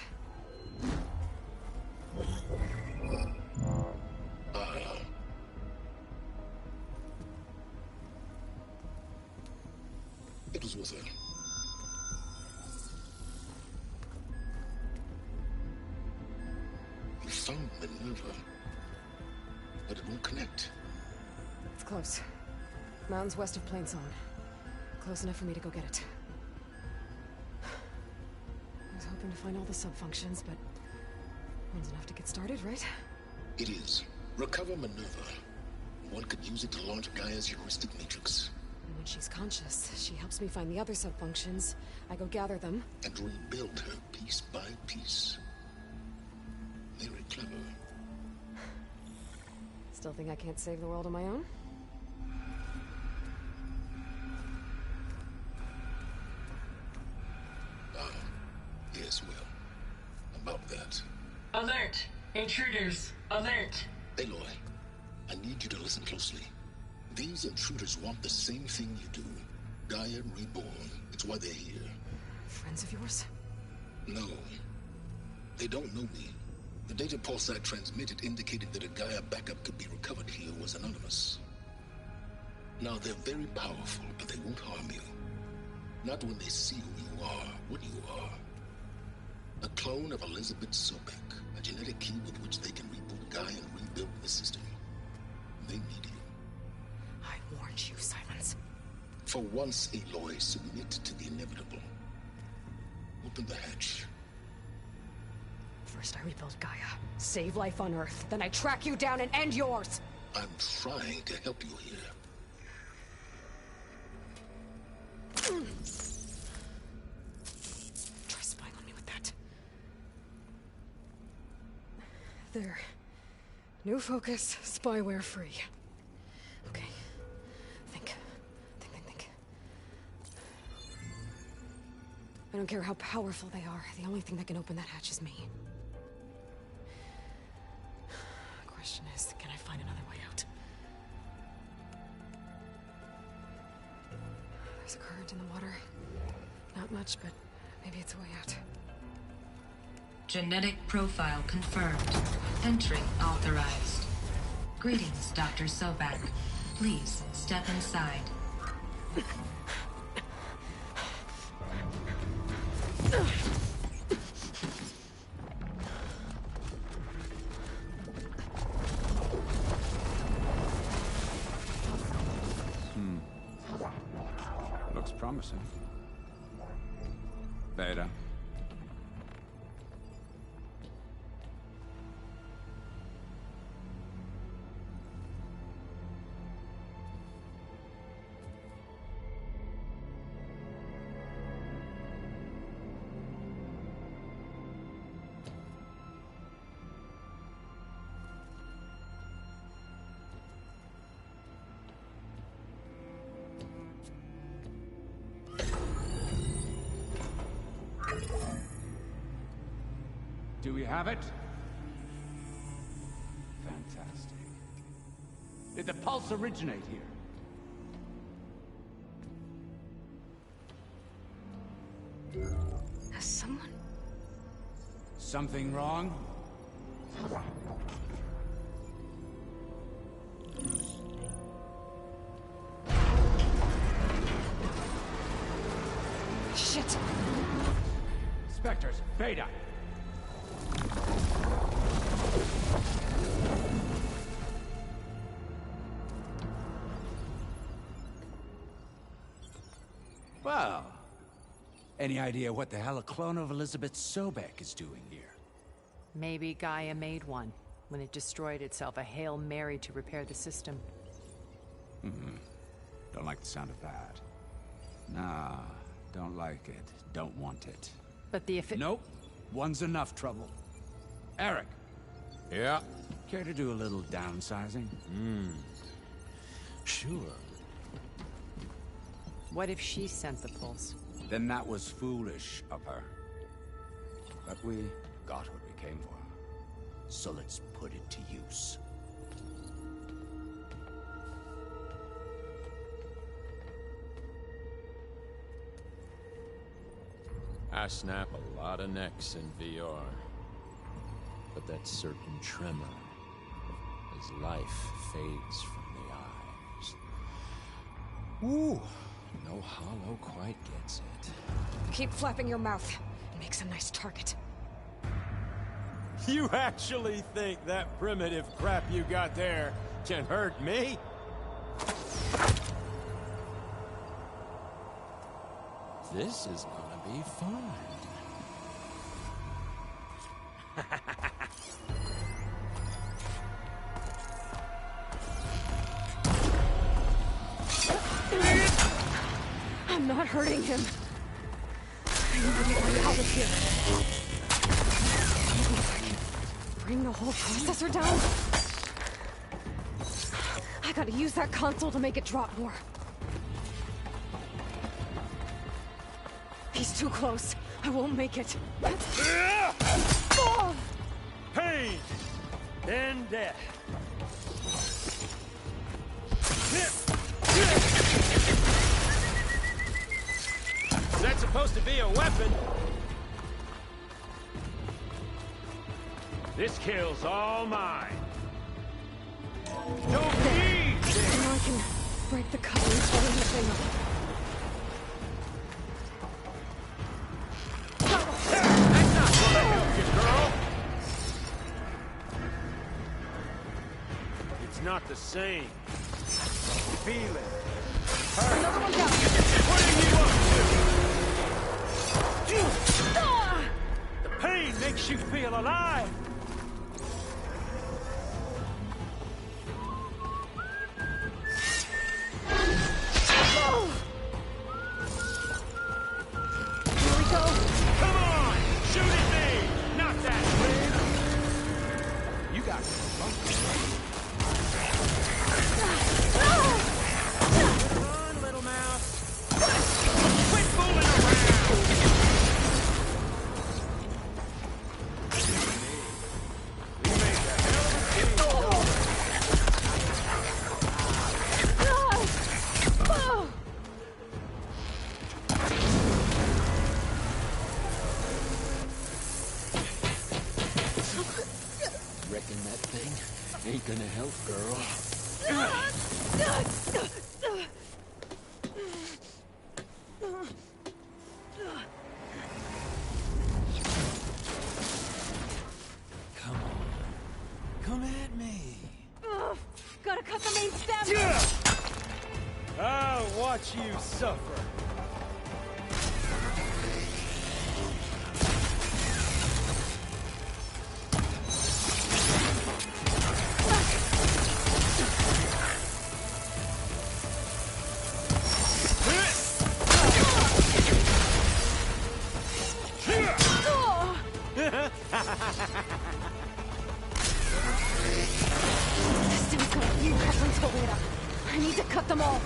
It was with her. You found Minerva, but it won't connect. It's close. Mountains west of Plain Song. Close enough for me to go get it. I was hoping to find all the sub-functions, but one's enough to get started, right? It is. Recover Minerva. One could use it to launch Gaia's heuristic matrix. And when she's conscious, she helps me find the other sub-functions. I go gather them. And rebuild her piece by piece. Very clever. Still think I can't save the world on my own? Yes, well, about that. Alert! Intruders! Alert! Aloy, I need you to listen closely. These intruders want the same thing you do. Gaia reborn. It's why they're here. Friends of yours? No. They don't know me. The data pulse I transmitted indicated that a Gaia backup could be recovered here was anonymous. Now, they're very powerful, but they won't harm you. Not when they see who you are, what you are. A clone of Elizabeth Sobek, a genetic key with which they can reboot Gaia and rebuild the system. They need you. I warned you, Silence. For once, Aloy, submit to the inevitable. Open the hatch. First I rebuild Gaia, save life on Earth, then I track you down and end yours! I'm trying to help you here. Try spying on me with that. There. New focus, spyware free. Okay. Think. I don't care how powerful they are. The only thing that can open that hatch is me. The question is, can I find another way out? There's a current in the water. Not much, but maybe it's a way out. Genetic profile confirmed. Entry authorized. Greetings, Dr. Sobek. Please step inside. Looks promising. Beta. Do we have it? Fantastic. Did the pulse originate here? Has someone? Something wrong? Shit! Spectres, Beta! Well, any idea what the hell a clone of Elizabeth Sobek is doing here? Maybe Gaia made one when it destroyed itself, a Hail Mary to repair the system. Don't like the sound of that. Nah, don't like it. Don't want it. But the Nope. One's enough trouble. Eric. Yeah? Care to do a little downsizing? Sure. What if she sent the pulse? Then that was foolish of her. But we got what we came for. So let's put it to use. I snap a lot of necks in VR. But that certain tremor as life fades from the eyes. Ooh, no hollow quite gets it. Keep flapping your mouth. It makes a nice target. You actually think that primitive crap you got there can hurt me? This is gonna be fun. I'm not hurting him. I need to get my out of here. Maybe if I can bring the whole processor down. I gotta use that console to make it drop more. He's too close. I won't make it. Oh! Pain! Then death. Is that supposed to be a weapon? This kill's all mine. No need! Now I can break the cover and set anything up. That's not gonna help you, girl! It's not the same. Feel it. Another one down. What are you up to? The pain makes you feel alive. Here we go. Come on! Shoot at me! Not that way! You got Come on, little mouse. gonna help, girl. Come on. Come at me. Gotta cut the main stem! I'll watch you suffer. Stem's got a few couplings holding it up. I need to cut them all.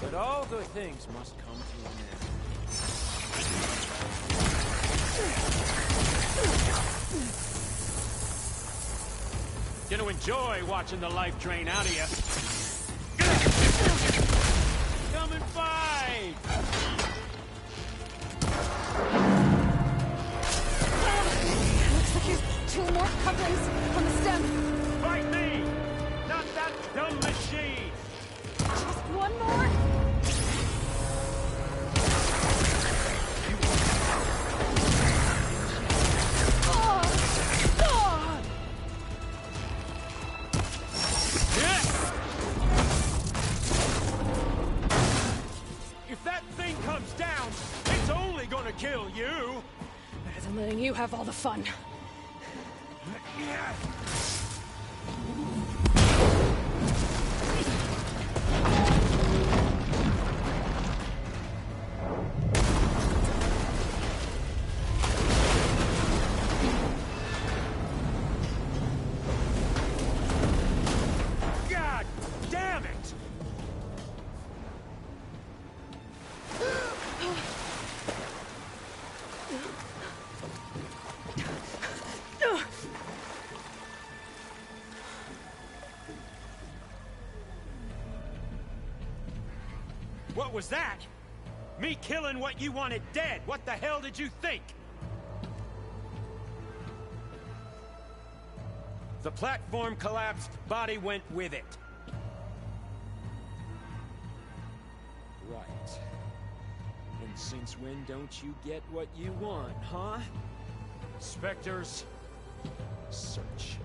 But all good things must come to an end. Gonna enjoy watching the life drain out of you. Come and fight! Looks like there's 2 more couplings on the stem. Fight me! Not that dumb machine! Just one more? If that thing comes down, it's only gonna kill you! Better than letting you have all the fun. God damn it! What was that? Me killing what you wanted dead. What the hell did you think? The platform collapsed, body went with it. Right. And since when don't you get what you want, huh? Spectres, Search.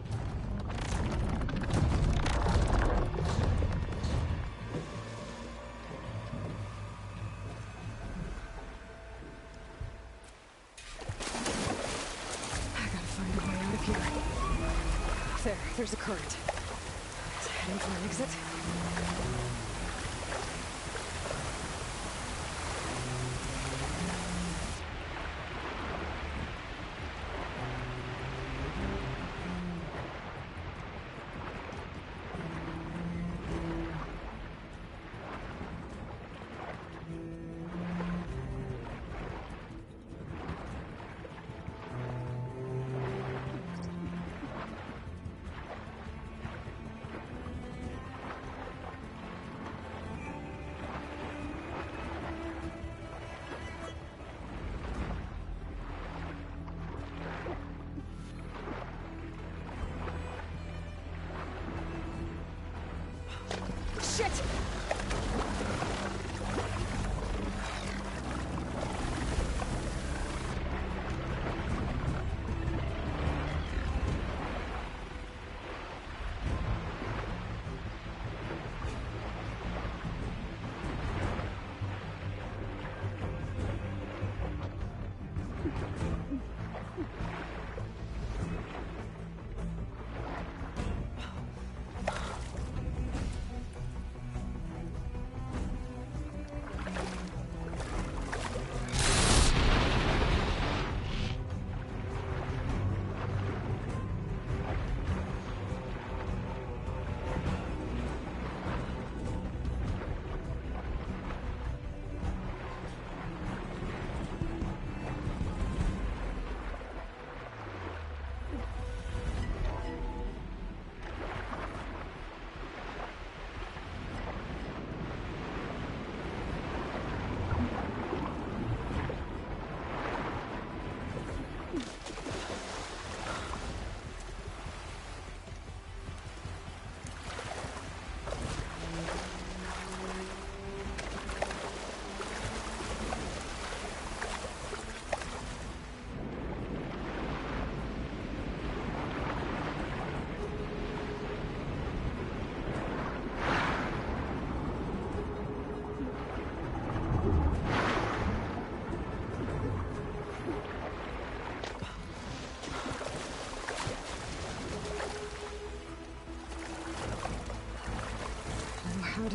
I gotta find a way out of here. There's a current. Is it heading for an exit? Shit!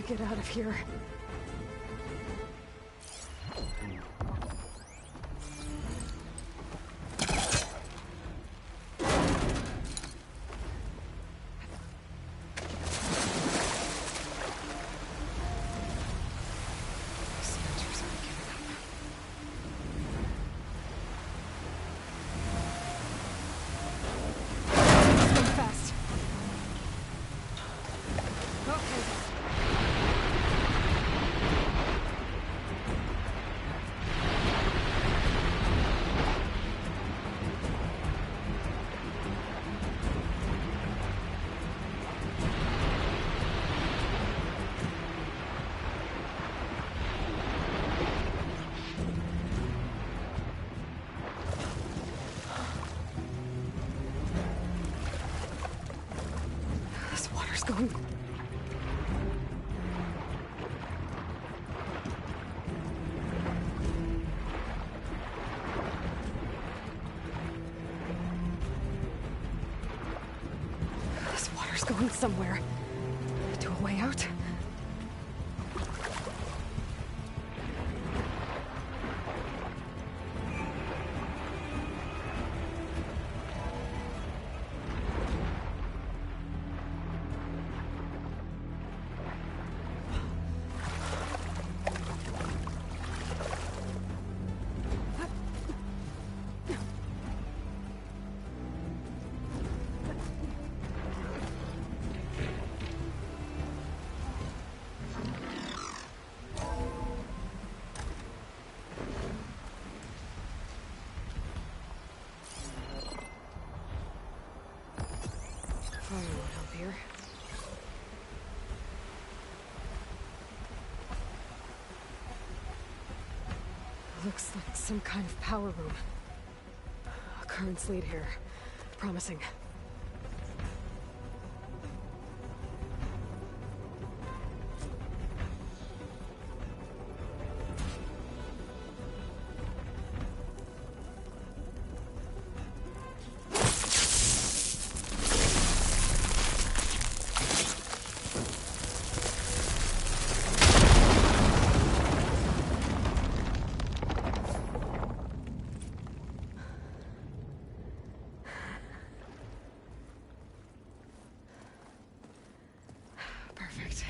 get out of here. Going. This water's going somewhere. To a way out? Fire won't help here. Looks like some kind of power room. A currents lead here. Promising. Perfect.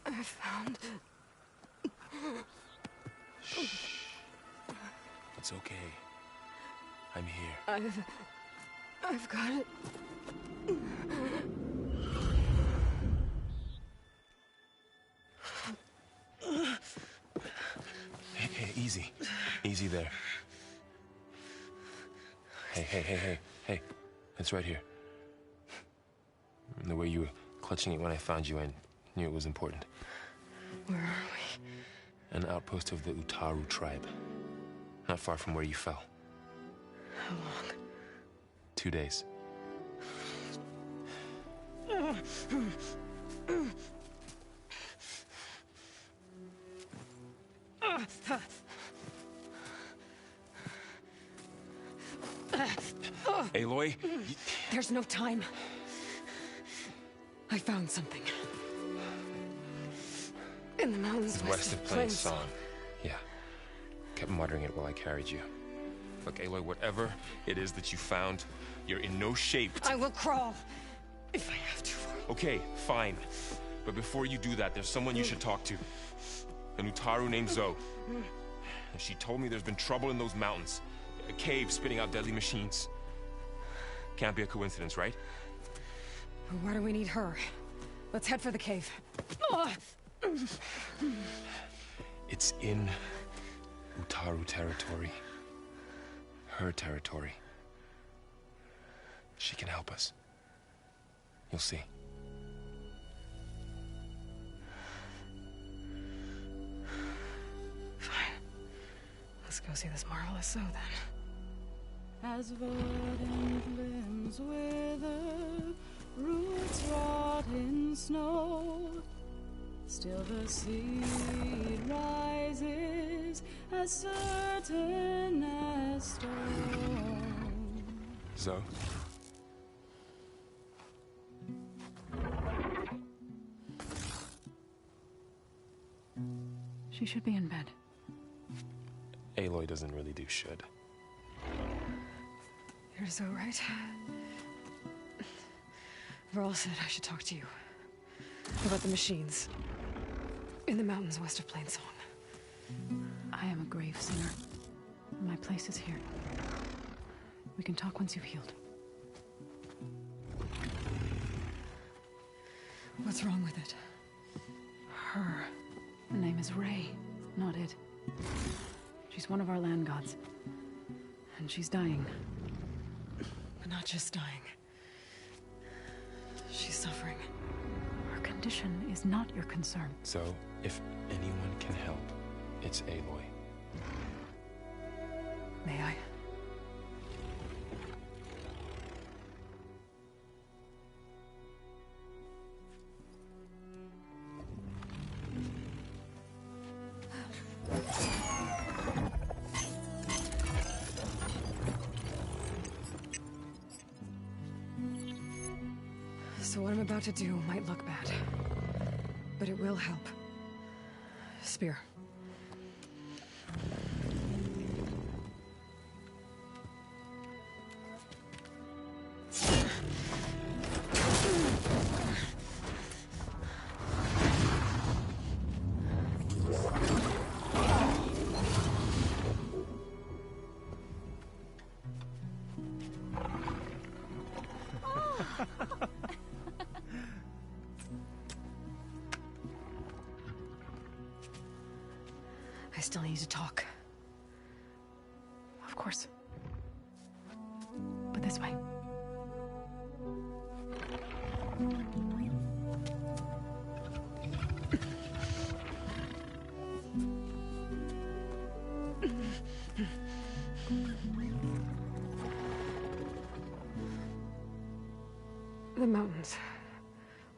I found... Shh. It's okay. I'm here. I've got it. Hey, easy. Easy there. Hey. It's right here. The way you were clutching it when I found you, I knew it was important. Where are we? An outpost of the Utaru tribe. Not far from where you fell. How long? 2 days. Aloy? There's no time. I found something. In the mountains West of Plains Song. Yeah. Kept muttering it while I carried you. Look, Aloy, whatever it is that you found, you're in no shape to... I will crawl if I have to. Okay, fine. But before you do that, there's someone you should talk to. An Utaru named Zoe. And she told me there's been trouble in those mountains. A cave spitting out deadly machines. Can't be a coincidence, right? Why do we need her? Let's head for the cave. It's in Utaru territory. Her territory. She can help us. You'll see. Fine. Let's go see this marvelous Zoe then. As verdant limbs wither, roots rot in snow, still the seed rises as certain as stone. Zoe? She should be in bed. Aloy doesn't really do should. You're so right. Varl said I should talk to you about the machines in the mountains west of Plainsong. I am a grave singer. My place is here. We can talk once you've healed. What's wrong with it? Her name is Ray, not it. She's one of our land gods. And she's dying. But not just dying. She's suffering. Her condition is not your concern. So, if anyone can help, it's Aloy. May I? So what I'm about to do might look bad, but it will help. Spear. I still need to talk. Of course. But this way. The mountains,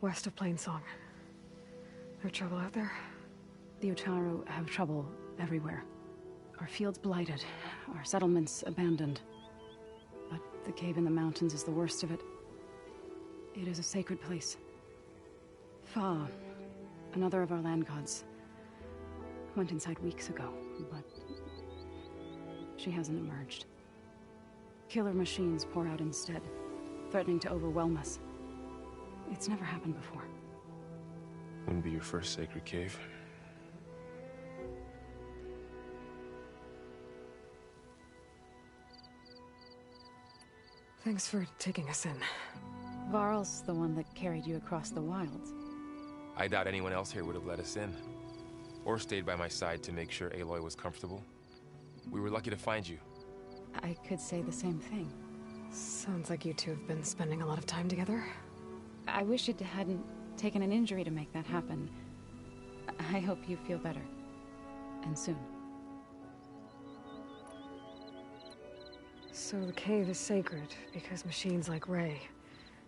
west of Plainsong. No trouble out there? The Utaru have trouble everywhere. Our fields blighted, our settlements abandoned. But the cave in the mountains is the worst of it. It is a sacred place. Fa, another of our land gods, went inside weeks ago, but she hasn't emerged. Killer machines pour out instead, threatening to overwhelm us. It's never happened before. Wouldn't be your first sacred cave. Thanks for taking us in. Varl's the one that carried you across the wilds. I doubt anyone else here would have let us in. Or stayed by my side to make sure Aloy was comfortable. We were lucky to find you. I could say the same thing. Sounds like you two have been spending a lot of time together. I wish it hadn't taken an injury to make that happen. I hope you feel better. And soon. So the cave is sacred because machines like Ray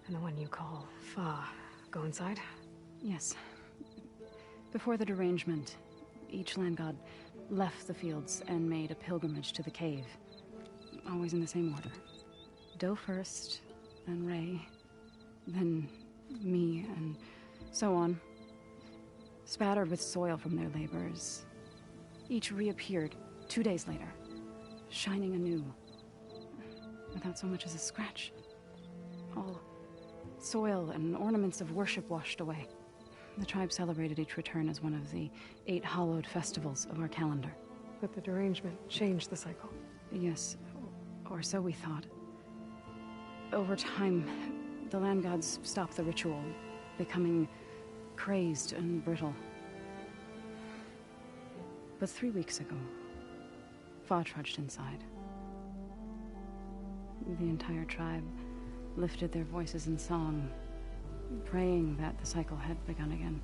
and the one you call Fa go inside? Yes. Before the derangement, each land god left the fields and made a pilgrimage to the cave. Always in the same order. Do first, then Ray, then me, and so on. spattered with soil from their labors. Each reappeared 2 days later, shining anew, without so much as a scratch. All soil and ornaments of worship washed away. The tribe celebrated each return as one of the 8 hallowed festivals of our calendar. But the derangement changed the cycle. Yes, or so we thought. Over time, the land gods stopped the ritual, becoming crazed and brittle. But 3 weeks ago, Fa trudged inside. The entire tribe lifted their voices in song, praying that the cycle had begun again.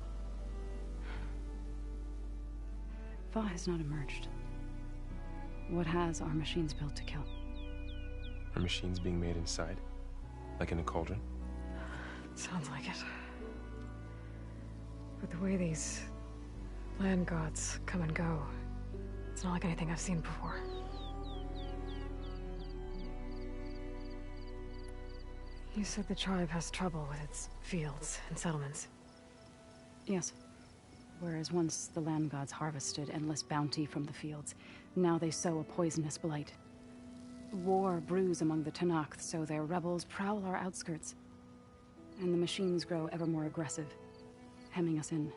Fa has not emerged. What has are machines built to kill? Are machines being made inside? Like in a cauldron? Sounds like it. But the way these land gods come and go, it's not like anything I've seen before. You said the tribe has trouble with its fields and settlements. Yes. Whereas once the land gods harvested endless bounty from the fields, now they sow a poisonous blight. War brews among the Tanakh, so their rebels prowl our outskirts. And the machines grow ever more aggressive, hemming us in,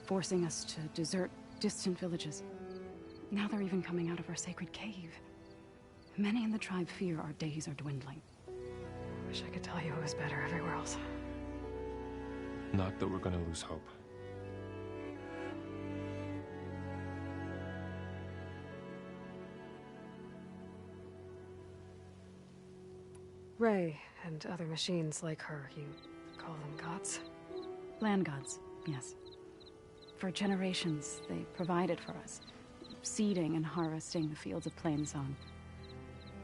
forcing us to desert distant villages. Now they're even coming out of our sacred cave. Many in the tribe fear our days are dwindling. Wish I could tell you it was better everywhere else. Not that we're gonna lose hope. Ray and other machines like her, you call them gods? Land gods, yes. For generations, they provided for us, seeding and harvesting the fields of Plainsong.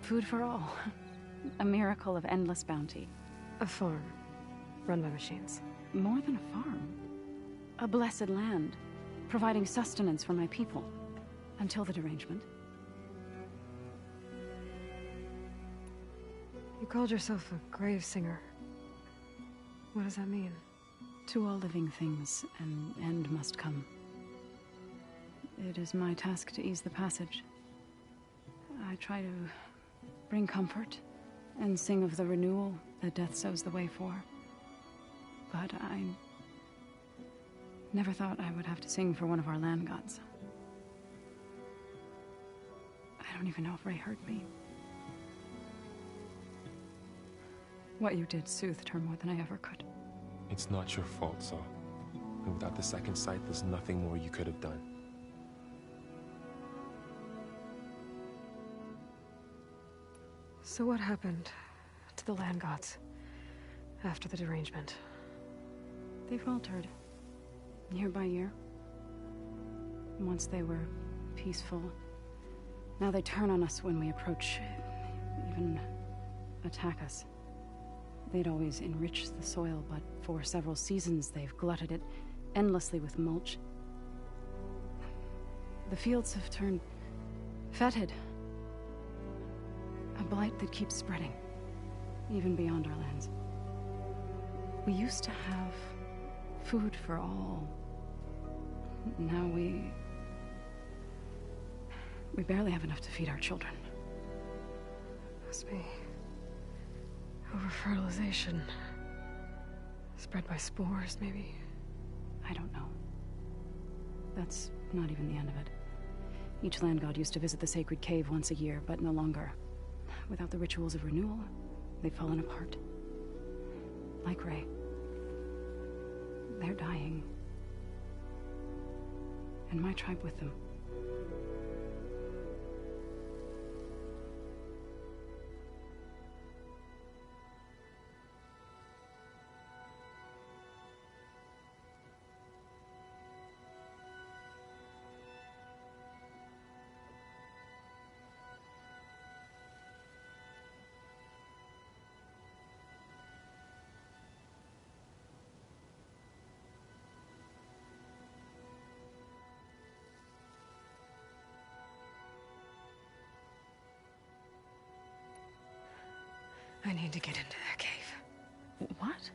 Food for all. A miracle of endless bounty. A farm, run by machines. More than a farm. A blessed land, providing sustenance for my people. Until the derangement. You called yourself a grave singer. What does that mean? To all living things, an end must come. It is my task to ease the passage. I try to bring comfort and sing of the renewal that death sows the way for. But I never thought I would have to sing for one of our land gods. I don't even know if Ray heard me. What you did soothed her more than I ever could. It's not your fault, Saul. And without the second sight, there's nothing more you could have done. So what happened to the land gods after the derangement? They faltered, year by year. Once they were peaceful. Now they turn on us when we approach, even attack us. They'd always enriched the soil, but for several seasons they've glutted it endlessly with mulch. The fields have turned fetid. A blight that keeps spreading, even beyond our lands. We used to have food for all. Now we barely have enough to feed our children. Must be over-fertilization. Spread by spores, maybe? I don't know. That's not even the end of it. Each land god used to visit the sacred cave once a year, but no longer. Without the rituals of renewal, they've fallen apart. Like Ray. They're dying. And my tribe with them. I need to get into that cave. What?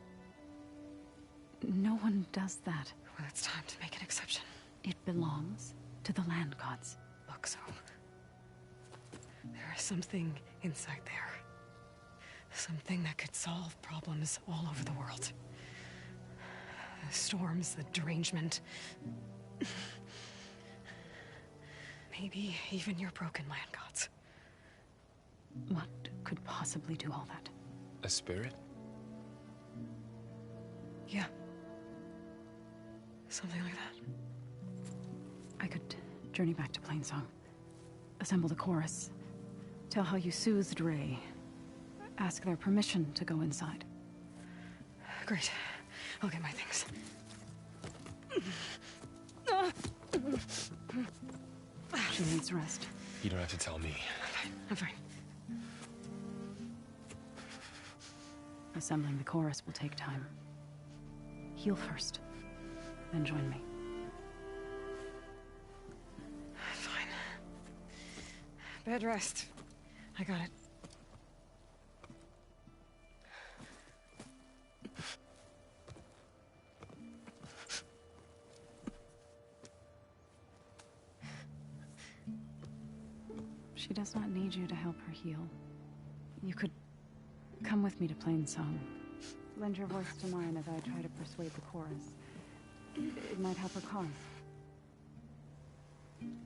No one does that. Well, it's time to make an exception. It belongs to the land gods. Look, so... there is something inside there. Something that could solve problems all over the world. The storms, the derangement. Maybe even your broken land gods. What could possibly do all that? A spirit? Yeah. Something like that. I could journey back to Plainsong. Assemble the chorus. Tell how you soothed Ray. Ask their permission to go inside. Great. I'll get my things. She needs rest. You don't have to tell me. I'm fine. Assembling the chorus will take time. Heal first, then join me. Fine. Bed rest. I got it. She does not need you to help her heal. You could come with me to Plainsong. Lend your voice to mine as I try to persuade the chorus. It might help her cause.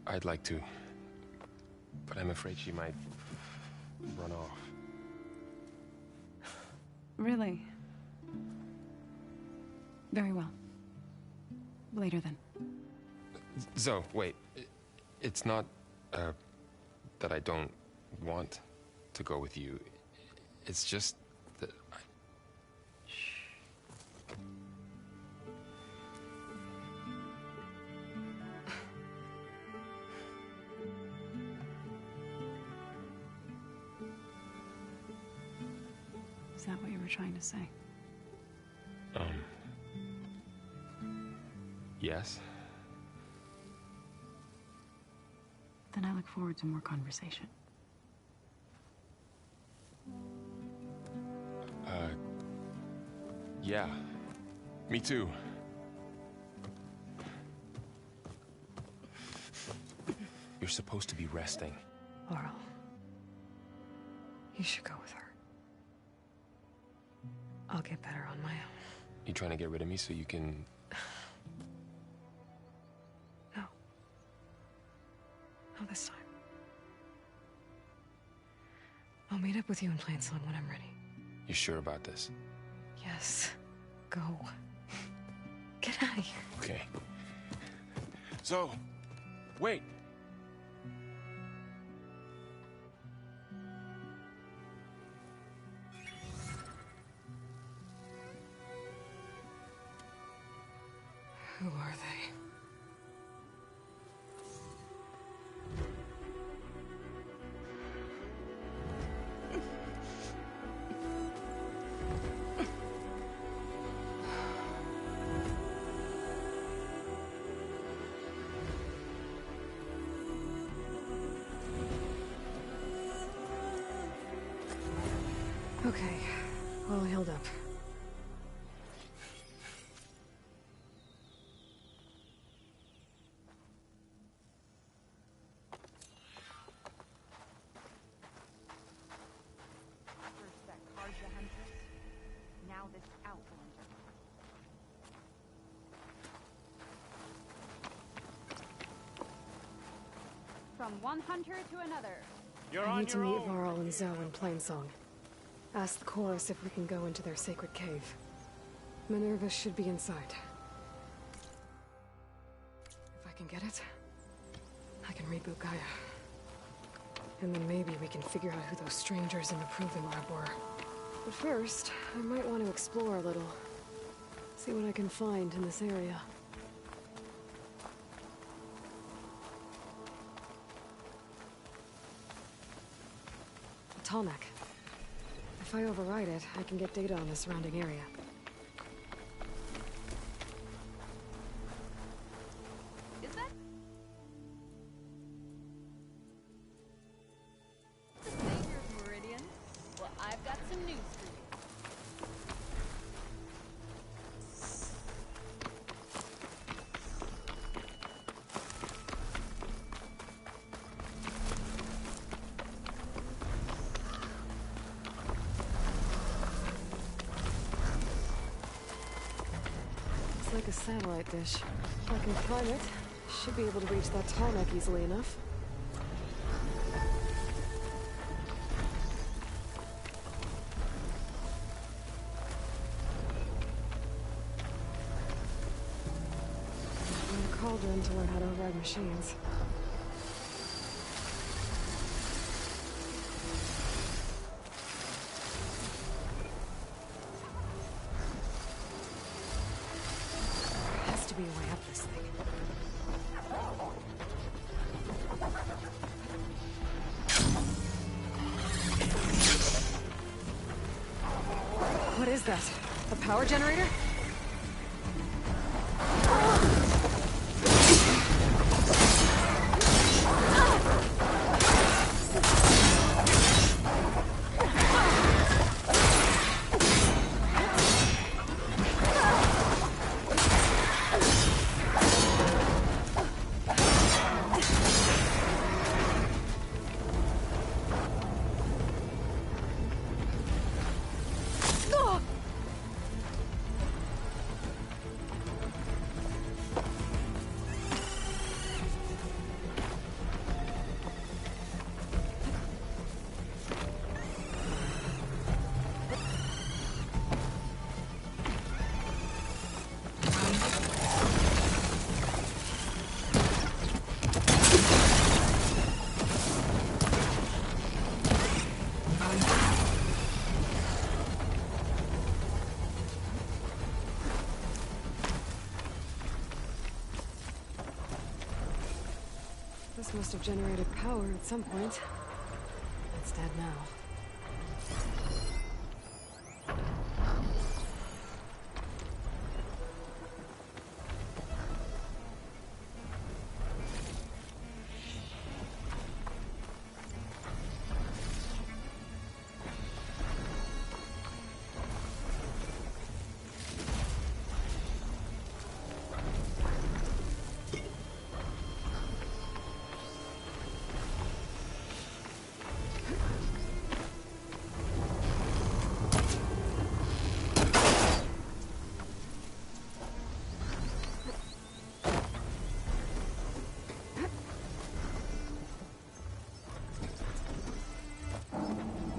I'd like to, but I'm afraid she might run off. Really? Very well. Later then. Zoe, wait. It's not, that I don't want to go with you. It's just that I... Is that what you were trying to say? Yes? Then I look forward to more conversation. Yeah. Me too. You're supposed to be resting. Laurel. You should go with her. I'll get better on my own. You trying to get rid of me so you can... No. Not this time. I'll meet up with you in Plainsong when I'm ready. You sure about this? Yes. Go. Get out of here. Okay. So, wait. Who are they? Okay, all healed up. First that Karja huntress, now this outlander. From one hunter to another. I need to meet Varl and Zoe in Plainsong. Ask the chorus if we can go into their sacred cave. Minerva should be inside. If I can get it, I can reboot Gaia. And then maybe we can figure out who those strangers in the Proving Lab were. But first, I might want to explore a little. See what I can find in this area. A Tallneck. If I override it, I can get data on the surrounding area. Is that the Savior of Meridian? Well, I've got some news for you. satellite dish. If I can climb it, should be able to reach that tarmac easily enough. I'm a cauldron to learn how to override machines. There has to be a way up this thing. What is that? A power generator? This must have generated power at some point. It's dead now.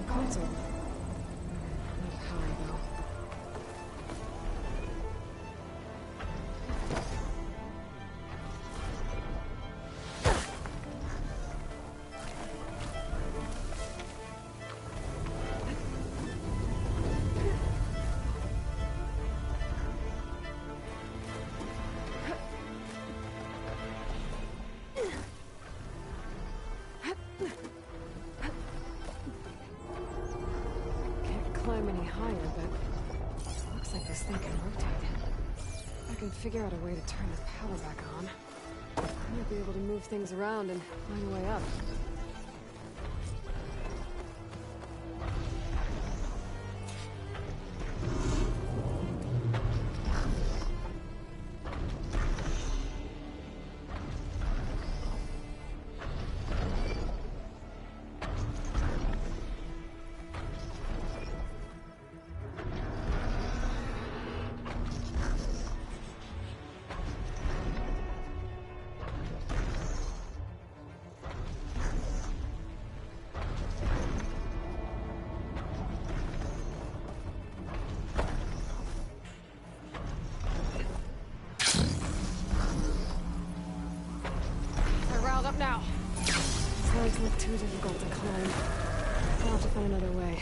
Console. No power, though. Climb any higher, but looks like this thing can rotate. I can figure out a way to turn the power back on. I might be able to move things around and find a way up. Up now. These legs look too difficult to climb. I'll have to find another way.